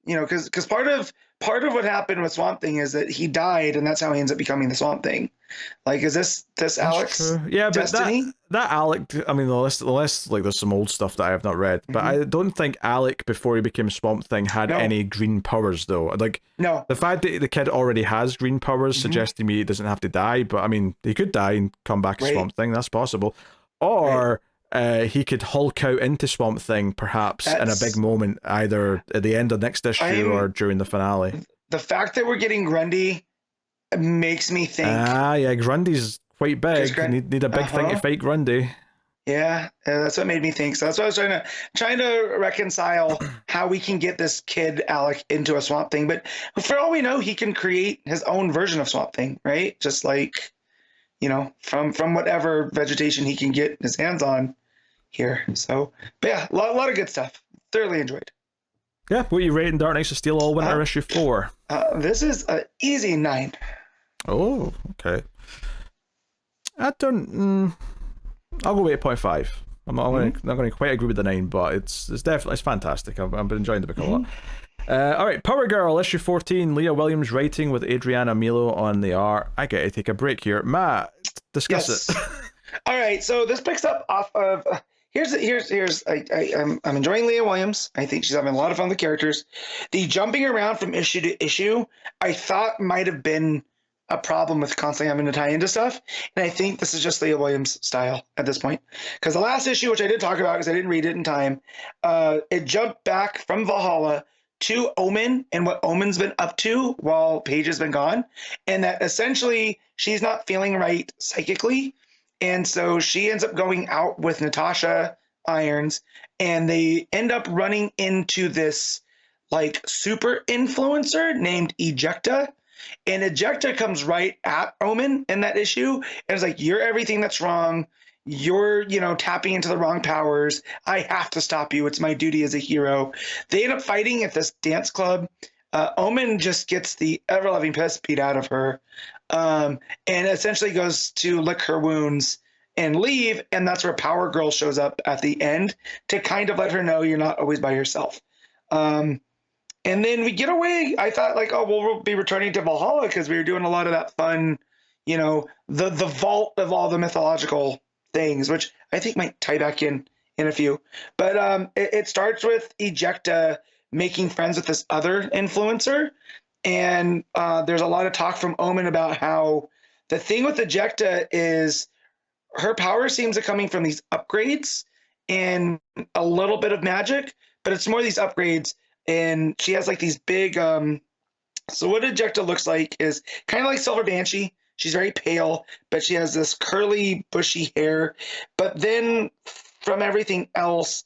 because part of what happened with Swamp Thing is that he died, and that's how he ends up becoming the Swamp Thing. Like, is this Alec's destiny? But that Alec, I mean, the list, like, there's some old stuff that I have not read, but I don't think Alec, before he became Swamp Thing, had any green powers, though. Like, no. The fact that the kid already has green powers suggests to me he doesn't have to die, but I mean, he could die and come back as Swamp Thing, that's possible. Or he could Hulk out into Swamp Thing, perhaps, in a big moment, either at the end of next issue or during the finale. The fact that we're getting Grundy makes me think. Grundy's quite big. Need a big thing to fight Grundy. Yeah, that's what made me think. So that's what I was trying to reconcile how we can get this kid Alec into a Swamp Thing. But for all we know, he can create his own version of Swamp Thing, right? Just like, from whatever vegetation he can get his hands on here. So, but yeah, a lot of good stuff. Thoroughly enjoyed. Yeah, what are you rating Dark Knights of Steel Allwinter issue 4? This is an easy 9. Oh, okay. I don't. I'll go with 8.5. I'm not going to quite agree with the 9, but it's definitely fantastic. I've been enjoying the book a lot. All right, Power Girl issue 14. Leah Williams writing with Adriana Melo on the art. I get to take a break here. Matt, discuss it. All right, so this picks up off of. I'm enjoying Leah Williams. I think she's having a lot of fun with the characters. The jumping around from issue to issue, I thought might have been a problem with constantly having to tie into stuff. And I think this is just Leah Williams' style at this point. Because the last issue, which I did talk about because I didn't read it in time, it jumped back from Valhalla to Omen and what Omen's been up to while Paige has been gone. And that essentially she's not feeling right psychically. And so she ends up going out with Natasha Irons, and they end up running into this like super influencer named Ejecta. And Ejecta comes right at Omen in that issue. And it's like, you're everything that's wrong. You're, tapping into the wrong powers. I have to stop you. It's my duty as a hero. They end up fighting at this dance club. Omen just gets the ever-loving piss beat out of her. And essentially goes to lick her wounds and leave, and that's where Power Girl shows up at the end to kind of let her know you're not always by yourself. And then we get away. I thought we'll be returning to Valhalla because we were doing a lot of that fun, the vault of all the mythological things, which I think might tie back in a few. But it starts with Ejecta making friends with this other influencer. And there's a lot of talk from Omen about how the thing with Ejecta is her power seems to coming from these upgrades and a little bit of magic, but it's more these upgrades. And she has like these big, so what Ejecta looks like is kind of like Silver Banshee. She's very pale, but she has this curly, bushy hair. But then from everything else,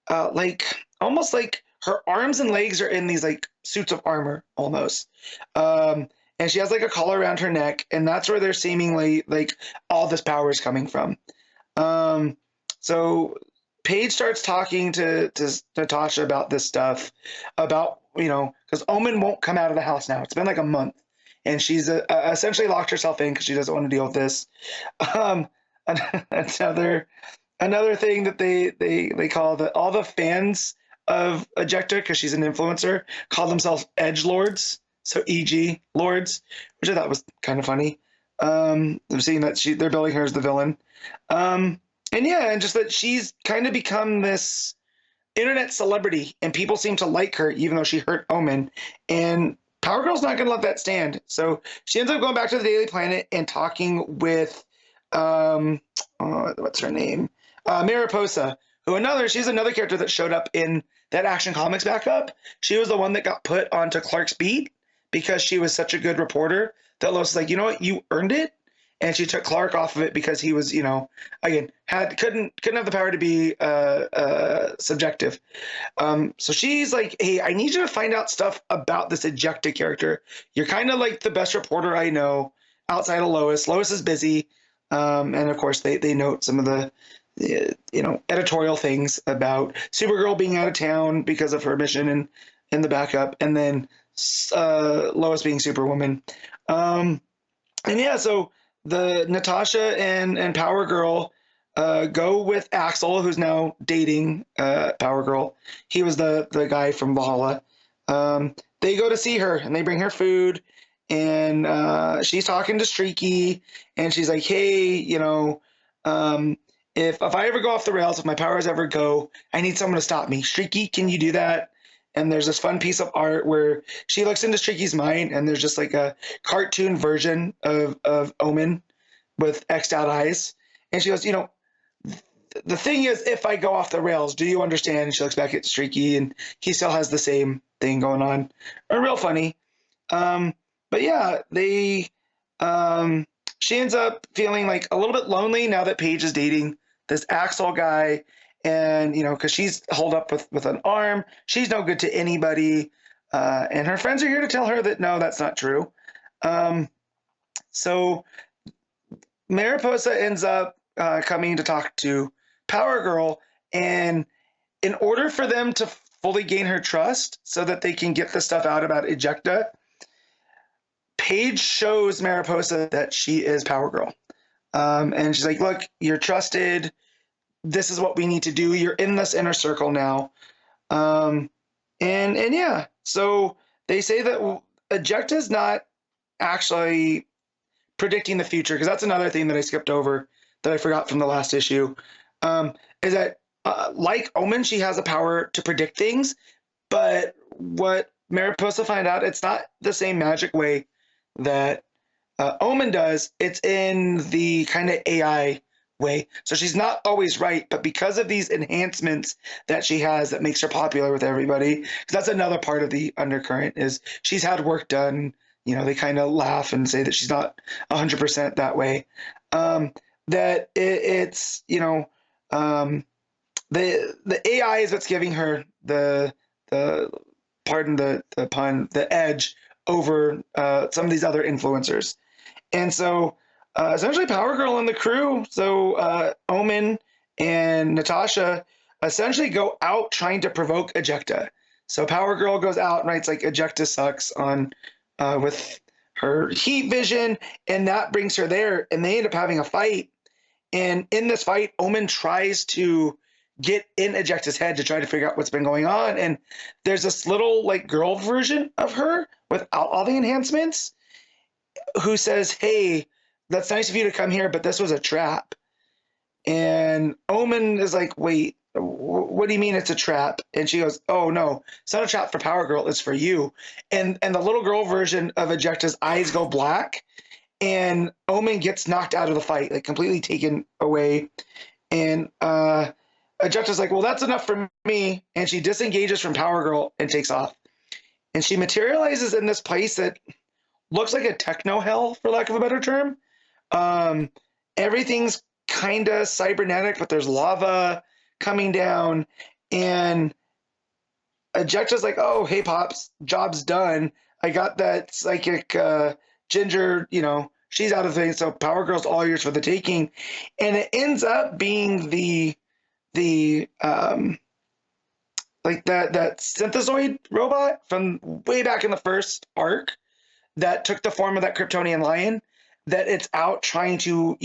almost like her arms and legs are in these like suits of armor almost. And she has like a collar around her neck, and that's where they're seemingly like all this power is coming from. So Paige starts talking to Natasha about this stuff, about, because Omen won't come out of the house now. It's been like a month, and she's essentially locked herself in because she doesn't want to deal with this. Another thing that they call all the fans of Ejecta, because she's an influencer, call themselves Edge Lords, so EG Lords, which I thought was kind of funny. I'm seeing that they're billing her as the villain. And just that she's kind of become this internet celebrity, and people seem to like her, even though she hurt Omen. And Power Girl's not going to let that stand. So she ends up going back to the Daily Planet and talking with, what's her name? Mariposa, she's another character that showed up in that Action Comics backup. She was the one that got put onto Clark's beat because she was such a good reporter that Lois was like, you know what, you earned it. And she took Clark off of it because he was, again, couldn't have the power to be subjective. So she's like, hey, I need you to find out stuff about this Ejecta character. You're kind of like the best reporter I know outside of Lois. Lois is busy. And of course they note some of the editorial things about Supergirl being out of town because of her mission in the backup, and then Lois being Superwoman. So the Natasha and Power Girl go with Axel, who's now dating Power Girl. He was the guy from Valhalla. They go to see her, and they bring her food, and she's talking to Streaky, and she's like, hey, if I ever go off the rails, if my powers ever go, I need someone to stop me. Streaky, can you do that? And there's this fun piece of art where she looks into Streaky's mind, and there's just like a cartoon version of Omen with X'd out eyes. And she goes, the thing is, if I go off the rails, do you understand? And she looks back at Streaky, and he still has the same thing going on. Real funny. But yeah, she ends up feeling like a little bit lonely now that Paige is dating this Axel guy. And, because she's holed up with an arm, she's no good to anybody. And her friends are here to tell her that, no, that's not true. So Mariposa ends up coming to talk to Power Girl. And in order for them to fully gain her trust so that they can get the stuff out about Ejecta, Paige shows Mariposa that she is Power Girl. And she's like, look, you're trusted. This is what we need to do. You're in this inner circle now. So they say that Ejecta is not actually predicting the future, because that's another thing that I skipped over that I forgot from the last issue, is that like Omen, she has a power to predict things, but what Mariposa find out, it's not the same magic way that Omen does. It's in the kind of AI way. So she's not always right, but because of these enhancements that she has that makes her popular with everybody, because that's another part of the undercurrent, is she's had work done. They kind of laugh and say that she's not 100% that way. That it's the AI is what's giving her the pardon the pun, the edge over some of these other influencers. And so essentially Power Girl and the crew, so Omen and Natasha, essentially go out trying to provoke Ejecta. So Power Girl goes out and writes like Ejecta sucks on with her heat vision, and that brings her there, and they end up having a fight. And in this fight, Omen tries to get in Ejecta's head to try to figure out what's been going on. And there's this little like girl version of her without all the enhancements who says, hey, that's nice of you to come here, but this was a trap. And Omen is like, wait, what do you mean it's a trap? And she goes, oh no, it's not a trap for Power Girl, it's for you. And the little girl version of Ejecta's eyes go black, and Omen gets knocked out of the fight, like completely taken away. And Ejecta's like, well, that's enough for me. And she disengages from Power Girl and takes off. And she materializes in this place that looks like a techno hell, for lack of a better term. Everything's kind of cybernetic, but there's lava coming down, and Ejecta's like, oh, hey, Pops, job's done. I got that psychic Ginger, she's out of things, so Power Girl's all yours for the taking. And it ends up being the like that synthezoid robot from way back in the first arc that took the form of that Kryptonian lion, that it's out trying to,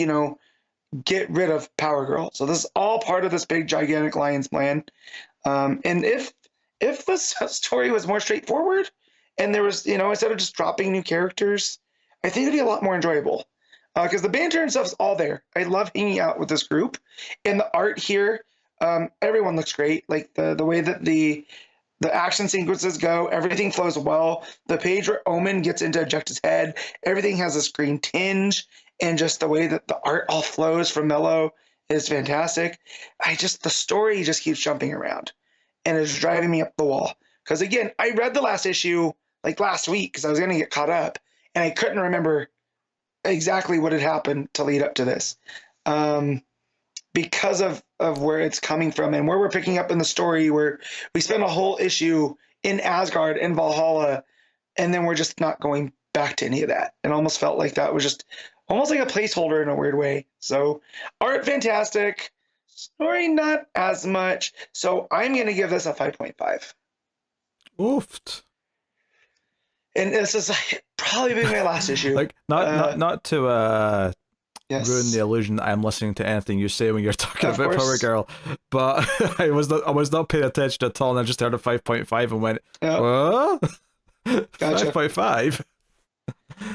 get rid of Power Girl. So this is all part of this big gigantic lion's plan. And if the story was more straightforward and there was, instead of just dropping new characters, I think it'd be a lot more enjoyable. Because the banter and stuff's all there. I love hanging out with this group. And the art here, everyone looks great. Like the way that the action sequences go, everything flows well. The page where Omen gets into Ejecta's head, everything has this green tinge, and just the way that the art all flows from Melo is fantastic. The story just keeps jumping around, and it's driving me up the wall. Because again, I read the last issue like last week because I was going to get caught up, and I couldn't remember exactly what had happened to lead up to this. Because of where it's coming from and where we're picking up in the story, where we spend a whole issue in Asgard and Valhalla, and then we're just not going back to any of that. It almost felt like that was just almost like a placeholder in a weird way. So art fantastic, story not as much. So I'm going to give this a 5.5. Oofed. And this is probably been my last issue. Like not to yes. ruin the illusion that I'm listening to anything you say when you're talking Of about course. Power Girl, but I was not paying attention at all, and I just heard a 5.5 and went, what? Gotcha. 5.5?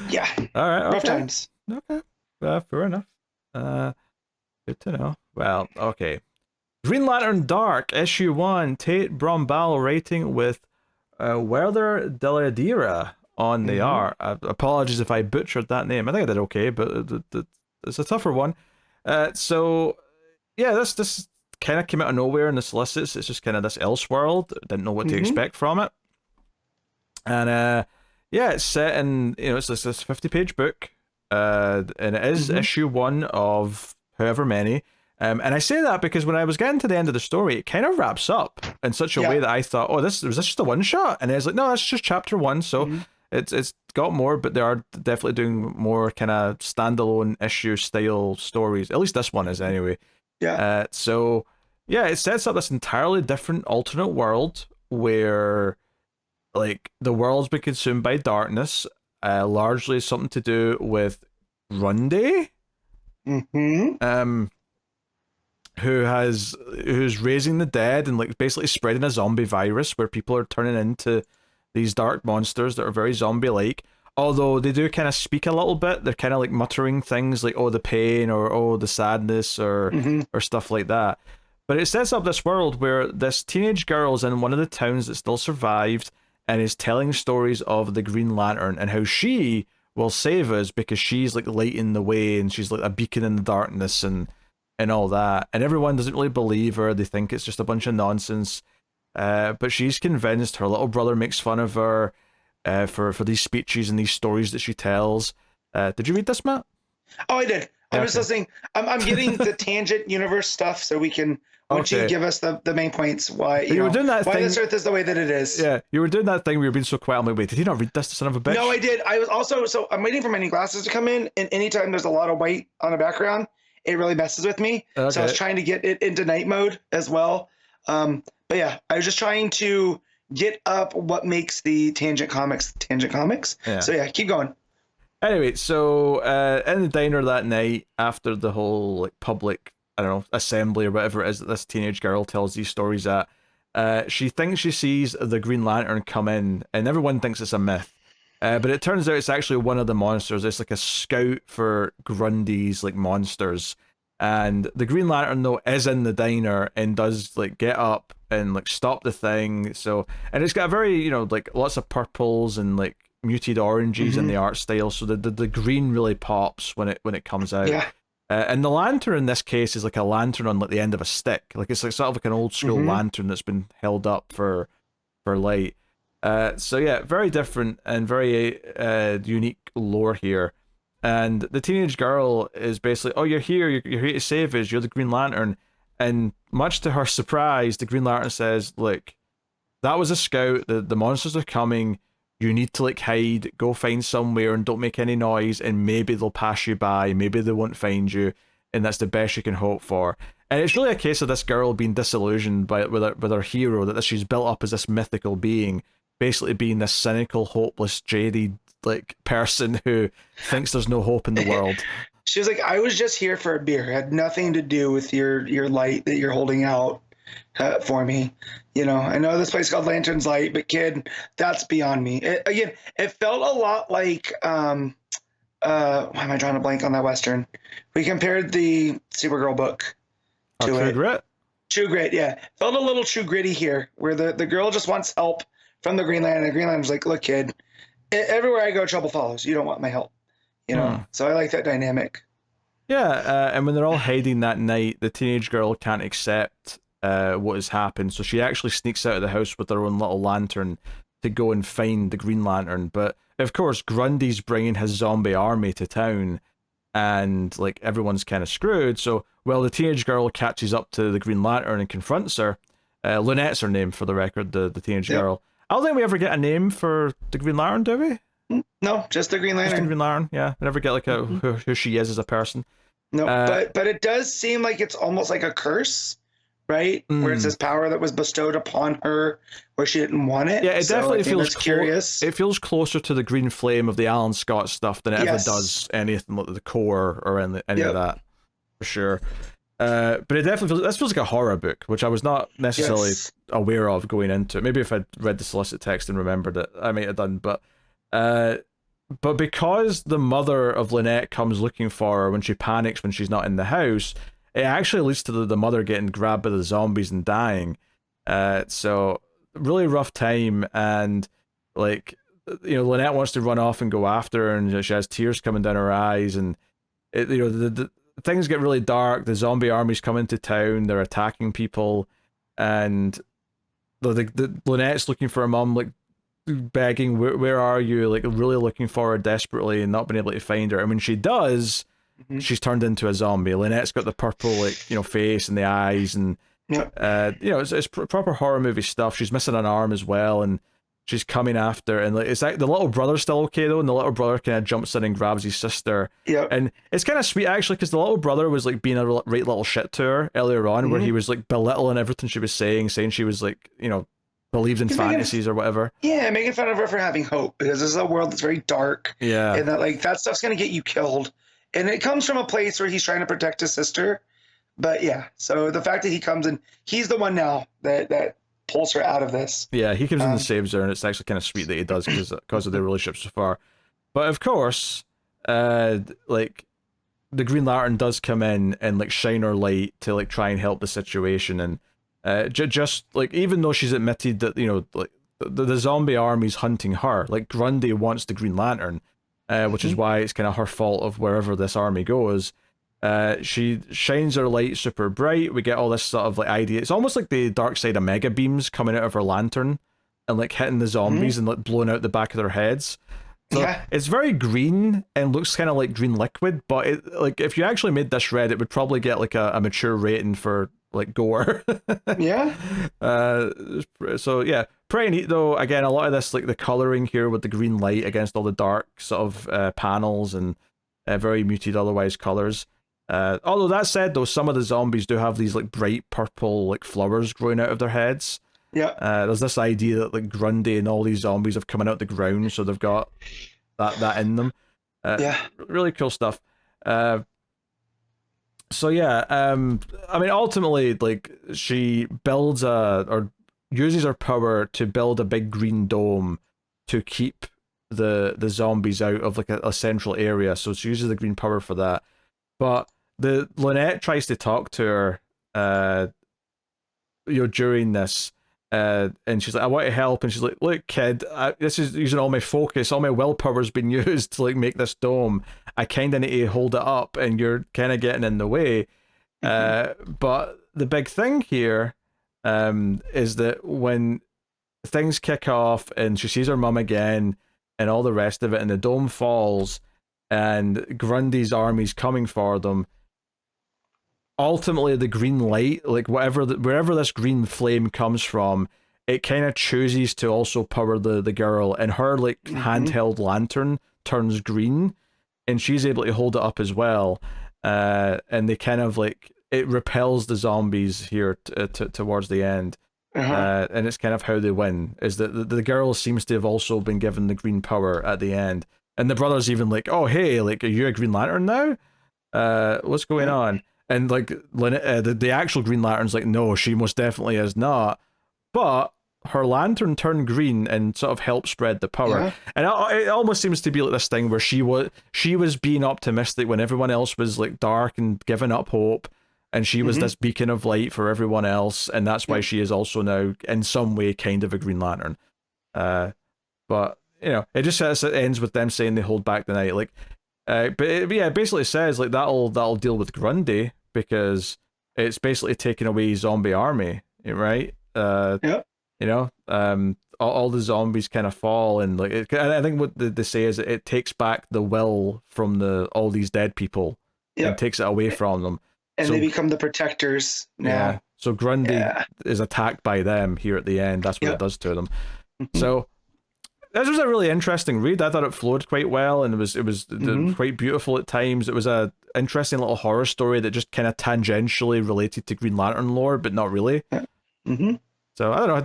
Yeah. All right. Okay. Rough times. Okay. Fair enough. Good to know. Well, okay. Green Lantern Dark, issue 1, Tate Brombal writing with Werther Dell'Edera on the art. Apologies if I butchered that name. I think I did okay, but it's a tougher one. So, yeah, this kind of came out of nowhere in the solicits. It's just kind of this Elseworld. Didn't know what to expect from it. And, yeah, it's set in, it's this 50-page book. And it is issue 1 of however many. And I say that because when I was getting to the end of the story, it kind of wraps up in such a way that I thought, oh, was this just a one shot? And I was like, no, that's just chapter 1. So it's got more, but they are definitely doing more kind of standalone issue style stories. At least this one is anyway. Yeah. So yeah, it sets up this entirely different alternate world where like the world's been consumed by darkness, largely something to do with Runday. Who's raising the dead and like basically spreading a zombie virus where people are turning into these dark monsters that are very zombie-like. Although they do kind of speak a little bit, they're kind of like muttering things like, oh, the pain, or oh, the sadness, or stuff like that. But it sets up this world where this teenage girl is in one of the towns that still survived and is telling stories of the Green Lantern and how she will save us because she's like lighting the way and she's like a beacon in the darkness and all that. And everyone doesn't really believe her. They think it's just a bunch of nonsense. But she's convinced. Her little brother makes fun of her for these speeches and these stories that she tells. Did you read this, Matt? Oh, I did. I was listening. I'm getting the tangent universe stuff so we can, once you give us the main points, why you were doing that why thing, this Earth is the way that it is. Yeah, you were doing that thing where you were being so quiet. I'm like, wait, did he not read this, the son of a bitch? No, I did. I was also, so I'm waiting for my new glasses to come in, and anytime there's a lot of white on the background, it really messes with me. Okay. So I was trying to get it into night mode as well. But yeah, I was just trying to get up what makes the tangent comics. Yeah. So yeah, keep going. Anyway, so in the diner that night, after the whole like public, I don't know, assembly or whatever it is that this teenage girl tells these stories at, she thinks she sees the Green Lantern come in, and everyone thinks it's a myth. But it turns out it's actually one of the monsters. It's like a scout for Grundy's like monsters. And the Green Lantern though is in the diner and does like get up and like stop the thing. So, and it's got a very, like lots of purples and like muted oranges in the art style. So the green really pops when it comes out. Yeah. And the lantern in this case is like a lantern on like the end of a stick. Like it's like sort of like an old school lantern that's been held up for light. So yeah, very different and very unique lore here. And the teenage girl is basically, oh, you're here, you're here to save us, you're the Green Lantern. And much to her surprise, the Green Lantern says, look, that was a scout, the monsters are coming, you need to like hide, go find somewhere and don't make any noise, and maybe they'll pass you by, maybe they won't find you, and that's the best you can hope for. And it's really a case of this girl being disillusioned with her hero, that she's built up as this mythical being, basically being this cynical, hopeless, jaded like person who thinks there's no hope in the world. She was like, I was just here for a beer. It had nothing to do with your light that you're holding out for me. You know, I know this place called Lantern's Light, but kid, that's beyond me. It felt a lot like, why am I drawing a blank on that Western? We compared the Supergirl book to True Grit? True Grit, yeah. Felt a little True Gritty here, where the girl just wants help from the Green Lantern. The Green Lantern's like, look, kid, everywhere I go, trouble follows. You don't want my help. You know, so I like that dynamic. Yeah, and when they're all hiding that night, the teenage girl can't accept what has happened, so she actually sneaks out of the house with her own little lantern to go and find the Green Lantern. But of course, Grundy's bringing his zombie army to town, and like everyone's kind of screwed. So, well, the teenage girl catches up to the Green Lantern and confronts her. Lynette's her name, for the record, the teenage girl. I don't think we ever get a name for the Green Lantern, do we? No, just the Green Lantern. Just the Green Lantern, yeah. We never get like who she is as a person. No, but it does seem like it's almost like a curse, right? Where it's this power that was bestowed upon her where she didn't want it. Yeah, it definitely feels curious. It feels closer to the Green Flame of the Alan Scott stuff than it ever does anything like the core or any of that, for sure. But it definitely feels like a horror book, which I was not necessarily aware of going into it. Maybe if I'd read the solicit text and remembered it, I might have done. But because the mother of Lynette comes looking for her when she panics when she's not in the house, it actually leads to the mother getting grabbed by the zombies and dying. So really rough time, and like, you know, Lynette wants to run off and go after her, and she has tears coming down her eyes, and the things get really dark. The zombie armies come into town, they're attacking people, and the Lynette's looking for her mom, like begging, where are you, like really looking for her desperately and not being able to find her. And when she does, she's turned into a zombie. Lynette's got the purple, like, you know, face and the eyes, and you know, it's proper horror movie stuff. She's missing an arm as well, and she's coming after, and like, it's like the little brother's still okay though, and the little brother kind of jumps in and grabs his sister. And it's kind of sweet actually, because the little brother was like being a right little shit to her earlier on, where he was like belittling everything she was saying she was like, you know, believed in fantasies or whatever. Yeah, making fun of her for having hope, because this is a world that's very dark. Yeah. And that, like, that stuff's gonna get you killed. And it comes from a place where he's trying to protect his sister. But yeah, so the fact that he comes in, he's the one now that pulls her out of this. Yeah, he comes in and saves her, and it's actually kind of sweet that he does because of their relationship so far. But of course, like, the Green Lantern does come in and like shine her light to like try and help the situation, and just like, even though she's admitted that, you know, like the zombie army's hunting her, like Grundy wants the Green Lantern, which is why it's kind of her fault of wherever this army goes. She shines her light super bright. We get all this sort of like idea. It's almost like the dark side of mega beams coming out of her lantern and like hitting the zombies and like blowing out the back of their heads. So it's very green and looks kind of like green liquid, but it, like, if you actually made this red, it would probably get like a mature rating for like gore. So yeah, pretty neat though. Again, a lot of this, like the coloring here with the green light against all the dark sort of panels, and very muted otherwise colors. Although that said though, some of the zombies do have these like bright purple like flowers growing out of their heads. There's this idea that like Grundy and all these zombies have come out the ground, so they've got that in them. Really cool stuff. So yeah, I mean, ultimately, like, she builds or uses her power to build a big green dome to keep the zombies out of like a central area. So she uses the green power for that. But the Lynette tries to talk to her, you know, during this, and she's like, I want to help, and she's like, look, kid, this is using all my focus, all my willpower's been used to like make this dome. I kind of need to hold it up, and you're kind of getting in the way. But the big thing here is that when things kick off, and she sees her mum again, and all the rest of it, and the dome falls, and Grundy's army's coming for them. Ultimately, the green light, like wherever this green flame comes from, it kind of chooses to also power the girl, and her like handheld lantern turns green, and she's able to hold it up as well. And they kind of like, it repels the zombies here towards the end. And it's kind of how they win, is that the girl seems to have also been given the green power at the end, and the brother's even like, oh hey, like, are you a Green Lantern now? What's going on? And like the actual Green Lantern's like, no, she most definitely is not, but her lantern turned green and sort of helped spread the power. And it almost seems to be like this thing where she was being optimistic when everyone else was like dark and giving up hope, and she was this beacon of light for everyone else, and that's why she is also now in some way kind of a Green Lantern. But you know, it just it ends with them saying they hold back the night, like, but it basically says like that'll deal with Grundy, because it's basically taking away zombie army, right? You know, all the zombies kind of fall, and like I think what they say is it takes back the will from all these dead people and takes it away from them. And so, they become the protectors now. Yeah. So Grundy is attacked by them here at the end. That's what it does to them. So this was a really interesting read. I thought it flowed quite well, and it was quite beautiful at times. It was a interesting little horror story that just kind of tangentially related to Green Lantern lore, but not really. So I don't know.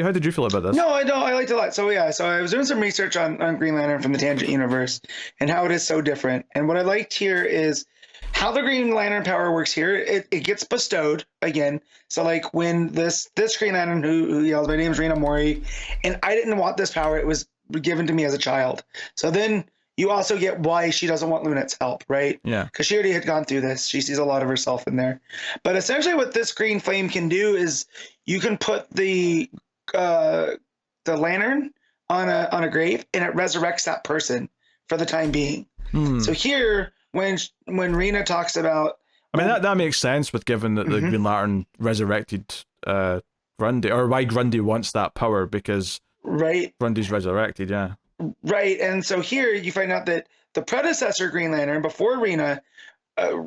How did you feel about this? No, I don't. I liked it a lot. So yeah, so I was doing some research on Green Lantern from the Tangent universe and how it is so different. And what I liked here is how the Green Lantern power works here. It gets bestowed again. So like when this Green Lantern who yells, "My name's Rena Mori," and I didn't want this power. It was given to me as a child. So then you also get why she doesn't want Lunet's help, right? Yeah. Because she already had gone through this. She sees a lot of herself in there. But essentially what this green flame can do is you can put the lantern on a grave, and it resurrects that person for the time being. So here, when Rena talks about, I mean, that makes sense with given that the Green Lantern resurrected Grundy, or why Grundy wants that power, because Grundy's resurrected, Right, and so here you find out that the predecessor Green Lantern, before Rena,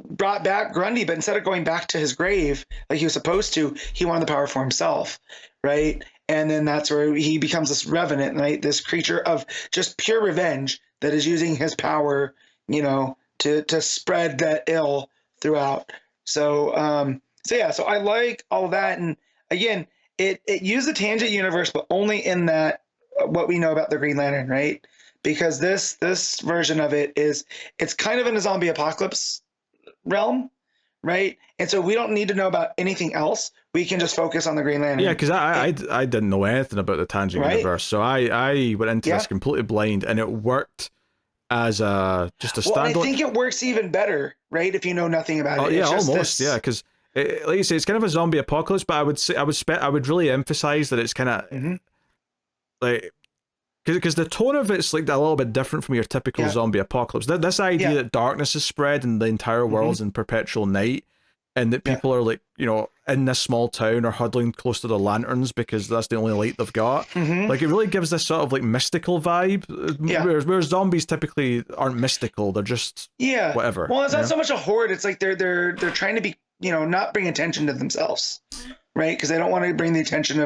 brought back Grundy, but instead of going back to his grave like he was supposed to, he wanted the power for himself, right? And then that's where he becomes this revenant, right? This creature of just pure revenge that is using his power, you know, to spread that ill throughout. So so I like all of that, and again, it used the Tangent universe, but only in that what we know about the Green Lantern, right? Because this version of it's kind of in a zombie apocalypse realm, right? And so we don't need to know about anything else. We can just focus on the Green Lantern. Yeah, because I didn't know anything about the Tangent universe, so I went into this completely blind, and it worked as just a standalone. Well, I think it works even better, right? If you know nothing about it. Yeah, almost. Yeah, because like you say, it's kind of a zombie apocalypse, but I would really emphasize that it's kind of like, because the tone of it's like a little bit different from your typical zombie apocalypse. This idea that darkness is spread and the entire world's in perpetual night, and that people are like, you know, in this small town or huddling close to the lanterns because that's the only light they've got. Like, it really gives this sort of like mystical vibe. Whereas zombies typically aren't mystical; they're just whatever. Well, it's not so much a horde. It's like they're trying to be, you know, not bring attention to themselves. Right, because they don't want to bring the attention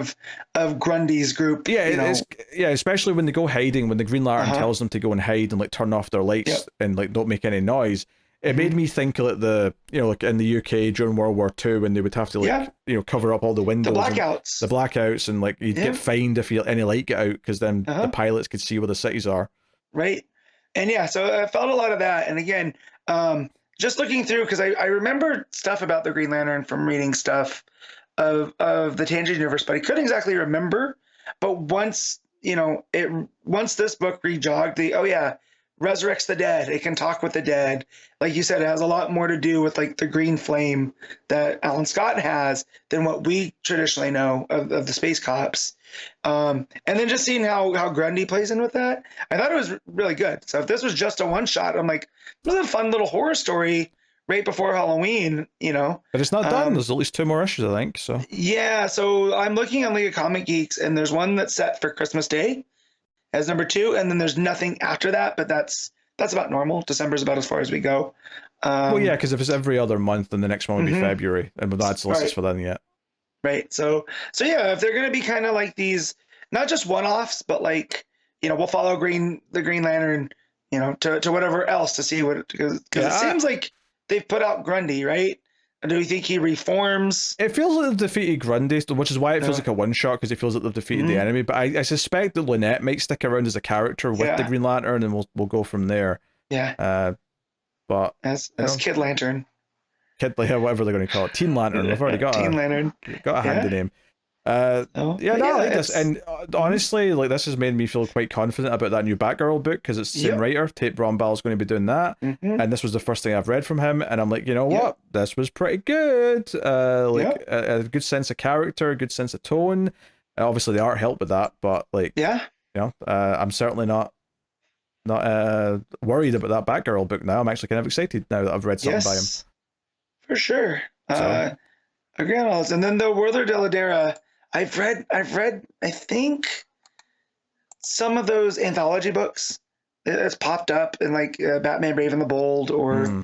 of Grundy's group. Especially when they go hiding. When the Green Lantern tells them to go and hide and like turn off their lights and like don't make any noise, it made me think of like like in the UK during World War II, when they would have to like cover up all the windows, the blackouts, and like you'd get fined if any light got out, because then the pilots could see where the cities are. Right, and so I felt a lot of that, and again, just looking through, because I remember stuff about the Green Lantern from reading stuff of the Tangent universe, but I couldn't exactly remember. But once this book rejogged, resurrects the dead. It can talk with the dead. Like you said, it has a lot more to do with like the green flame that Alan Scott has than what we traditionally know of the space cops. And then just seeing how Grundy plays in with that, I thought it was really good. So if this was just a one shot, I'm like, this is a fun little horror story right before Halloween, you know. But it's not done. There's at least 2 more issues, I think. So yeah, so I'm looking on League of Comic Geeks, and there's one that's set for Christmas Day as number 2, and then there's nothing after that. But that's about normal. December's about as far as we go. Well, yeah, because if it's every other month, then the next one would be February, and we've not had solicits for that yet. Right. So yeah, if they're going to be kind of like these, not just one-offs, but like, you know, we'll follow the Green Lantern, you know, to whatever else to see what, because it seems like they've put out Grundy, right? And do you think he reforms? It feels like they've defeated Grundy, which is why it feels like a one-shot, because it feels like they've defeated the enemy. But I suspect that Lynette might stick around as a character with the Green Lantern, and we'll go from there. Yeah. But as Kid Lantern. Whatever they're going to call it, Teen Lantern. We've already got Teen Lantern. Got a handy name. I like this, and honestly, like this has made me feel quite confident about that new Batgirl book, because it's the same writer. Tate Brombal is going to be doing that, and this was the first thing I've read from him, and I'm like, you know what, this was pretty good. A good sense of character, a good sense of tone. Obviously, the art helped with that, but like, I'm certainly not worried about that Batgirl book now. I'm actually kind of excited now that I've read something by him. For sure. Agree on all this. And then the Werther Dell'Edera, I've read, I think, some of those anthology books. It's popped up in like Batman Brave and the Bold, or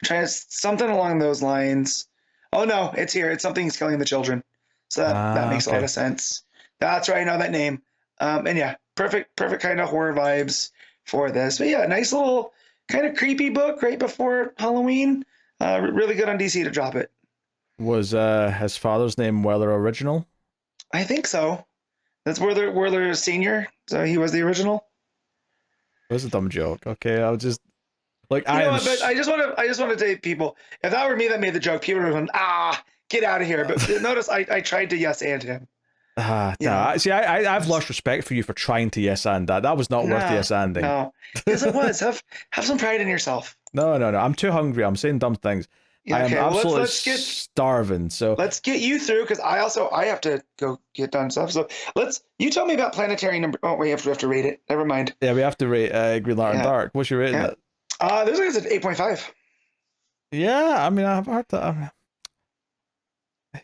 something along those lines. Oh no, it's here. It's Something's Killing the Children. So that makes a lot of sense. That's right. I know that name. And yeah, perfect kind of horror vibes for this. But yeah, nice little kind of creepy book right before Halloween. Really good on DC to drop it. Was his father's name Werther original? I think so. That's Werther Senior. So he was the original. It was a dumb joke. Okay, I'll just like but I just want to say, people, if that were me that made the joke, people would have gone, get out of here. But notice I tried to yes and him. See, I've lost respect for you for trying to yes and that. That was not worth yes anding. No, yes it was. Have some pride in yourself. No. I'm too hungry. I'm saying dumb things. I am absolutely starving. So let's get you through, because I have to go get done stuff. So you tell me about Planetary number. Oh, we have to rate it. Never mind. Yeah, we have to rate Green Lantern Dark. What's your rating? This one is an 8.5. Yeah, I mean, I've heard that.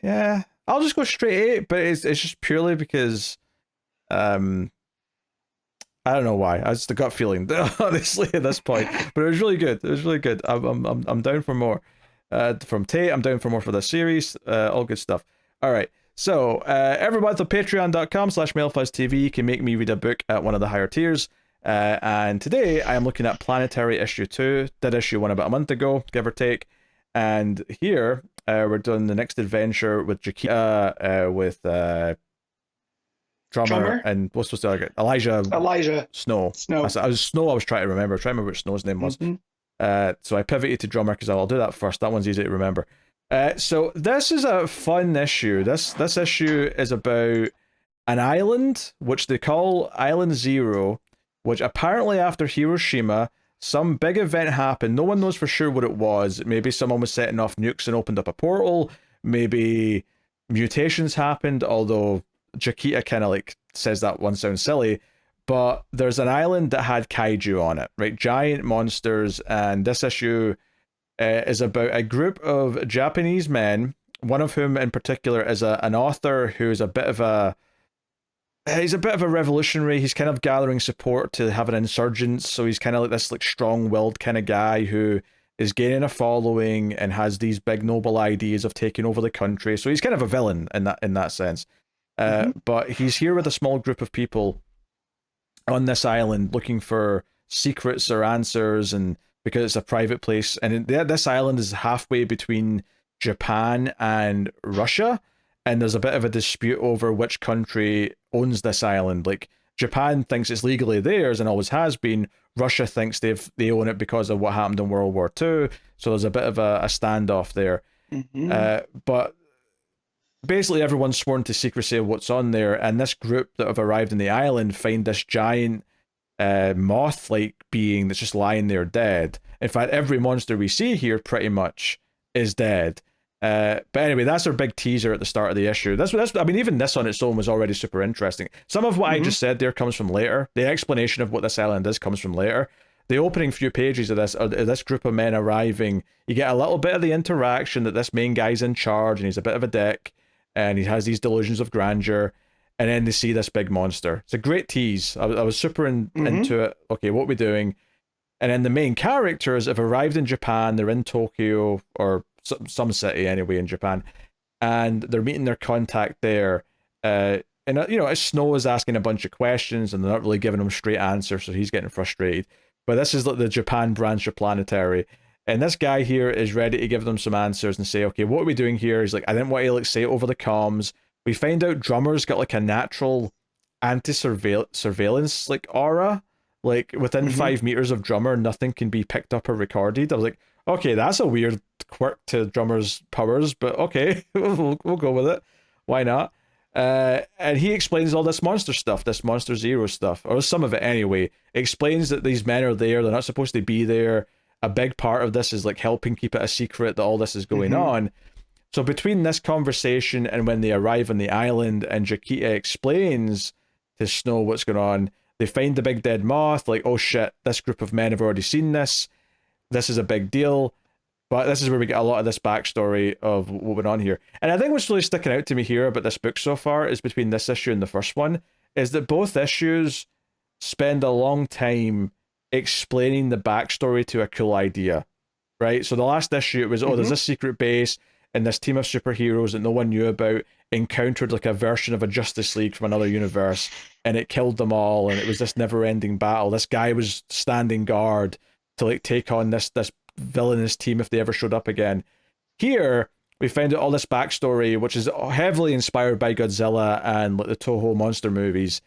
Yeah, I'll just go straight 8, but it's just purely because I don't know why. It's the gut feeling, honestly, at this point. But it was really good. I'm down for more. From Tate, I'm down for more for this series. All good stuff. All right. So every month on patreon.com/MailFuzzTV, you can make me read a book at one of the higher tiers. And today I am looking at Planetary issue 2. Did issue 1 about a month ago, give or take. And here we're doing the next adventure with Jaquita, with Drummer and what's supposed to be Elijah Snow. I was trying to remember. Which Snow's name was. So I pivoted to Drummer because I'll do that first. That one's easy to remember. So this is a fun issue. This issue is about an island, which they call Island Zero, which apparently after Hiroshima, some big event happened. No one knows for sure what it was. Maybe someone was setting off nukes and opened up a portal. Maybe mutations happened, although Jaquita kind of like says that one sounds silly. But there's an island that had kaiju on it, right? Giant monsters. And this issue is about a group of Japanese men, one of whom in particular is an author who is a bit of a revolutionary. He's kind of gathering support to have an insurgence. So he's kind of like this like strong-willed kind of guy who is gaining a following and has these big noble ideas of taking over the country. So he's kind of a villain in that sense. But he's here with a small group of people on this island looking for secrets or answers, and because it's a private place, and this island is halfway between Japan and Russia, and there's a bit of a dispute over which country owns this island. Like, Japan thinks it's legally theirs and always has been. Russia thinks they own it because of what happened in World War II, so there's a bit of a standoff there. But basically everyone's sworn to secrecy of what's on there, and this group that have arrived in the island find this giant moth-like being that's just lying there dead. In fact, every monster we see here pretty much is dead. But anyway, that's our big teaser at the start of the issue. I mean, even this on its own was already super interesting. Some of what I just said there comes from later. The explanation of what this island is comes from later. the opening few pages of this group of men arriving, you get a little bit of the interaction that this main guy's in charge and he's a bit of a dick and he has these delusions of grandeur, and then they see this big monster. It's a great tease. I was super into it. Okay, what are we doing? And then the main characters have arrived in Japan. They're in Tokyo or some city anyway in Japan, and they're meeting their contact there. And Snow is asking a bunch of questions and they're not really giving him straight answers, so he's getting frustrated. But this is like the Japan branch of Planetary, and this guy here is ready to give them some answers and say, okay, what are we doing here? He's like, I didn't want to like say it over the comms. We find out Drummer's got like a natural anti-surveillance like aura. Like within 5 meters of Drummer, nothing can be picked up or recorded. I was like, okay, that's a weird quirk to Drummer's powers, but okay, we'll go with it. Why not? And he explains all this monster stuff, this Monster Zero stuff, or some of it anyway. Explains that these men are there, they're not supposed to be there. A big part of this is like helping keep it a secret that all this is going on. So between this conversation and when they arrive on the island and Jaquita explains to Snow what's going on, they find the big dead moth, like, oh shit, this group of men have already seen this. This is a big deal. But this is where we get a lot of this backstory of what went on here. And I think what's really sticking out to me here about this book so far is between this issue and the first one, is that both issues spend a long time explaining the backstory to a cool idea, right? So the last issue, it was, there's this secret base and this team of superheroes that no one knew about encountered like a version of a Justice League from another universe, and it killed them all, and it was this never-ending battle. This guy was standing guard to like take on this villainous team if they ever showed up again. Here, we find out all this backstory, which is heavily inspired by Godzilla and like the Toho monster movies.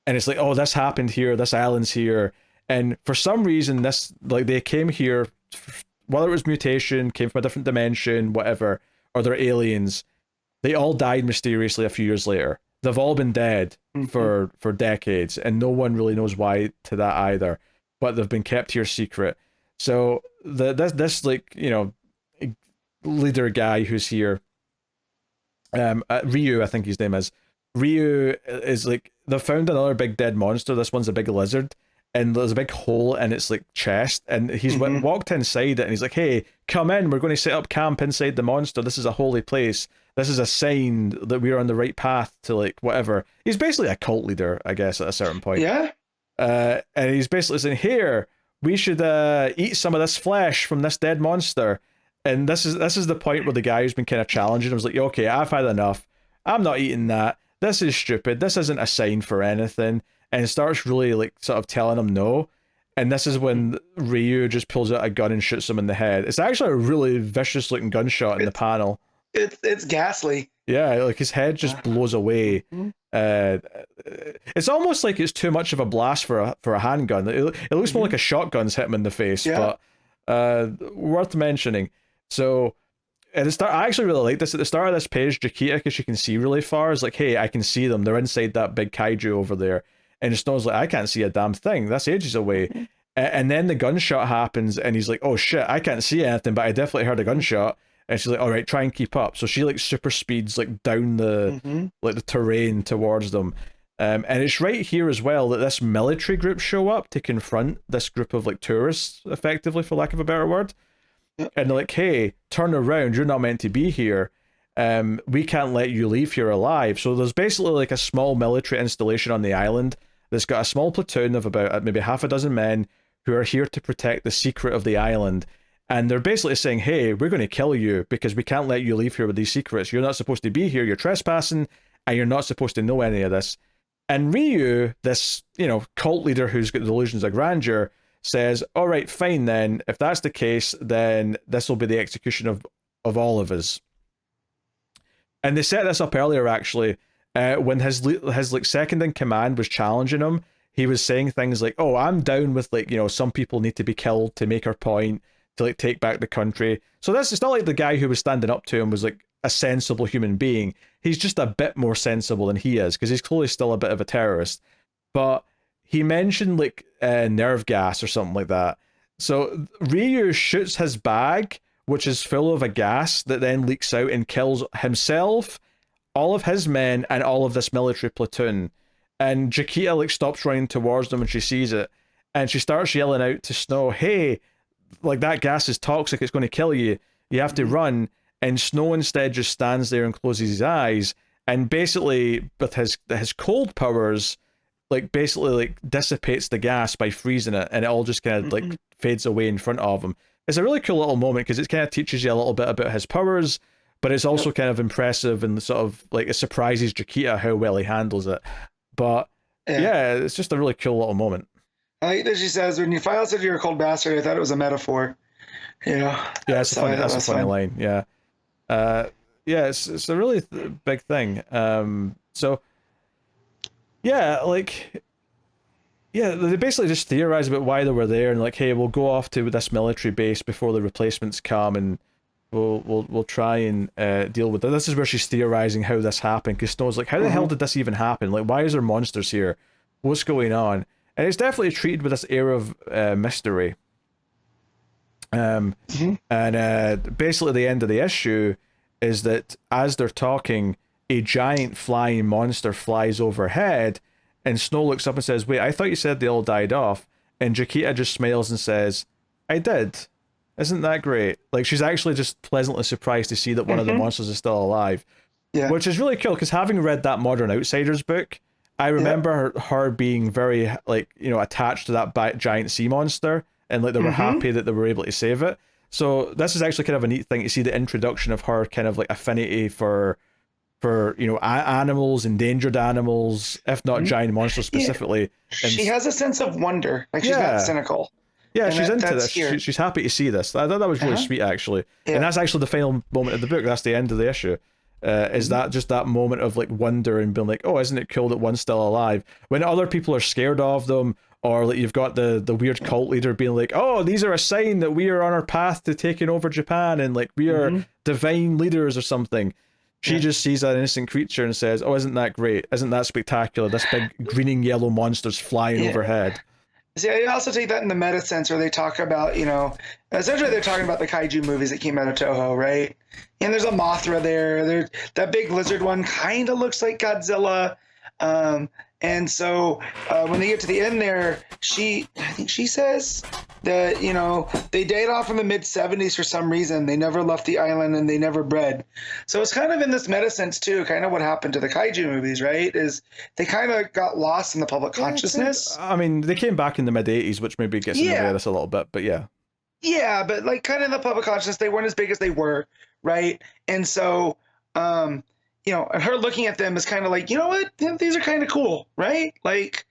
And it's like, oh, this happened here, this island's here. And for some reason, this, like, they came here, whether it was mutation, came from a different dimension, whatever, or they're aliens, they all died mysteriously a few years later. They've all been dead for decades, and no one really knows why to that either. But they've been kept here secret. So this like, you know, leader guy who's here, Ryu, I think his name is. Ryu is like, they found another big dead monster. This one's a big lizard, and there's a big hole in its like chest, and he's walked inside it, and he's like, hey, come in, we're going to set up camp inside the monster. This is a holy place. This is a sign that we're on the right path to like whatever. He's basically a cult leader, I guess, at a certain point. Yeah. And he's basically saying, here, we should eat some of this flesh from this dead monster. And this is the point where the guy who's been kind of challenging him was like, okay, I've had enough. I'm not eating that. This is stupid. This isn't a sign for anything. And starts really like sort of telling him no. And this is when Ryu just pulls out a gun and shoots him in the head. It's actually a really vicious looking gunshot in the panel. It's ghastly. Yeah, like his head just blows away. It's almost like it's too much of a blast for a handgun. It looks more like a shotgun's hit him in the face. Yeah. But worth mentioning. So at the start, I actually really like this. At the start of this page, Jaquita, because you can see really far, is like, hey, I can see them. They're inside that big kaiju over there. And Snow's like, I can't see a damn thing. That's ages away. And then the gunshot happens, and he's like, oh shit, I can't see anything, but I definitely heard a gunshot. And she's like, all right, try and keep up. So she like super speeds like down the like the terrain towards them. And it's right here as well that this military group show up to confront this group of like tourists, effectively, for lack of a better word. Yep. And they're like, hey, turn around, you're not meant to be here. We can't let you leave here alive. So there's basically like a small military installation on the island that's got a small platoon of about maybe half a dozen men who are here to protect the secret of the island. And they're basically saying, hey, we're going to kill you because we can't let you leave here with these secrets. You're not supposed to be here. You're trespassing, and you're not supposed to know any of this. And Ryu, this, you know, cult leader who's got delusions of grandeur, says, all right, fine then. If that's the case, then this will be the execution of all of us. And they set this up earlier, actually, when his like second in command was challenging him. He was saying things like, oh, I'm down with, like, you know, some people need to be killed to make our point, to like take back the country. So it's not like the guy who was standing up to him was like a sensible human being. He's just a bit more sensible than he is, because he's clearly still a bit of a terrorist. But he mentioned like nerve gas or something like that. So Ryu shoots his bag, which is full of a gas that then leaks out and kills himself, all of his men, and all of this military platoon. And Jaquita like stops running towards them when she sees it. and she starts yelling out to Snow, "Hey, like that gas is toxic, it's going to kill you. You have to run." And Snow instead just stands there and closes his eyes, and basically with his cold powers, like basically like dissipates the gas by freezing it, and it all just kind of like fades away in front of him. It's a really cool little moment because it kind of teaches you a little bit about his powers, but it's also kind of impressive and sort of like it surprises Jaquita how well he handles it. But yeah, it's just a really cool little moment. I like that she says, "When you finally said you're a cold bastard, I thought it was a metaphor." You know. Yeah, that's a funny line. Yeah. Yeah, it's a really big thing. So yeah, like they basically just theorize about why they were there, and like, hey, we'll go off to this military base before the replacements come, and we'll try and deal with it. This is where she's theorizing how this happened, because Snow's like, how the hell did this even happen? Like, why is there monsters here? What's going on? And it's definitely treated with this air of mystery. And basically the end of the issue is that as they're talking, a giant flying monster flies overhead, and Snow looks up and says, "Wait, I thought you said they all died off." And Jaquita just smiles and says, "I did. Isn't that great?" Like, she's actually just pleasantly surprised to see that one of the monsters is still alive. Yeah. Which is really cool, because having read that Modern Outsiders book, I remember her being very, like, you know, attached to that giant sea monster, and like they were happy that they were able to save it. So this is actually kind of a neat thing to see, the introduction of her kind of like affinity for you know, animals, endangered animals, if not giant monsters specifically. Yeah. She has a sense of wonder, like she's not cynical. Yeah, and she's into this. She's happy to see this. I thought that was really sweet, actually. And that's actually the final moment of the book. That's the end of the issue. Is that just that moment of like wonder and being like, oh, isn't it cool that one's still alive? When other people are scared of them, or like you've got the weird cult leader being like, oh, these are a sign that we are on our path to taking over Japan, and like we are divine leaders or something. She just sees an innocent creature and says, oh, isn't that great? Isn't that spectacular? This big greening yellow monster's flying overhead. See, I also take that in the meta sense where they talk about, you know, essentially they're talking about the kaiju movies that came out of Toho, right? And there's a Mothra there. That big lizard one kind of looks like Godzilla. And so when they get to the end there, I think she says that, you know, they died off in the mid-70s for some reason. They never left the island and they never bred. So it's kind of in this meta sense too, kind of what happened to the kaiju movies, right? Is they kind of got lost in the public consciousness. I mean, they came back in the mid-80s, which maybe gets in the way of this a little bit, but yeah. Yeah, but like kind of in the public consciousness, they weren't as big as they were, right? And so, you know, and her looking at them is kind of like, you know what, these are kind of cool, right? Like,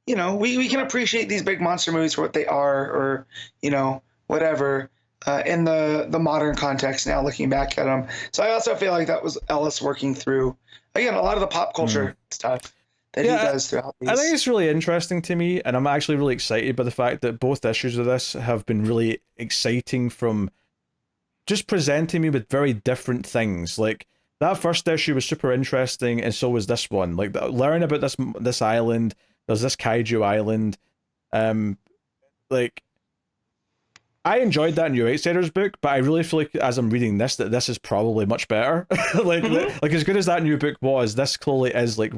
you know, we can appreciate these big monster movies for what they are, or, you know, whatever, in the modern context now, looking back at them. So I also feel like that was Ellis working through, again, a lot of the pop culture stuff that he does throughout these. I think it's really interesting to me, and I'm actually really excited by the fact that both issues of this have been really exciting, from just presenting me with very different things. Like, that first issue was super interesting, and so was this one. Like, learn about this island. There's this kaiju island. Like, I enjoyed that New Outsiders book, but I really feel like as I'm reading this, that this is probably much better. like as good as that new book was, this clearly is like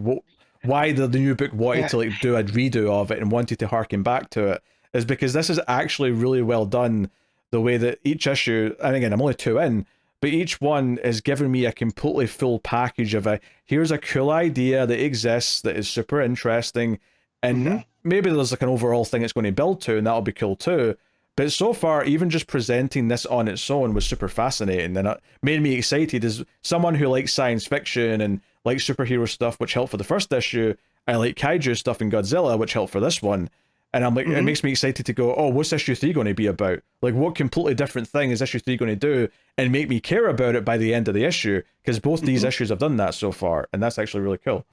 why the new book wanted to like do a redo of it and wanted to harken back to it, is because this is actually really well done. The way that each issue, and again, I'm only 2 in, but each one is giving me a completely full package of here's a cool idea that exists that is super interesting, and maybe there's like an overall thing it's going to build to, and that'll be cool too. But so far, even just presenting this on its own was super fascinating, and it made me excited. As someone who likes science fiction and likes superhero stuff, which helped for the first issue, I like kaiju stuff and Godzilla, which helped for this one. And I'm like, it makes me excited to go, oh, what's issue 3 going to be about? Like, what completely different thing is issue 3 going to do, and make me care about it by the end of the issue? Because both these issues have done that so far, and that's actually really cool.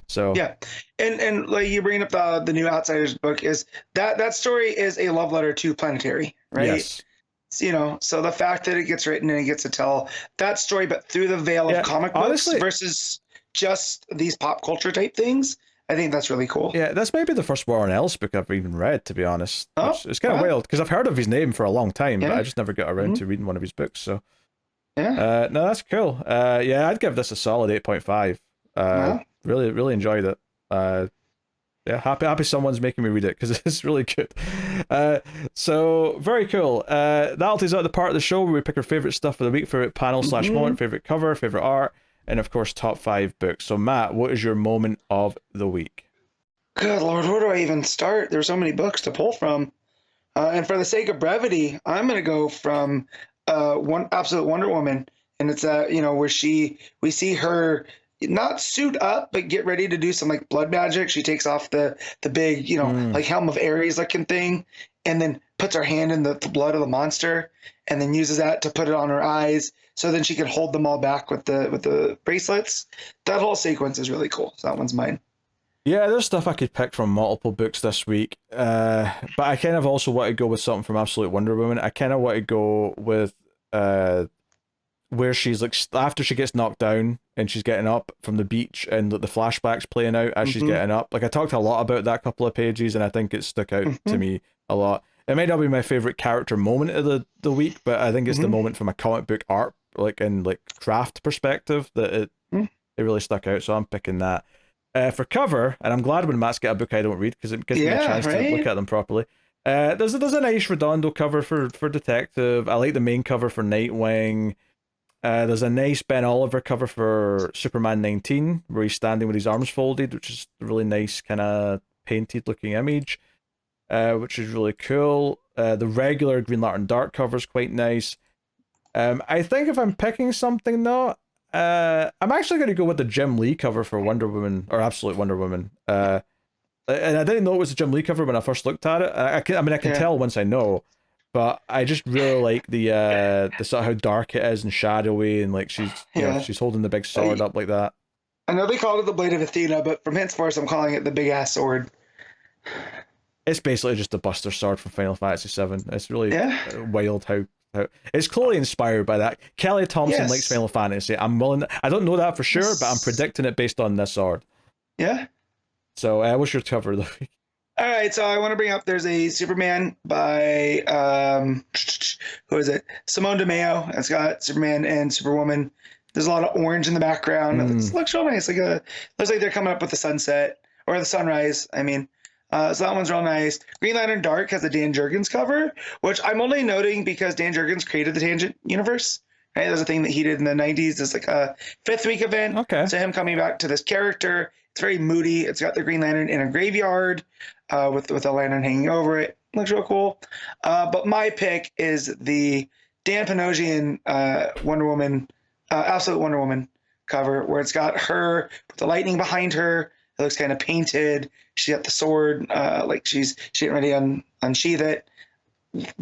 So yeah, and like you bring up the new Outsiders book, is that story is a love letter to Planetary, right? Yes. You know, so the fact that it gets written and it gets to tell that story, but through the veil of comic books versus just these pop culture type things, I think that's really cool. Yeah, that's maybe the first Warren Ellis book I've even read, to be honest. It's kind of wild, because I've heard of his name for a long time, but I just never got around to reading one of his books. So no, that's cool. Yeah, I'd give this a solid 8.5. Really, really enjoyed it. Yeah, happy someone's making me read it because it's really good. So very cool. That'll take us out the part of the show where we pick our favorite stuff of the week, favorite panel slash moment, favorite cover, favorite art, and of course top 5 books. So Matt, what is your moment of the week? Good Lord, where do I even start? There's so many books to pull from. And for the sake of brevity, I'm going to go from one Absolute Wonder Woman, and it's where we see her not suit up, but get ready to do some like blood magic. She takes off the big, like Helm of Ares looking thing, and then puts her hand in the blood of the monster, and then uses that to put it on her eyes, so then she can hold them all back with the bracelets. That whole sequence is really cool. So that one's mine. Yeah, there's stuff I could pick from multiple books this week, but I kind of also want to go with something from Absolute Wonder Woman. I kind of want to go with where she's like after she gets knocked down and she's getting up from the beach and the flashbacks playing out as she's getting up. Like I talked a lot about that couple of pages, and I think it stuck out to me a lot. It might not be my favorite character moment of the week, but I think it's the moment from a comic book art and craft perspective that it really stuck out. So I'm picking that. For cover, and I'm glad when Matt's get a book I don't read because it gives me a chance to look at them properly. There's a nice Redondo cover for Detective. I like the main cover for Nightwing. There's a nice Ben Oliver cover for Superman 19 where he's standing with his arms folded, which is a really nice kind of painted looking image, which is really cool. The regular Green Lantern Dark cover is quite nice. I think if I'm picking something though, I'm actually going to go with the Jim Lee cover for Wonder Woman, or Absolute Wonder Woman. And I didn't know it was a Jim Lee cover when I first looked at it. I can tell once I know, but I just really like the sort of how dark it is and shadowy, and like she's holding the big sword up like that. I know they called it the Blade of Athena, but from henceforth I'm calling it the big ass sword. It's basically just a Buster sword from Final Fantasy VII. It's really wild how it's clearly inspired by that. Kelly Thompson likes Final Fantasy. I don't know that for sure, but I'm predicting it based on this sword. Yeah. So what's your cover of the week? All right, so I want to bring up, there's a Superman by who is it? Simone DeMeo. It's got Superman and Superwoman. There's a lot of orange in the background. It looks real nice. Looks like they're coming up with the sunset or the sunrise. I mean, so that one's real nice. Green Lantern Dark has a Dan Jurgens cover, which I'm only noting because Dan Jurgens created the Tangent universe. Right, there's a thing that he did in the '90s. It's like a 5th week event. Okay. So him coming back to this character. It's very moody. It's got the Green Lantern in a graveyard with a lantern hanging over it. Looks real cool. But my pick is the Dan Panosian Wonder Woman, Absolute Wonder Woman cover, where it's got her with the lightning behind her. It looks kind of painted. She got the sword, like she's getting ready to unsheath it.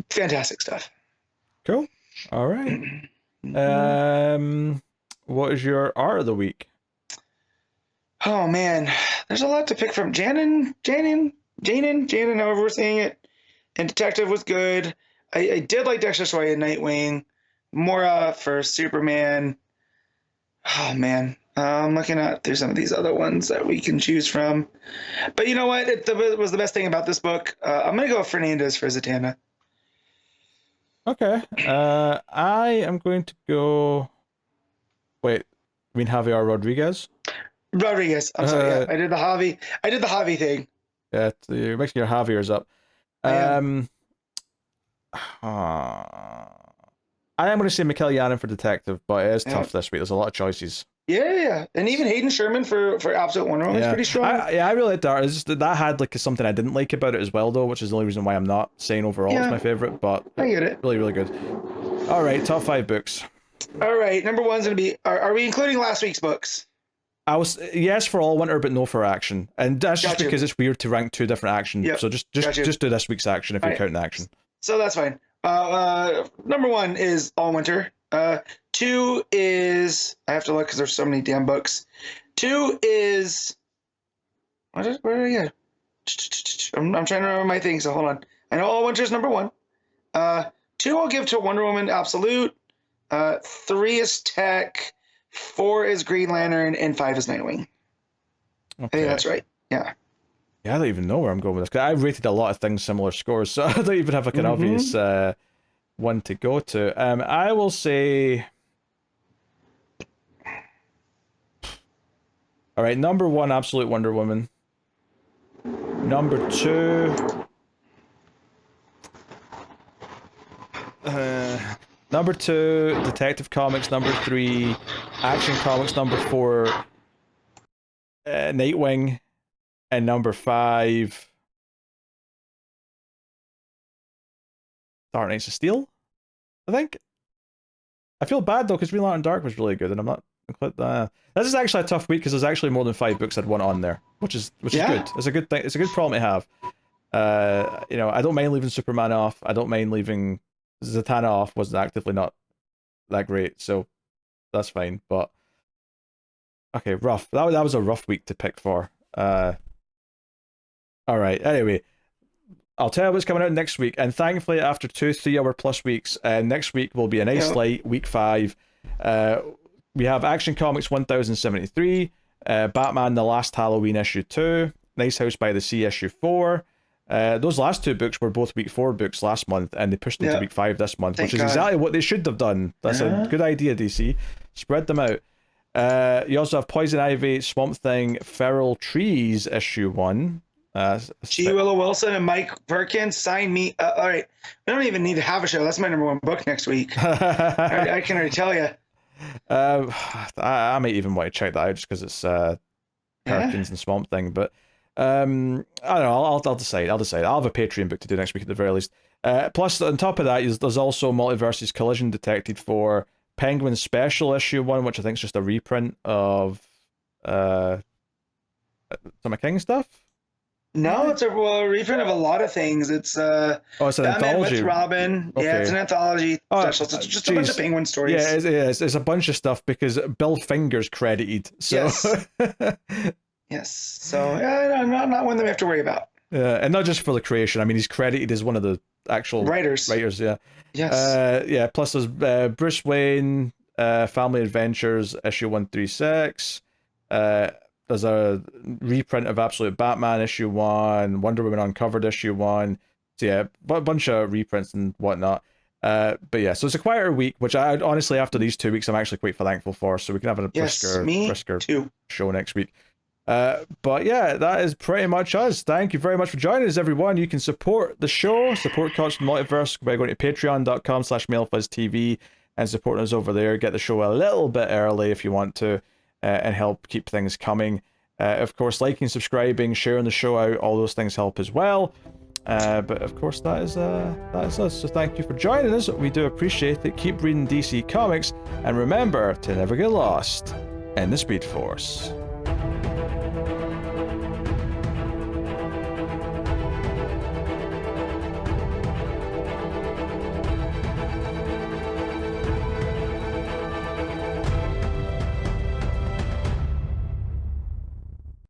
Fantastic stuff. Cool. All right. What is your art of the week? Oh man, there's a lot to pick from. Janin, however we're saying it. And Detective was good. I did like Dexter Soy and Nightwing. Mora for Superman. Oh man, I'm looking at through some of these other ones that we can choose from. But you know what? It was the best thing about this book. I'm gonna go with Fernandez for Zatanna. Okay. I am going to go. Wait, you mean Javier Rodríguez? Rodríguez. I'm sorry. Yeah, I did the Javi thing. Yeah, you're mixing your Javiers up. I am going to say MIkel Janin for Detective, but it is tough this week. There's a lot of choices. Yeah. And even Hayden Sherman for Absolute Wonder Woman is pretty strong. I really like that. It's just that had something I didn't like about it as well, though, which is the only reason why I'm not saying overall it's my favorite. But I get it. Really, really good. All right, top 5 books. All right, number one's going to be. Are we including last week's books? I was yes for Allwinter, but no for action, and that's just because it's weird to rank 2 different action. Yep. So just do this week's action if you're counting action. So that's fine. Number 1 is Allwinter. 2 is I have to look because there's so many damn books. 2 is where are you? I'm trying to remember my thing. So hold on. I know Allwinter's number 1. 2 I'll give to Wonder Woman Absolute. 3 is Tech. 4 is Green Lantern, and 5 is Nightwing. Okay. I think that's right. Yeah. Yeah, I don't even know where I'm going with this. 'Cause I rated a lot of things similar scores, so I don't even have an obvious one to go to. I will say. All right, number 1, Absolute Wonder Woman. Number 2. Number 2, Detective Comics. Number 3, Action Comics. Number 4, Nightwing. And number 5, Dark Knights of Steel, I think. I feel bad though, because Green Lantern Dark was really good, and I'm not. This is actually a tough week because there's actually more than 5 books I'd want on there, which is good. It's a good thing. It's a good problem to have. You know, I don't mind leaving Superman off. I don't mind leaving Zatanna off. Wasn't actively not that great, so that's fine. But okay, rough. That was a rough week to pick for. All right. Anyway, I'll tell you what's coming out next week, and thankfully, after 2 3-hour plus weeks, next week will be a nice light week 5. We have Action Comics 1073, Batman: The Last Halloween issue 2, Nice House by the Sea issue 4. Those last 2 books were both week 4 books last month, and they pushed them to week 5 this month, which is exactly what they should have done. That's a good idea, DC. Spread them out. You also have Poison Ivy, Swamp Thing, Feral Trees issue 1. G. Willow Wilson and Mike Perkins, sign me. All right, we don't even need to have a show. That's my number 1 book next week. I can already tell you. I might even want to check that out just because it's Perkins and Swamp Thing. But I don't know. I'll decide. I'll have a Patreon book to do next week at the very least. Plus, on top of that, there's also Multiverse's Collision detected for Penguin Special issue 1, which I think is just a reprint of some of King stuff. No, it's a reprint of a lot of things. It's it's an anthology with Robin. Okay. Yeah, it's an anthology special. It's just a bunch of Penguin stories. Yeah, it's a bunch of stuff because Bill Finger's credited. So. Yes. Yes. So not one that we have to worry about. Yeah, and not just for the creation. I mean, he's credited as one of the actual writers. Yeah. Yes. Yeah. Plus, there's Bruce Wayne, Family Adventures issue 136. There's a reprint of Absolute Batman issue 1, Wonder Woman Uncovered issue 1. So yeah, a bunch of reprints and whatnot. But yeah, so it's a quieter week, which I honestly, after these 2 weeks, I'm actually quite thankful for. So we can have a brisker show next week. But yeah, that is pretty much us. Thank you very much for joining us, everyone. You can support the show, support Comics From The Multiverse by going to patreon.com/MailFuzzTV and supporting us over there. Get the show a little bit early if you want to. And help keep things coming. Of course, liking, subscribing, sharing the show out, all those things help as well. But of course, that is us. So thank you for joining us. We do appreciate it. Keep reading DC Comics, and remember to never get lost in the Speed Force.